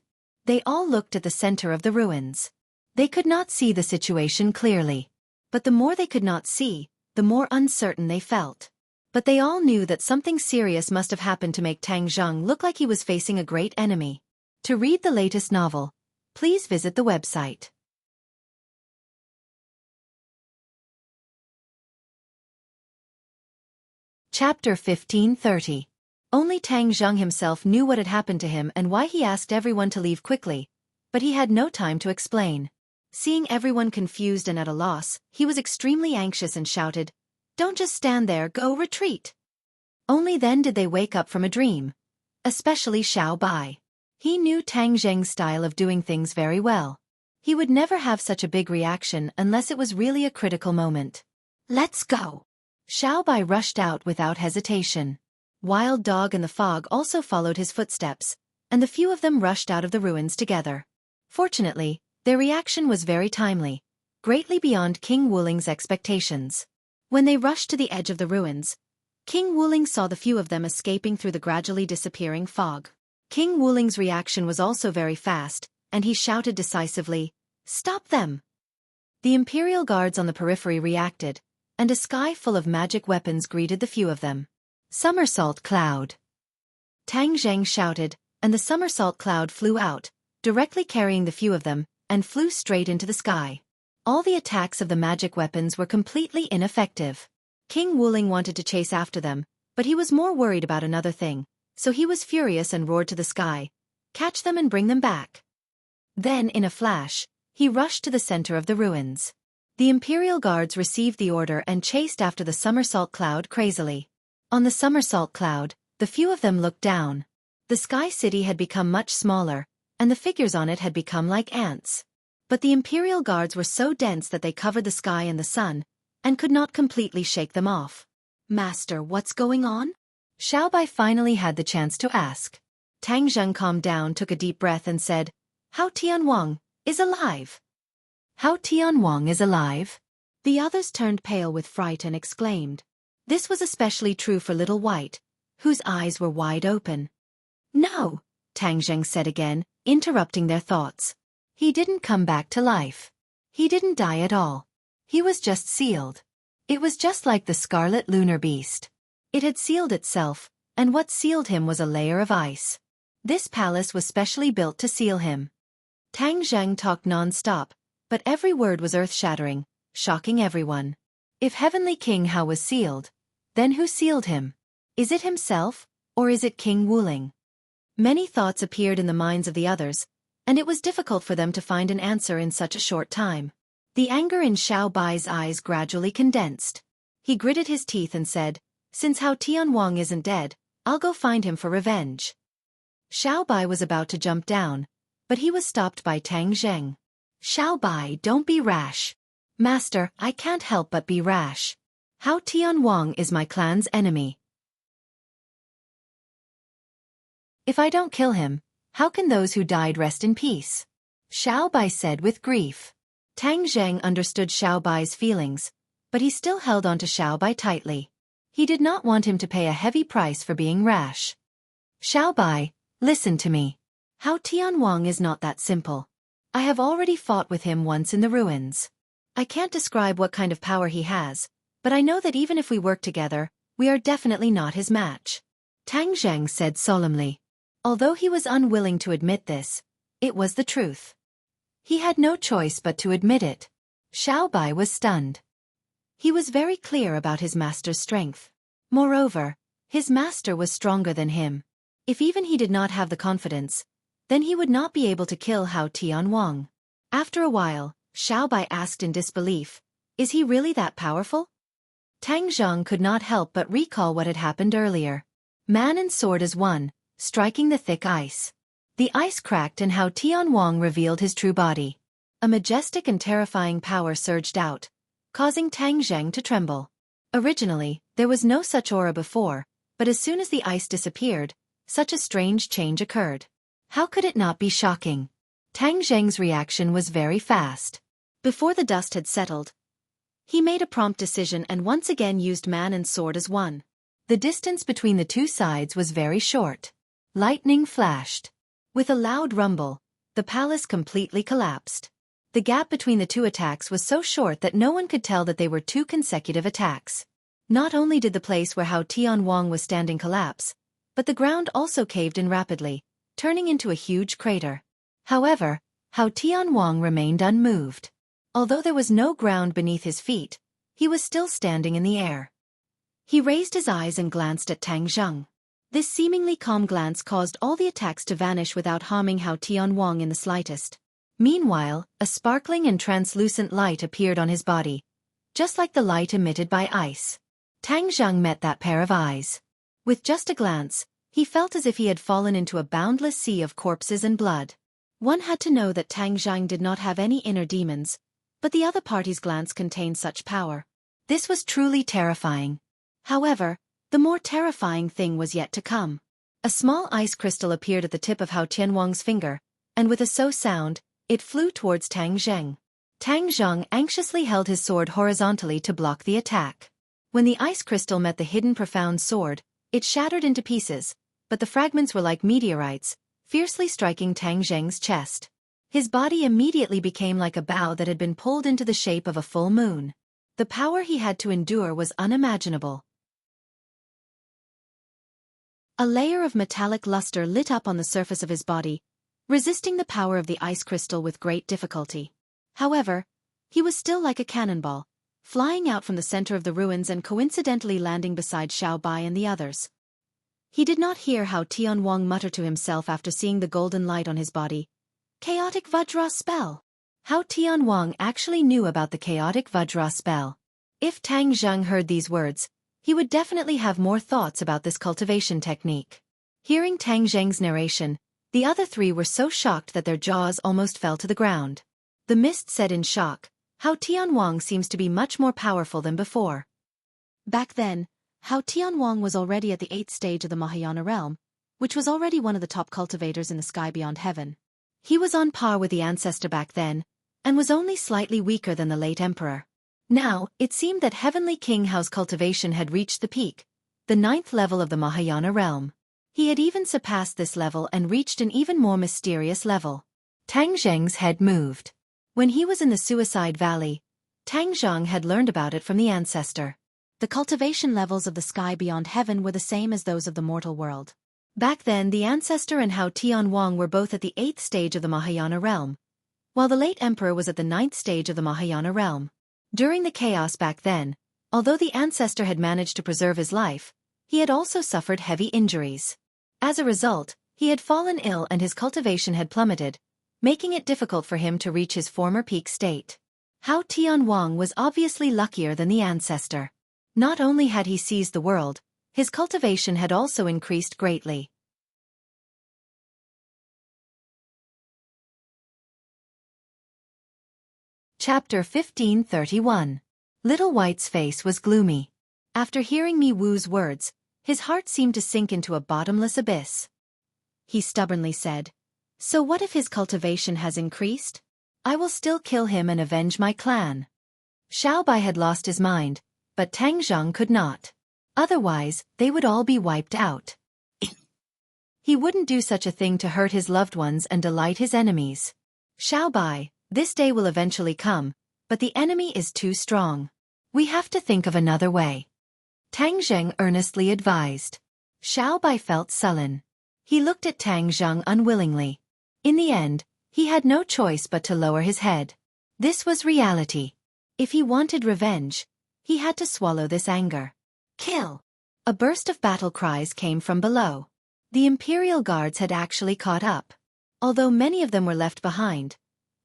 They all looked at the center of the ruins. They could not see the situation clearly. But the more they could not see, the more uncertain they felt. But they all knew that something serious must have happened to make Tang Zheng look like he was facing a great enemy. To read the latest novel, please visit the website. Chapter 1530. Only Tang Zheng himself knew what had happened to him and why he asked everyone to leave quickly, but he had no time to explain. Seeing everyone confused and at a loss, he was extremely anxious and shouted, "Don't just stand there, go retreat!" Only then did they wake up from a dream. Especially Xiao Bai. He knew Tang Zheng's style of doing things very well. He would never have such a big reaction unless it was really a critical moment. "Let's go!" Xiao Bai rushed out without hesitation. Wild Dog and the fog also followed his footsteps, and the few of them rushed out of the ruins together. Fortunately, their reaction was very timely, greatly beyond King Wuling's expectations. When they rushed to the edge of the ruins, King Wuling saw the few of them escaping through the gradually disappearing fog. King Wuling's reaction was also very fast, and he shouted decisively, "Stop them!" The Imperial Guards on the periphery reacted, and a sky full of magic weapons greeted the few of them. Somersault Cloud! Tang Zheng shouted, and the somersault cloud flew out, directly carrying the few of them, and flew straight into the sky. All the attacks of the magic weapons were completely ineffective. King Wuling wanted to chase after them, but he was more worried about another thing, so he was furious and roared to the sky, "Catch them and bring them back!" Then, in a flash, he rushed to the center of the ruins. The Imperial Guards received the order and chased after the somersault cloud crazily. On the somersault cloud, the few of them looked down. The sky city had become much smaller, and the figures on it had become like ants. But the Imperial Guards were so dense that they covered the sky and the sun, and could not completely shake them off. "Master, what's going on?" Xiao Bai finally had the chance to ask. Tang Zheng calmed down, took a deep breath and said, "Hao Tianwang is alive." "Hao Tianwang is alive?" The others turned pale with fright and exclaimed. This was especially true for Little White, whose eyes were wide open. "No," Tang Zheng said again, interrupting their thoughts. "He didn't come back to life. He didn't die at all. He was just sealed. It was just like the scarlet lunar beast. It had sealed itself, and what sealed him was a layer of ice. This palace was specially built to seal him." Tang Zheng talked non-stop, but every word was earth-shattering, shocking everyone. If Heavenly King Hao was sealed, then who sealed him? Is it himself, or is it King Wuling? Many thoughts appeared in the minds of the others, and it was difficult for them to find an answer in such a short time. The anger in Xiao Bai's eyes gradually condensed. He gritted his teeth and said, "Since Hao Tianwang isn't dead, I'll go find him for revenge." Xiao Bai was about to jump down, but he was stopped by Tang Zheng. "Xiao Bai, don't be rash." "Master, I can't help but be rash. Hao Tianwang is my clan's enemy. If I don't kill him, how can those who died rest in peace?" Xiao Bai said with grief. Tang Zheng understood Xiao Bai's feelings, but he still held on to Xiao Bai tightly. He did not want him to pay a heavy price for being rash. "Xiao Bai, listen to me. Hao Tianwang is not that simple. I have already fought with him once in the ruins. I can't describe what kind of power he has, but I know that even if we work together, we are definitely not his match." Tang Zheng said solemnly. Although he was unwilling to admit this, it was the truth. He had no choice but to admit it. Xiao Bai was stunned. He was very clear about his master's strength. Moreover, his master was stronger than him. If even he did not have the confidence, then he would not be able to kill Hao Tianwang. After a while, Xiao Bai asked in disbelief, "Is he really that powerful?" Tang Zheng could not help but recall what had happened earlier. Man and sword as one, striking the thick ice. The ice cracked and Hao Tianwang revealed his true body. A majestic and terrifying power surged out, causing Tang Zheng to tremble. Originally, there was no such aura before, but as soon as the ice disappeared, such a strange change occurred. How could it not be shocking? Tang Zheng's reaction was very fast. Before the dust had settled, he made a prompt decision and once again used man and sword as one. The distance between the two sides was very short. Lightning flashed. With a loud rumble, the palace completely collapsed. The gap between the two attacks was so short that no one could tell that they were two consecutive attacks. Not only did the place where Hao Tianwang was standing collapse, but the ground also caved in rapidly, turning into a huge crater. However, Hao Tianwang remained unmoved. Although there was no ground beneath his feet, he was still standing in the air. He raised his eyes and glanced at Tang Zheng. This seemingly calm glance caused all the attacks to vanish without harming Hao Tianwang in the slightest. Meanwhile, a sparkling and translucent light appeared on his body, just like the light emitted by ice. Tang Zheng met that pair of eyes. With just a glance, he felt as if he had fallen into a boundless sea of corpses and blood. One had to know that Tang Zheng did not have any inner demons, but the other party's glance contained such power. This was truly terrifying. However, the more terrifying thing was yet to come. A small ice crystal appeared at the tip of Hao Tianwang's finger, and with a so sound, it flew towards Tang Zheng. Tang Zheng anxiously held his sword horizontally to block the attack. When the ice crystal met the hidden profound sword, it shattered into pieces, but the fragments were like meteorites, fiercely striking Tang Zheng's chest. His body immediately became like a bow that had been pulled into the shape of a full moon. The power he had to endure was unimaginable. A layer of metallic luster lit up on the surface of his body, resisting the power of the ice crystal with great difficulty. However, he was still like a cannonball, flying out from the center of the ruins and coincidentally landing beside Xiao Bai and the others. He did not hear Hao Tianwang mutter to himself after seeing the golden light on his body. Chaotic Vajra spell. Hao Tianwang actually knew about the chaotic Vajra spell. If Tang Zheng heard these words, he would definitely have more thoughts about this cultivation technique. Hearing Tang Zheng's narration, the other three were so shocked that their jaws almost fell to the ground. The mist said in shock, Hao Tianwang seems to be much more powerful than before. Back then, Hao Tianwang was already at the 8th stage of the Mahayana realm, which was already one of the top cultivators in the sky beyond heaven. He was on par with the ancestor back then, and was only slightly weaker than the late emperor. Now, it seemed that Heavenly King Hao's cultivation had reached the peak, the 9th level of the Mahayana realm. He had even surpassed this level and reached an even more mysterious level. Tang Zheng's head moved. When he was in the Suicide Valley, Tang Zheng had learned about it from the ancestor. The cultivation levels of the sky beyond heaven were the same as those of the mortal world. Back then the ancestor and Hao Tianwang were both at the 8th stage of the Mahayana realm, while the late emperor was at the 9th stage of the Mahayana realm. During the chaos back then, although the ancestor had managed to preserve his life, he had also suffered heavy injuries. As a result, he had fallen ill and his cultivation had plummeted, making it difficult for him to reach his former peak state. Hao Tianwang was obviously luckier than the ancestor. Not only had he seized the world, his cultivation had also increased greatly. Chapter 1531. Little White's face was gloomy. After hearing Mi Wu's words, his heart seemed to sink into a bottomless abyss. He stubbornly said, "So what if his cultivation has increased? I will still kill him and avenge my clan." Xiaobai had lost his mind, but Tang Zheng could not. Otherwise, they would all be wiped out. He wouldn't do such a thing to hurt his loved ones and delight his enemies. Xiaobai, this day will eventually come, but the enemy is too strong. We have to think of another way. Tang Zheng earnestly advised. Xiaobai felt sullen. He looked at Tang Zheng unwillingly. In the end, he had no choice but to lower his head. This was reality. If he wanted revenge, he had to swallow this anger. Kill! A burst of battle cries came from below. The Imperial Guards had actually caught up. Although many of them were left behind,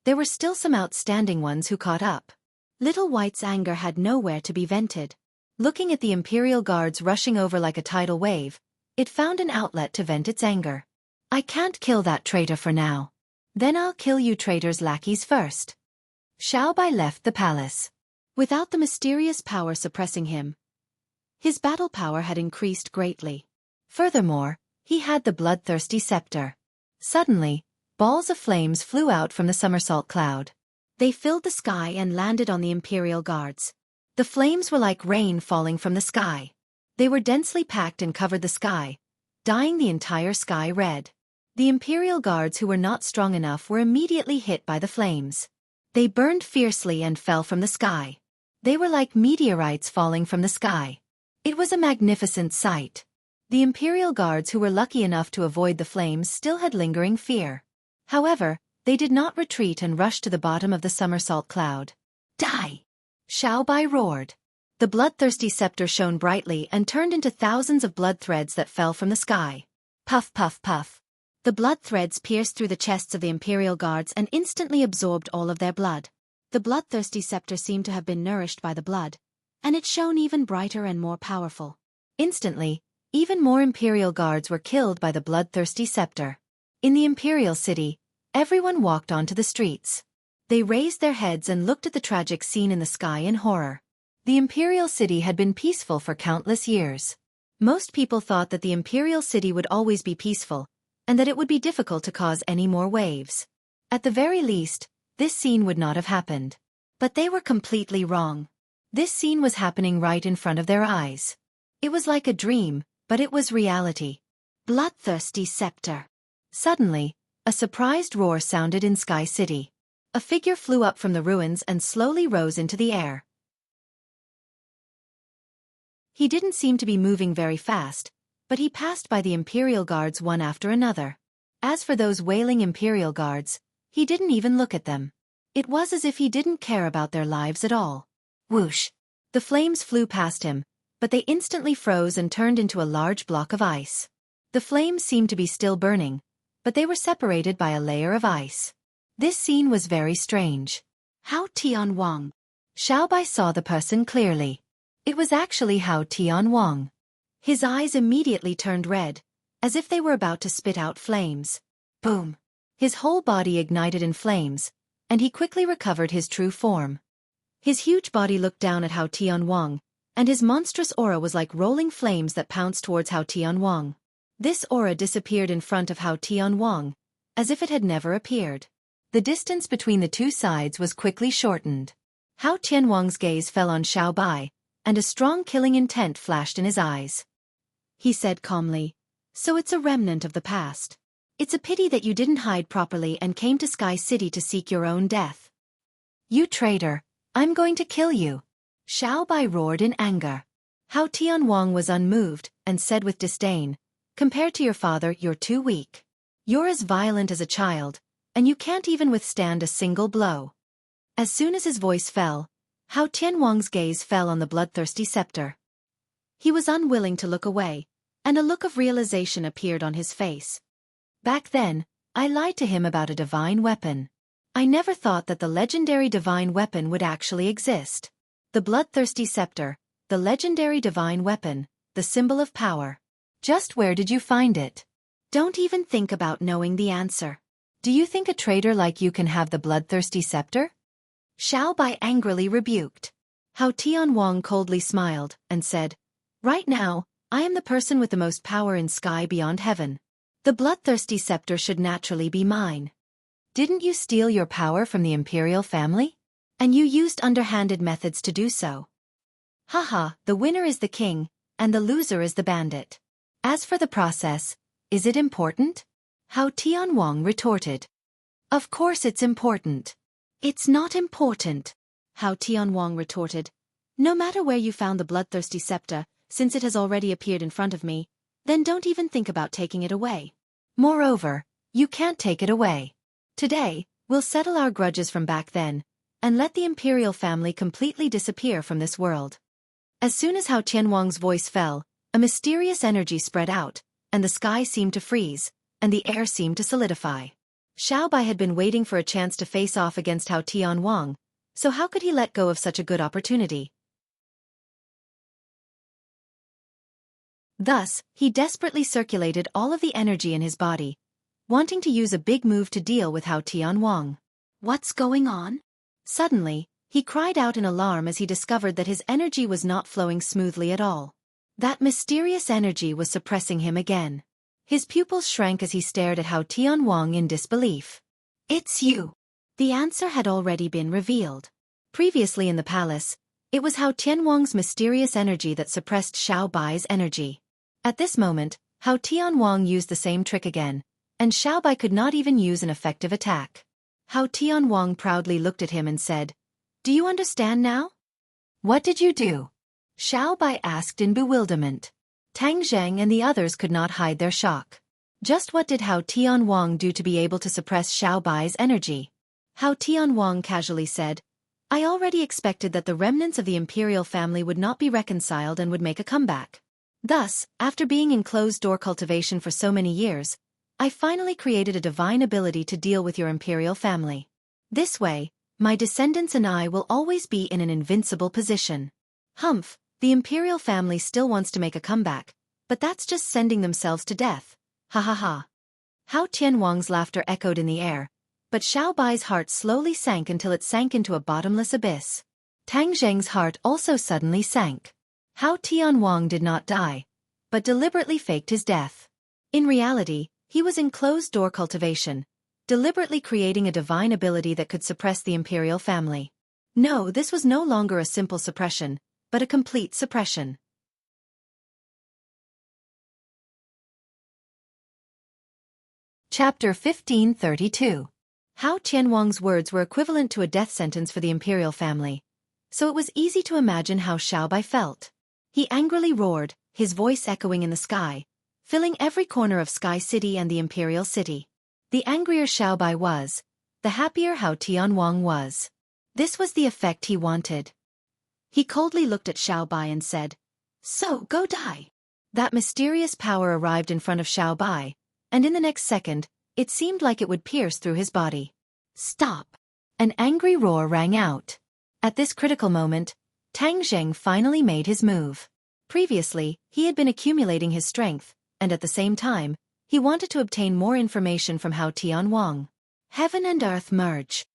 there were still some outstanding ones who caught up. Little White's anger had nowhere to be vented. Looking at the Imperial Guards rushing over like a tidal wave, it found an outlet to vent its anger. I can't kill that traitor for now. Then I'll kill you traitors' lackeys first. Xiaobai left the palace. Without the mysterious power suppressing him, his battle power had increased greatly. Furthermore, he had the bloodthirsty scepter. Suddenly, balls of flames flew out from the somersault cloud. They filled the sky and landed on the Imperial Guards. The flames were like rain falling from the sky. They were densely packed and covered the sky, dyeing the entire sky red. The Imperial Guards who were not strong enough were immediately hit by the flames. They burned fiercely and fell from the sky. They were like meteorites falling from the sky. It was a magnificent sight. The Imperial Guards who were lucky enough to avoid the flames still had lingering fear. However, they did not retreat and rushed to the bottom of the somersault cloud. Die! Xiaobai roared. The bloodthirsty scepter shone brightly and turned into thousands of blood threads that fell from the sky. Puff, puff, puff. The blood threads pierced through the chests of the Imperial Guards and instantly absorbed all of their blood. The bloodthirsty scepter seemed to have been nourished by the blood, and it shone even brighter and more powerful. Instantly, even more Imperial Guards were killed by the bloodthirsty scepter. In the Imperial City, everyone walked onto the streets. They raised their heads and looked at the tragic scene in the sky in horror. The Imperial City had been peaceful for countless years. Most people thought that the Imperial City would always be peaceful, and that it would be difficult to cause any more waves. At the very least, this scene would not have happened. But they were completely wrong. This scene was happening right in front of their eyes. It was like a dream, but it was reality. Bloodthirsty scepter. Suddenly, a surprised roar sounded in Sky City. A figure flew up from the ruins and slowly rose into the air. He didn't seem to be moving very fast, but he passed by the Imperial Guards one after another. As for those wailing Imperial Guards, he didn't even look at them. It was as if he didn't care about their lives at all. Whoosh! The flames flew past him, but they instantly froze and turned into a large block of ice. The flames seemed to be still burning, but they were separated by a layer of ice. This scene was very strange. Hao Tianwang. Xiaobai saw the person clearly. It was actually Hao Tianwang. His eyes immediately turned red, as if they were about to spit out flames. Boom! His whole body ignited in flames, and he quickly recovered his true form. His huge body looked down at Hao Tianwang, and his monstrous aura was like rolling flames that pounced towards Hao Tianwang. This aura disappeared in front of Hao Tianwang, as if it had never appeared. The distance between the two sides was quickly shortened. Hao Tianwang's gaze fell on Xiaobai, and a strong killing intent flashed in his eyes. He said calmly, "So it's a remnant of the past. It's a pity that you didn't hide properly and came to Sky City to seek your own death. You traitor, I'm going to kill you." Xiaobai roared in anger. Hao Tianwang was unmoved, and said with disdain, "Compared to your father, you're too weak. You're as violent as a child, and you can't even withstand a single blow." As soon as his voice fell, Hao Tianwang's gaze fell on the bloodthirsty scepter. He was unwilling to look away, and a look of realization appeared on his face. Back then, I lied to him about a divine weapon. I never thought that the legendary divine weapon would actually exist. The bloodthirsty scepter, the legendary divine weapon, the symbol of power. Just where did you find it? Don't even think about knowing the answer. Do you think a traitor like you can have the bloodthirsty scepter? Xiao Bai angrily rebuked. Hao Tianwang coldly smiled and said, "Right now, I am the person with the most power in sky beyond heaven. The bloodthirsty scepter should naturally be mine. Didn't you steal your power from the imperial family? And you used underhanded methods to do so. Haha, the winner is the king, and the loser is the bandit. As for the process, is it important?" Hao Tianwang retorted. "Of course it's important." "It's not important," Hao Tianwang retorted. "No matter where you found the bloodthirsty scepter, since it has already appeared in front of me, then don't even think about taking it away. Moreover, you can't take it away. Today, we'll settle our grudges from back then, and let the imperial family completely disappear from this world." As soon as Hao Tianwang's voice fell, a mysterious energy spread out, and the sky seemed to freeze, and the air seemed to solidify. Xiao Bai had been waiting for a chance to face off against Hao Tianwang, so how could he let go of such a good opportunity? Thus, he desperately circulated all of the energy in his body, wanting to use a big move to deal with Hao Tianwang. "What's going on?" Suddenly, he cried out in alarm as he discovered that his energy was not flowing smoothly at all. That mysterious energy was suppressing him again. His pupils shrank as he stared at Hao Tianwang in disbelief. "It's you." The answer had already been revealed. Previously in the palace, it was Hao Tianwang's mysterious energy that suppressed Xiao Bai's energy. At this moment, Hao Tianwang used the same trick again, and Xiao Bai could not even use an effective attack. Hao Tianwang proudly looked at him and said, "Do you understand now?" "What did you do?" Xiao Bai asked in bewilderment. Tang Zheng and the others could not hide their shock. Just what did Hao Tianwang do to be able to suppress Xiao Bai's energy? Hao Tianwang casually said, "I already expected that the remnants of the imperial family would not be reconciled and would make a comeback. Thus, after being in closed-door cultivation for so many years, I finally created a divine ability to deal with your imperial family. This way, my descendants and I will always be in an invincible position." Humph, the imperial family still wants to make a comeback, but that's just sending themselves to death. Ha ha ha. Hao Tianwang's laughter echoed in the air, but Xiao Bai's heart slowly sank until it sank into a bottomless abyss. Tang Zheng's heart also suddenly sank. Hao Tianwang did not die, but deliberately faked his death. In reality, he was in closed-door cultivation, deliberately creating a divine ability that could suppress the imperial family. No, this was no longer a simple suppression, but a complete suppression. Chapter 1532. Hao Tianwang's words were equivalent to a death sentence for the imperial family, so it was easy to imagine how Xiao Bai felt. He angrily roared, his voice echoing in the sky, filling every corner of Sky City and the imperial city. The angrier Xiao Bai was, the happier Hao Tianwang was. This was the effect he wanted. He coldly looked at Xiao Bai and said, "So, go die." That mysterious power arrived in front of Xiao Bai, and in the next second, it seemed like it would pierce through his body. "Stop!" An angry roar rang out. At this critical moment, Tang Zheng finally made his move. Previously, he had been accumulating his strength, and at the same time, he wanted to obtain more information from Hao Tianwang. Heaven and earth merge.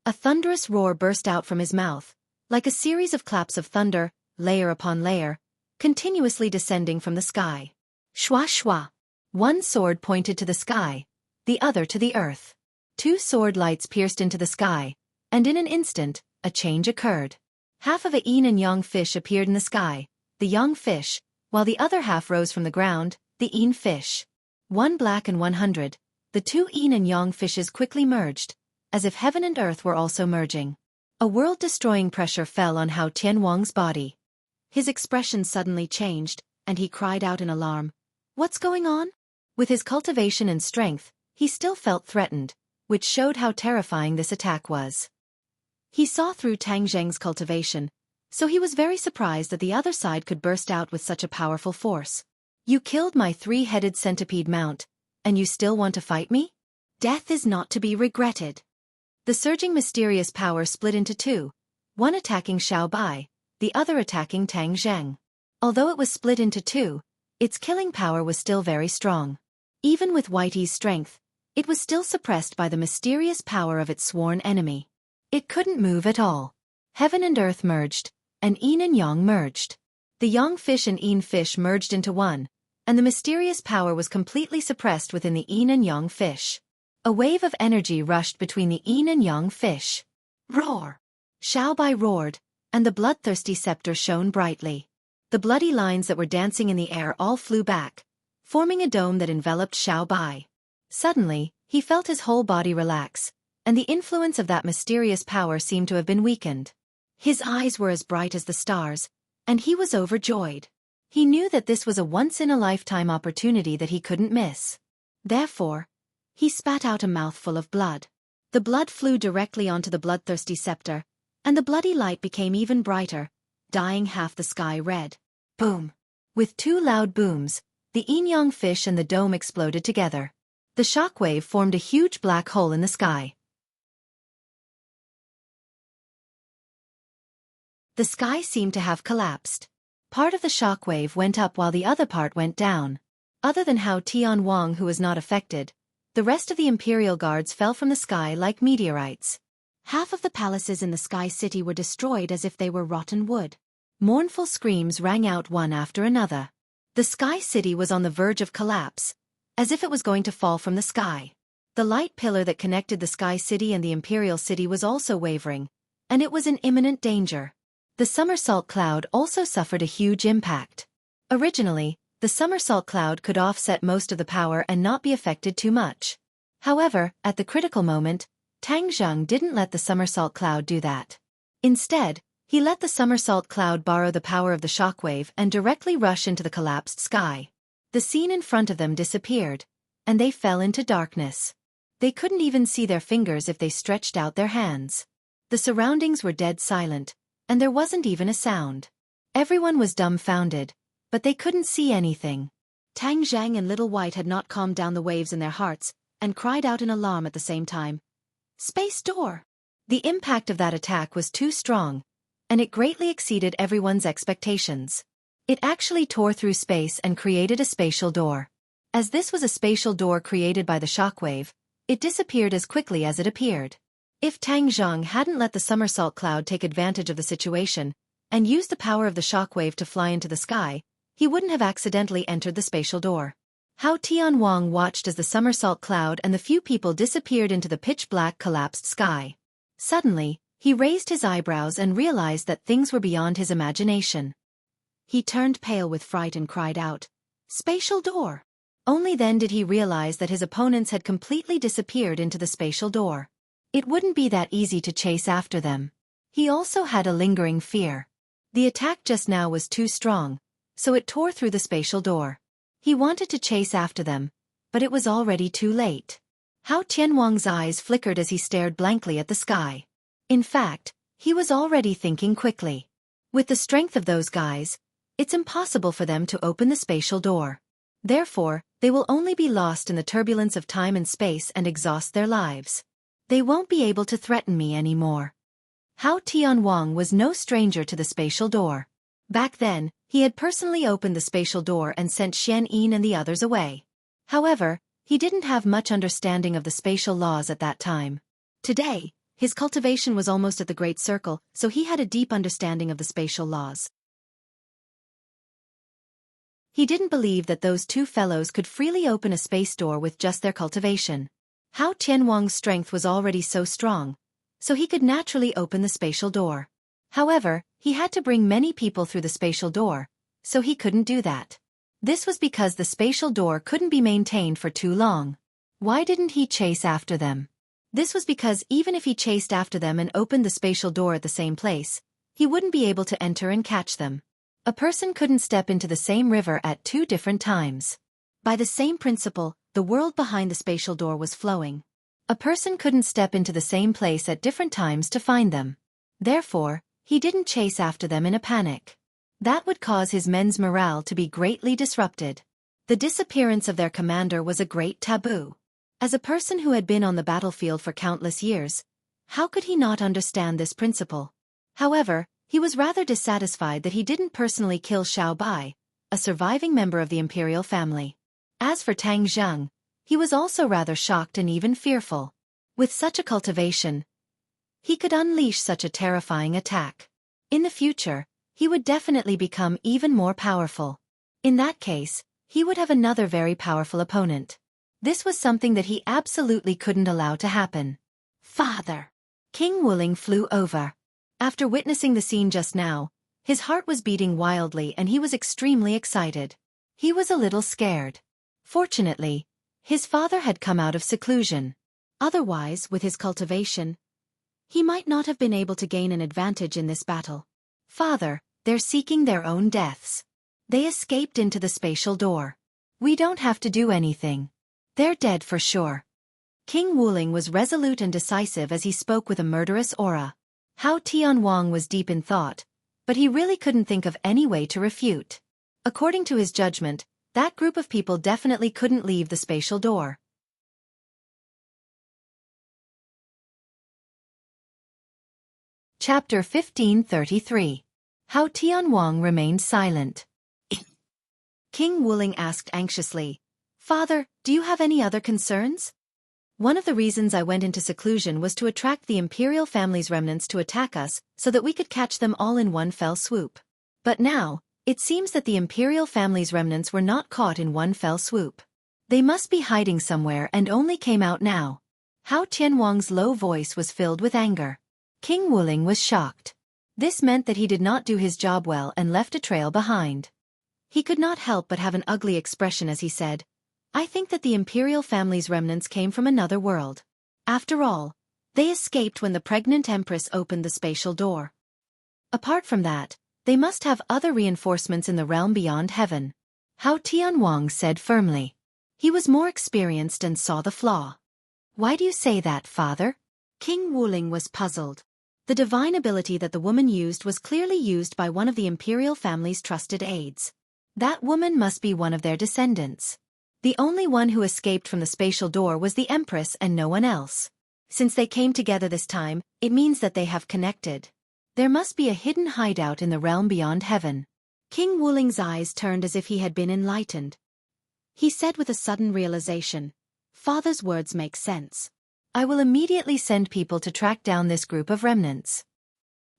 A thunderous roar burst out from his mouth, like a series of claps of thunder, layer upon layer, continuously descending from the sky. Shwa shwa. One sword pointed to the sky, the other to the earth. Two sword lights pierced into the sky, and in an instant, a change occurred. Half of a yin and yang fish appeared in the sky, the yang fish, while the other half rose from the ground, the yin fish. One black and 100, the two yin and yang fishes quickly merged, as if heaven and earth were also merging. A world-destroying pressure fell on Hao Tianwang's body. His expression suddenly changed, and he cried out in alarm, "What's going on?" With his cultivation and strength, he still felt threatened, which showed how terrifying this attack was. He saw through Tang Zheng's cultivation, so he was very surprised that the other side could burst out with such a powerful force. You killed my three-headed centipede mount, and you still want to fight me? Death is not to be regretted. The surging mysterious power split into two, one attacking Xiao Bai, the other attacking Tang Zheng. Although it was split into two, its killing power was still very strong. Even with Whitey's strength, it was still suppressed by the mysterious power of its sworn enemy. It couldn't move at all. Heaven and earth merged, and yin and yang merged. The yang fish and yin fish merged into one, and the mysterious power was completely suppressed within the yin and yang fish. A wave of energy rushed between the yin and yang fish. Roar! Xiao Bai roared, and the bloodthirsty scepter shone brightly. The bloody lines that were dancing in the air all flew back, forming a dome that enveloped Xiao Bai. Suddenly, he felt his whole body relax, and the influence of that mysterious power seemed to have been weakened. His eyes were as bright as the stars, and he was overjoyed. He knew that this was a once-in-a-lifetime opportunity that he couldn't miss. Therefore, he spat out a mouthful of blood. The blood flew directly onto the bloodthirsty scepter, and the bloody light became even brighter, dyeing half the sky red. Boom! With two loud booms, the yin-yang fish and the dome exploded together. The shockwave formed a huge black hole in the sky. The sky seemed to have collapsed. Part of the shockwave went up while the other part went down. Other than Hao Tianwang, who was not affected, the rest of the Imperial Guards fell from the sky like meteorites. Half of the palaces in the Sky City were destroyed as if they were rotten wood. Mournful screams rang out one after another. The Sky City was on the verge of collapse, as if it was going to fall from the sky. The light pillar that connected the Sky City and the Imperial City was also wavering, and it was in imminent danger. The somersault cloud also suffered a huge impact. Originally, the somersault cloud could offset most of the power and not be affected too much. However, at the critical moment, Tang Zheng didn't let the somersault cloud do that. Instead, he let the somersault cloud borrow the power of the shockwave and directly rush into the collapsed sky. The scene in front of them disappeared, and they fell into darkness. They couldn't even see their fingers if they stretched out their hands. The surroundings were dead silent, and there wasn't even a sound. Everyone was dumbfounded, but they couldn't see anything. Tang Zheng and Little White had not calmed down the waves in their hearts, and cried out in alarm at the same time. Space door! The impact of that attack was too strong, and it greatly exceeded everyone's expectations. It actually tore through space and created a spatial door. As this was a spatial door created by the shockwave, it disappeared as quickly as it appeared. If Tang Zheng hadn't let the somersault cloud take advantage of the situation, and used the power of the shockwave to fly into the sky, he wouldn't have accidentally entered the spatial door. Hao Tianwang watched as the somersault cloud and the few people disappeared into the pitch-black collapsed sky. Suddenly, he raised his eyebrows and realized that things were beyond his imagination. He turned pale with fright and cried out, "Spatial door!" Only then did he realize that his opponents had completely disappeared into the spatial door. It wouldn't be that easy to chase after them. He also had a lingering fear. The attack just now was too strong, so it tore through the spatial door. He wanted to chase after them, but it was already too late. Hao Tianwang's eyes flickered as he stared blankly at the sky. In fact, he was already thinking quickly. With the strength of those guys, it's impossible for them to open the spatial door. Therefore, they will only be lost in the turbulence of time and space and exhaust their lives. They won't be able to threaten me anymore. Hao Tianwang was no stranger to the spatial door. Back then, he had personally opened the spatial door and sent Xian Yin and the others away. However, he didn't have much understanding of the spatial laws at that time. Today, his cultivation was almost at the Great Circle, so he had a deep understanding of the spatial laws. He didn't believe that those two fellows could freely open a space door with just their cultivation. Hao Tianwang's strength was already so strong, so he could naturally open the spatial door. However, he had to bring many people through the spatial door, so he couldn't do that. This was because the spatial door couldn't be maintained for too long. Why didn't he chase after them? This was because even if he chased after them and opened the spatial door at the same place, he wouldn't be able to enter and catch them. A person couldn't step into the same river at two different times. By the same principle, the world behind the spatial door was flowing. A person couldn't step into the same place at different times to find them. Therefore, he didn't chase after them in a panic. That would cause his men's morale to be greatly disrupted. The disappearance of their commander was a great taboo. As a person who had been on the battlefield for countless years, how could he not understand this principle? However, he was rather dissatisfied that he didn't personally kill Xiao Bai, a surviving member of the imperial family. As for Tang Zheng, he was also rather shocked and even fearful. With such a cultivation, he could unleash such a terrifying attack. In the future, he would definitely become even more powerful. In that case, he would have another very powerful opponent. This was something that he absolutely couldn't allow to happen. Father! King Wuling flew over. After witnessing the scene just now, his heart was beating wildly and he was extremely excited. He was a little scared. Fortunately, his father had come out of seclusion. Otherwise, with his cultivation, he might not have been able to gain an advantage in this battle. Father, they're seeking their own deaths. They escaped into the spatial door. We don't have to do anything. They're dead for sure. King Wuling was resolute and decisive as he spoke with a murderous aura. Hao Tianwang was deep in thought, but he really couldn't think of any way to refute. According to his judgment, that group of people definitely couldn't leave the spatial door. Chapter 1533. Hao Tianwang remained silent. King Wuling asked anxiously, "Father, do you have any other concerns?" One of the reasons I went into seclusion was to attract the imperial family's remnants to attack us so that we could catch them all in one fell swoop. But now, it seems that the imperial family's remnants were not caught in one fell swoop. They must be hiding somewhere and only came out now. Hao Tianwang's low voice was filled with anger. King Wuling was shocked. This meant that he did not do his job well and left a trail behind. He could not help but have an ugly expression as he said, "I think that the imperial family's remnants came from another world. After all, they escaped when the pregnant empress opened the spatial door. Apart from that, they must have other reinforcements in the realm beyond heaven." Hao Tianwang said firmly. He was more experienced and saw the flaw. "Why do you say that, father?" King Wuling was puzzled. The divine ability that the woman used was clearly used by one of the imperial family's trusted aides. That woman must be one of their descendants. The only one who escaped from the spatial door was the empress and no one else. Since they came together this time, it means that they have connected. There must be a hidden hideout in the realm beyond heaven. King Wuling's eyes turned as if he had been enlightened. He said with a sudden realization, "Father's words make sense. I will immediately send people to track down this group of remnants."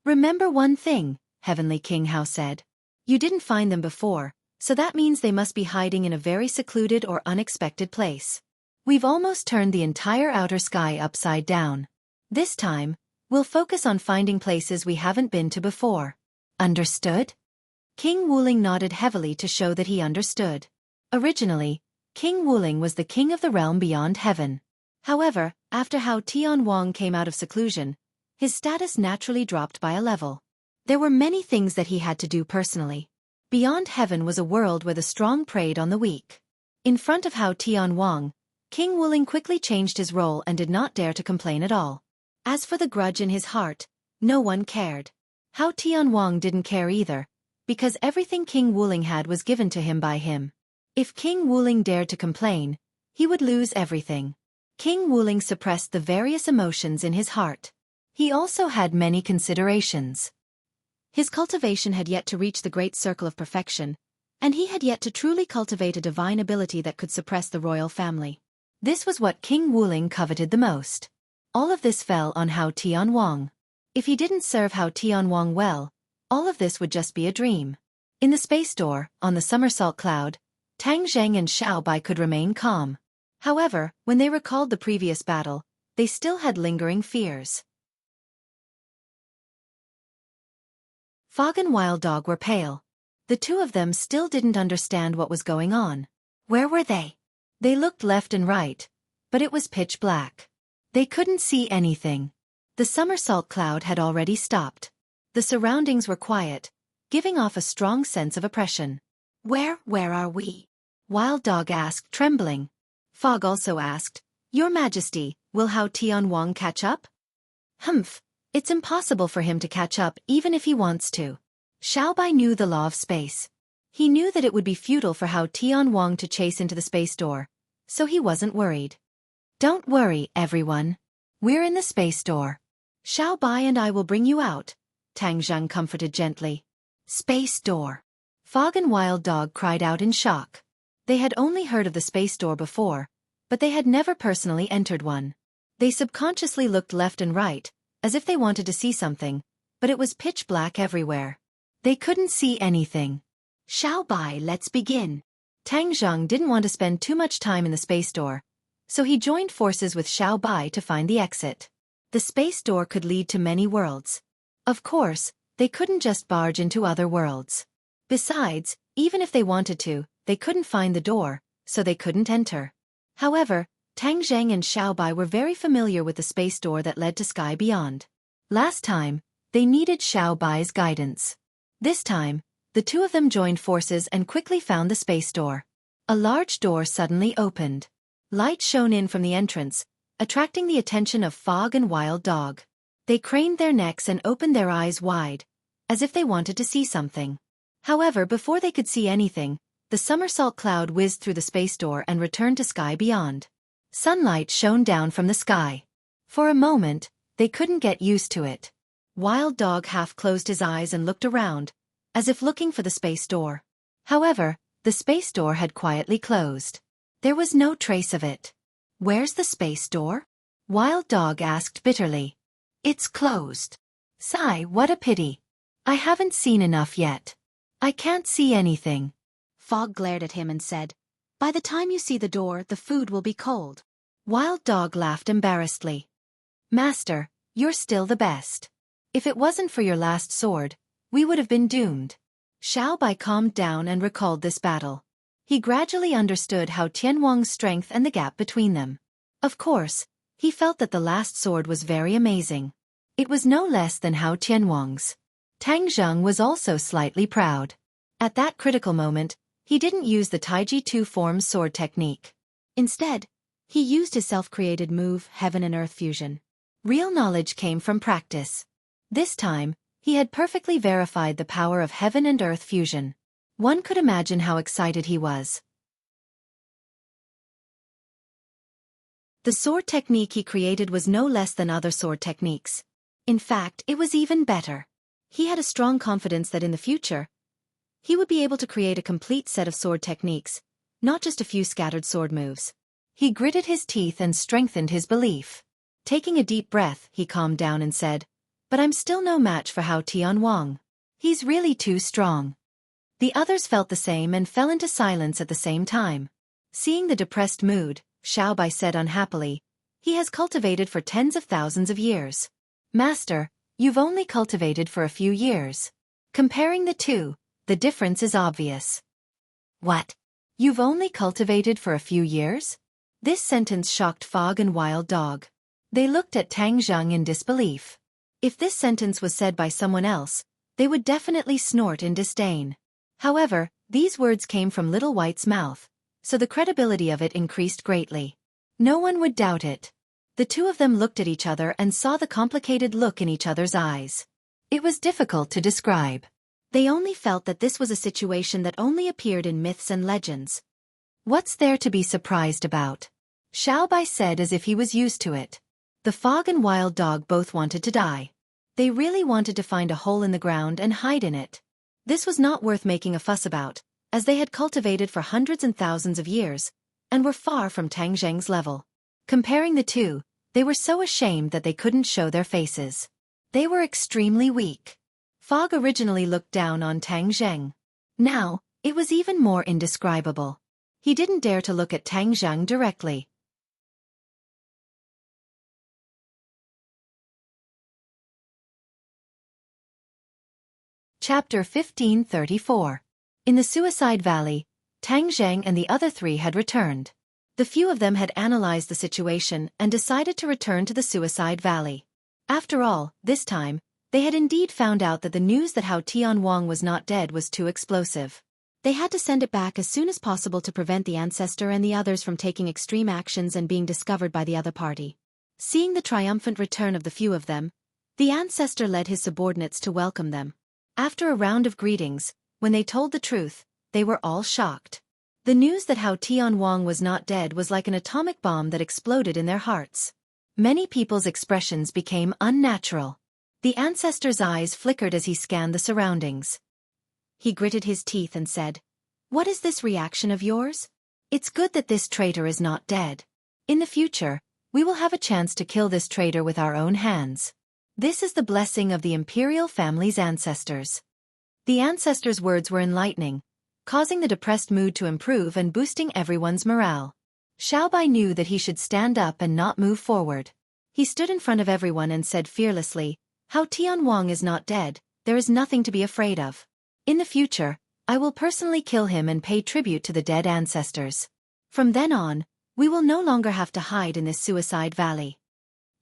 "Remember one thing," Heavenly King Hao said. "You didn't find them before, so that means they must be hiding in a very secluded or unexpected place. We've almost turned the entire outer sky upside down. This time, we'll focus on finding places we haven't been to before. Understood?" King Wuling nodded heavily to show that he understood. Originally, King Wuling was the king of the realm beyond heaven. However, after Hao Tianwang came out of seclusion, his status naturally dropped by a level. There were many things that he had to do personally. Beyond heaven was a world where the strong preyed on the weak. In front of Hao Tianwang, King Wuling quickly changed his role and did not dare to complain at all. As for the grudge in his heart, no one cared. Hao Tianwang didn't care either, because everything King Wuling had was given to him by him. If King Wuling dared to complain, he would lose everything. King Wuling suppressed the various emotions in his heart. He also had many considerations. His cultivation had yet to reach the great circle of perfection, and he had yet to truly cultivate a divine ability that could suppress the royal family. This was what King Wuling coveted the most. All of this fell on Hao Tianwang. If he didn't serve Hao Tianwang well, all of this would just be a dream. In the space door, on the somersault cloud, Tang Zheng and Xiao Bai could remain calm. However, when they recalled the previous battle, they still had lingering fears. Fog and Wild Dog were pale. The two of them still didn't understand what was going on. Where were they? They looked left and right, but it was pitch black. They couldn't see anything. The somersault cloud had already stopped. The surroundings were quiet, giving off a strong sense of oppression. Where are we?" Wild Dog asked, trembling. Fog also asked, "Your Majesty, will Hao Tianwang catch up?" "Humph, It's impossible for him to catch up even if he wants to. Xiaobai knew the law of space. He knew that it would be futile for Hao Tianwang to chase into the space door, so he wasn't worried. Don't worry, everyone. We're in the space door. Xiaobai and I will bring you out, Tang Zheng comforted gently. Space door. Fog and Wild Dog cried out in shock. They had only heard of the space door before, but they had never personally entered one. They subconsciously looked left and right, as if they wanted to see something, but it was pitch black everywhere. They couldn't see anything. Xiaobai, let's begin. Tang Zheng didn't want to spend too much time in the space door, so he joined forces with Xiaobai to find the exit. The space door could lead to many worlds. Of course, they couldn't just barge into other worlds. Besides, even if they wanted to, they couldn't find the door, so they couldn't enter. However, Tang Zheng and Xiaobai were very familiar with the space door that led to Sky Beyond. Last time, they needed Xiaobai's guidance. This time, the two of them joined forces and quickly found the space door. A large door suddenly opened. Light shone in from the entrance, attracting the attention of Fog and Wild Dog. They craned their necks and opened their eyes wide, as if they wanted to see something. However, before they could see anything, the somersault cloud whizzed through the space door and returned to Sky Beyond. Sunlight shone down from the sky. For a moment, they couldn't get used to it. Wild Dog half closed his eyes and looked around, as if looking for the space door. However, the space door had quietly closed. There was no trace of it. Where's the space door? Wild Dog asked bitterly. It's closed. Sigh, what a pity. I haven't seen enough yet. I can't see anything. Fog glared at him and said, by the time you see the door, the food will be cold. Wild Dog laughed embarrassedly. Master, you're still the best. If it wasn't for your last sword, we would have been doomed. Xiaobai calmed down and recalled this battle. He gradually understood Hao Tianwang's strength and the gap between them. Of course, he felt that the last sword was very amazing. It was no less than Hao Tianwang's. Tang Zheng was also slightly proud. At that critical moment, he didn't use the Taiji two-form sword technique. Instead, he used his self-created move, Heaven and Earth Fusion. Real knowledge came from practice. This time, he had perfectly verified the power of Heaven and Earth Fusion. One could imagine how excited he was. The sword technique he created was no less than other sword techniques. In fact, it was even better. He had a strong confidence that in the future, he would be able to create a complete set of sword techniques, not just a few scattered sword moves. He gritted his teeth and strengthened his belief. Taking a deep breath, he calmed down and said, but I'm still no match for Hao Tianwang. He's really too strong. The others felt the same and fell into silence at the same time. Seeing the depressed mood, Xiaobai said unhappily, he has cultivated for tens of thousands of years. Master, you've only cultivated for a few years. Comparing the two, the difference is obvious. What? You've only cultivated for a few years? This sentence shocked Fog and Wild Dog. They looked at Tang Zheng in disbelief. If this sentence was said by someone else, they would definitely snort in disdain. However, these words came from Little White's mouth, so the credibility of it increased greatly. No one would doubt it. The two of them looked at each other and saw the complicated look in each other's eyes. It was difficult to describe. They only felt that this was a situation that only appeared in myths and legends. What's there to be surprised about? Xiaobai said as if he was used to it. The Fog and Wild Dog both wanted to die. They really wanted to find a hole in the ground and hide in it. This was not worth making a fuss about, as they had cultivated for hundreds and thousands of years, and were far from Tang Zheng's level. Comparing the two, they were so ashamed that they couldn't show their faces. They were extremely weak. Fog originally looked down on Tang Zheng. Now, it was even more indescribable. He didn't dare to look at Tang Zheng directly. Chapter 1534. In the Suicide Valley, Tang Zheng and the other three had returned. The few of them had analyzed the situation and decided to return to the Suicide Valley. After all, this time, they had indeed found out that the news that Hao Tianwang was not dead was too explosive. They had to send it back as soon as possible to prevent the ancestor and the others from taking extreme actions and being discovered by the other party. Seeing the triumphant return of the few of them, The ancestor led his subordinates to welcome them. After a round of greetings, when they told the truth, they were all shocked. The news that Hao Tianwang was not dead was like an atomic bomb that exploded in their hearts. Many people's expressions became unnatural. The ancestor's eyes flickered as he scanned the surroundings. He gritted his teeth and said, "What is this reaction of yours? It's good that this traitor is not dead. In the future, we will have a chance to kill this traitor with our own hands. This is the blessing of the imperial family's ancestors." The ancestors' words were enlightening, causing the depressed mood to improve and boosting everyone's morale. Xiaobai knew that he should stand up and not move forward. He stood in front of everyone and said fearlessly, "Hao Tianwang is not dead, there is nothing to be afraid of. In the future, I will personally kill him and pay tribute to the dead ancestors. From then on, we will no longer have to hide in this suicide valley."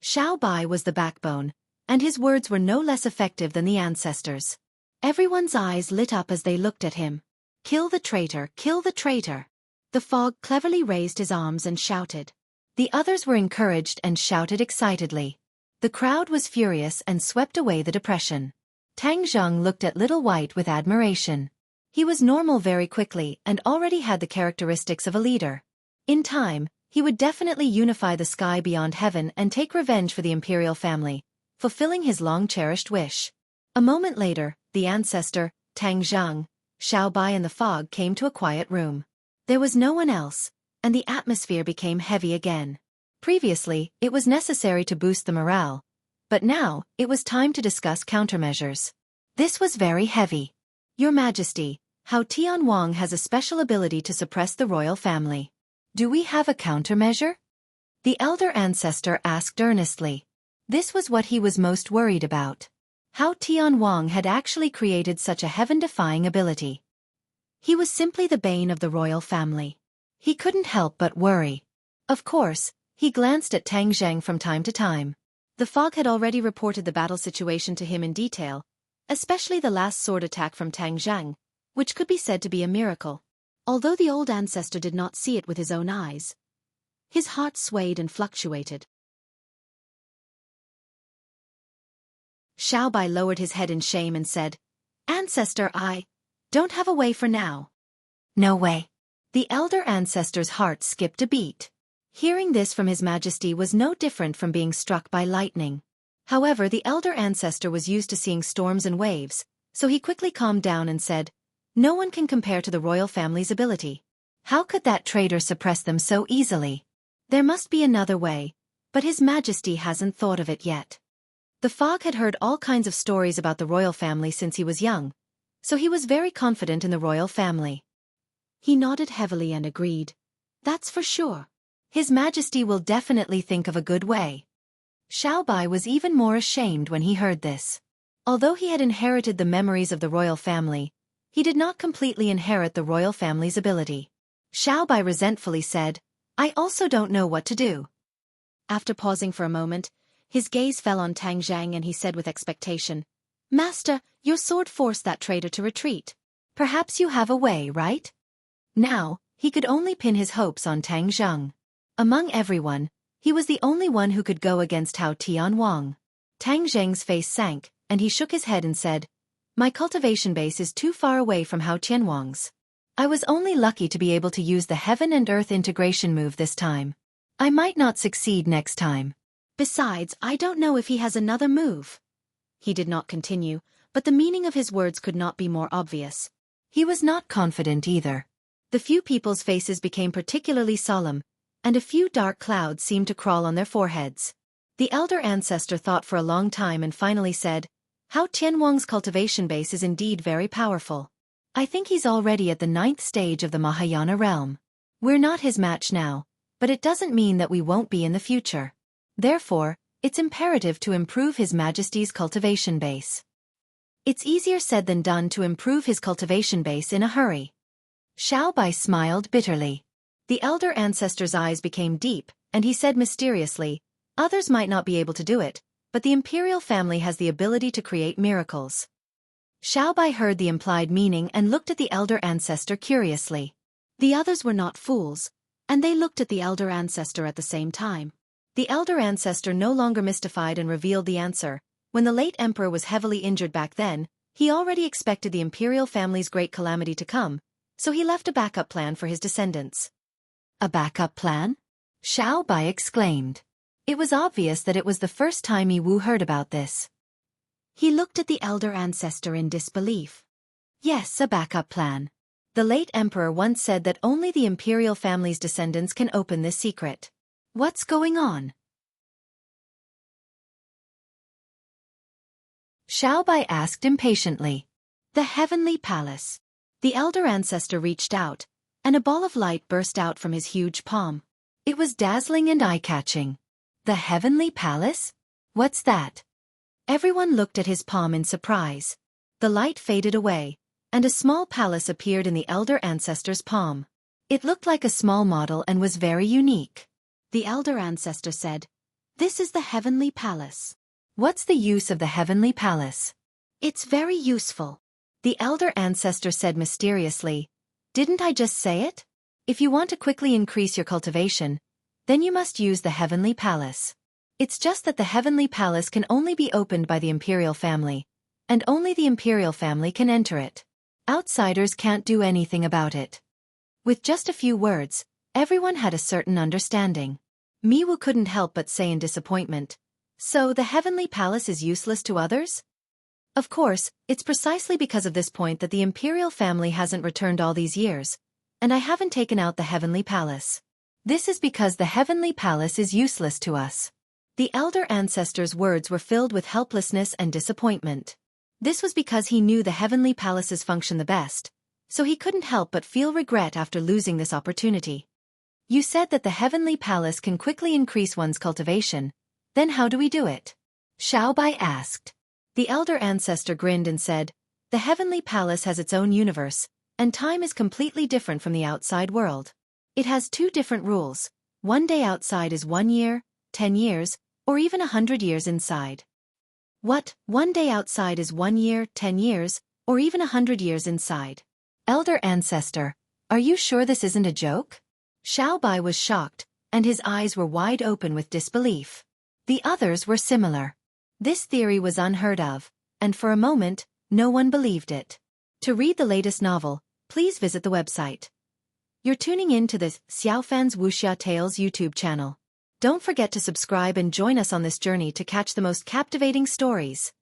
Xiaobai was the backbone, and his words were no less effective than the ancestors. Everyone's eyes lit up as they looked at him. "Kill the traitor, kill the traitor." The fog cleverly raised his arms and shouted. The others were encouraged and shouted excitedly. The crowd was furious and swept away the depression. Tang Zheng looked at Little White with admiration. He was normal very quickly and already had the characteristics of a leader. In time, he would definitely unify the sky beyond heaven and take revenge for the imperial family, fulfilling his long-cherished wish. A moment later, the ancestor, Tang Zheng, Xiaobai and the fog came to a quiet room. There was no one else, and the atmosphere became heavy again. Previously, it was necessary to boost the morale, but now, it was time to discuss countermeasures. This was very heavy. "Your Majesty, Hao Tianwang has a special ability to suppress the royal family. Do we have a countermeasure?" The elder ancestor asked earnestly. This was what he was most worried about. Hao Tianwang had actually created such a heaven-defying ability. He was simply the bane of the royal family. He couldn't help but worry. Of course, he glanced at Tang Zheng from time to time. The fog had already reported the battle situation to him in detail, especially the last sword attack from Tang Zheng, which could be said to be a miracle. Although the old ancestor did not see it with his own eyes, his heart swayed and fluctuated. Xiaobai lowered his head in shame and said, "Ancestor, I don't have a way for now." "No way." The elder ancestor's heart skipped a beat. Hearing this from His Majesty was no different from being struck by lightning. However, the elder ancestor was used to seeing storms and waves, so he quickly calmed down and said, "No one can compare to the royal family's ability. How could that traitor suppress them so easily? There must be another way, but His Majesty hasn't thought of it yet." The fog had heard all kinds of stories about the royal family since he was young, so he was very confident in the royal family. He nodded heavily and agreed, "That's for sure. His Majesty will definitely think of a good way." Xiaobai was even more ashamed when he heard this. Although he had inherited the memories of the royal family, he did not completely inherit the royal family's ability. Xiaobai resentfully said, "I also don't know what to do." After pausing for a moment, his gaze fell on Tang Zheng and he said with expectation, "Master, your sword forced that traitor to retreat. Perhaps you have a way, right?" Now, he could only pin his hopes on Tang Zheng. Among everyone, he was the only one who could go against Hao Tianwang. Tang Zheng's face sank, and he shook his head and said, "My cultivation base is too far away from Hao Tianwang's. I was only lucky to be able to use the heaven and earth integration move this time. I might not succeed next time. Besides, I don't know if he has another move." He did not continue, but the meaning of his words could not be more obvious. He was not confident either. The few people's faces became particularly solemn, and a few dark clouds seemed to crawl on their foreheads. The elder ancestor thought for a long time and finally said, "Hao Tianwang's cultivation base is indeed very powerful. I think he's already at the 9th stage of the Mahayana realm. We're not his match now, but it doesn't mean that we won't be in the future. Therefore, it's imperative to improve His Majesty's cultivation base." It's easier said than done to improve his cultivation base in a hurry. Xiaobai smiled bitterly. The elder ancestor's eyes became deep, and he said mysteriously, "Others might not be able to do it, but the imperial family has the ability to create miracles." Xiaobai heard the implied meaning and looked at the elder ancestor curiously. The others were not fools, and they looked at the elder ancestor at the same time. The elder ancestor no longer mystified and revealed the answer, When the late emperor was heavily injured back then, he already expected the imperial family's great calamity to come, so he left a backup plan for his descendants. A backup plan? Xiao Bai exclaimed. It was obvious that it was the first time Yi Wu heard about this. He looked at the elder ancestor in disbelief. Yes, a backup plan. The late emperor once said that only the imperial family's descendants can open this secret. What's going on? Xiao Bai asked impatiently. The heavenly palace. The elder ancestor reached out, and a ball of light burst out from his huge palm. It was dazzling and eye-catching. The heavenly palace? What's that? Everyone looked at his palm in surprise. The light faded away, and a small palace appeared in the elder ancestor's palm. It looked like a small model and was very unique. The elder ancestor said, "This is the heavenly palace." What's the use of the heavenly palace? It's very useful. The elder ancestor said mysteriously, "Didn't I just say it? If you want to quickly increase your cultivation, then you must use the heavenly palace. It's just that the heavenly palace can only be opened by the imperial family, and only the imperial family can enter it. Outsiders can't do anything about it." With just a few words, everyone had a certain understanding. Miwu couldn't help but say in disappointment, "So the heavenly palace is useless to others?" Of course, it's precisely because of this point that the imperial family hasn't returned all these years, and I haven't taken out the heavenly palace. This is because the heavenly palace is useless to us. The elder ancestor's words were filled with helplessness and disappointment. This was because he knew the heavenly palace's function the best, so he couldn't help but feel regret after losing this opportunity. You said that the heavenly palace can quickly increase one's cultivation, then how do we do it? Xiao Bai asked. The elder ancestor grinned and said, "The heavenly palace has its own universe, and time is completely different from the outside world. It has two different rules. One day outside is 1 year, 10 years, or even 100 years inside." What? One day outside is 1 year, 10 years, or even 100 years inside? Elder ancestor, are you sure this isn't a joke? Xiao Bai was shocked, and his eyes were wide open with disbelief. The others were similar. This theory was unheard of, and for a moment, no one believed it. To read the latest novel, please visit the website. You're tuning in to the Xiaofan's Wuxia Tales YouTube channel. Don't forget to subscribe and join us on this journey to catch the most captivating stories.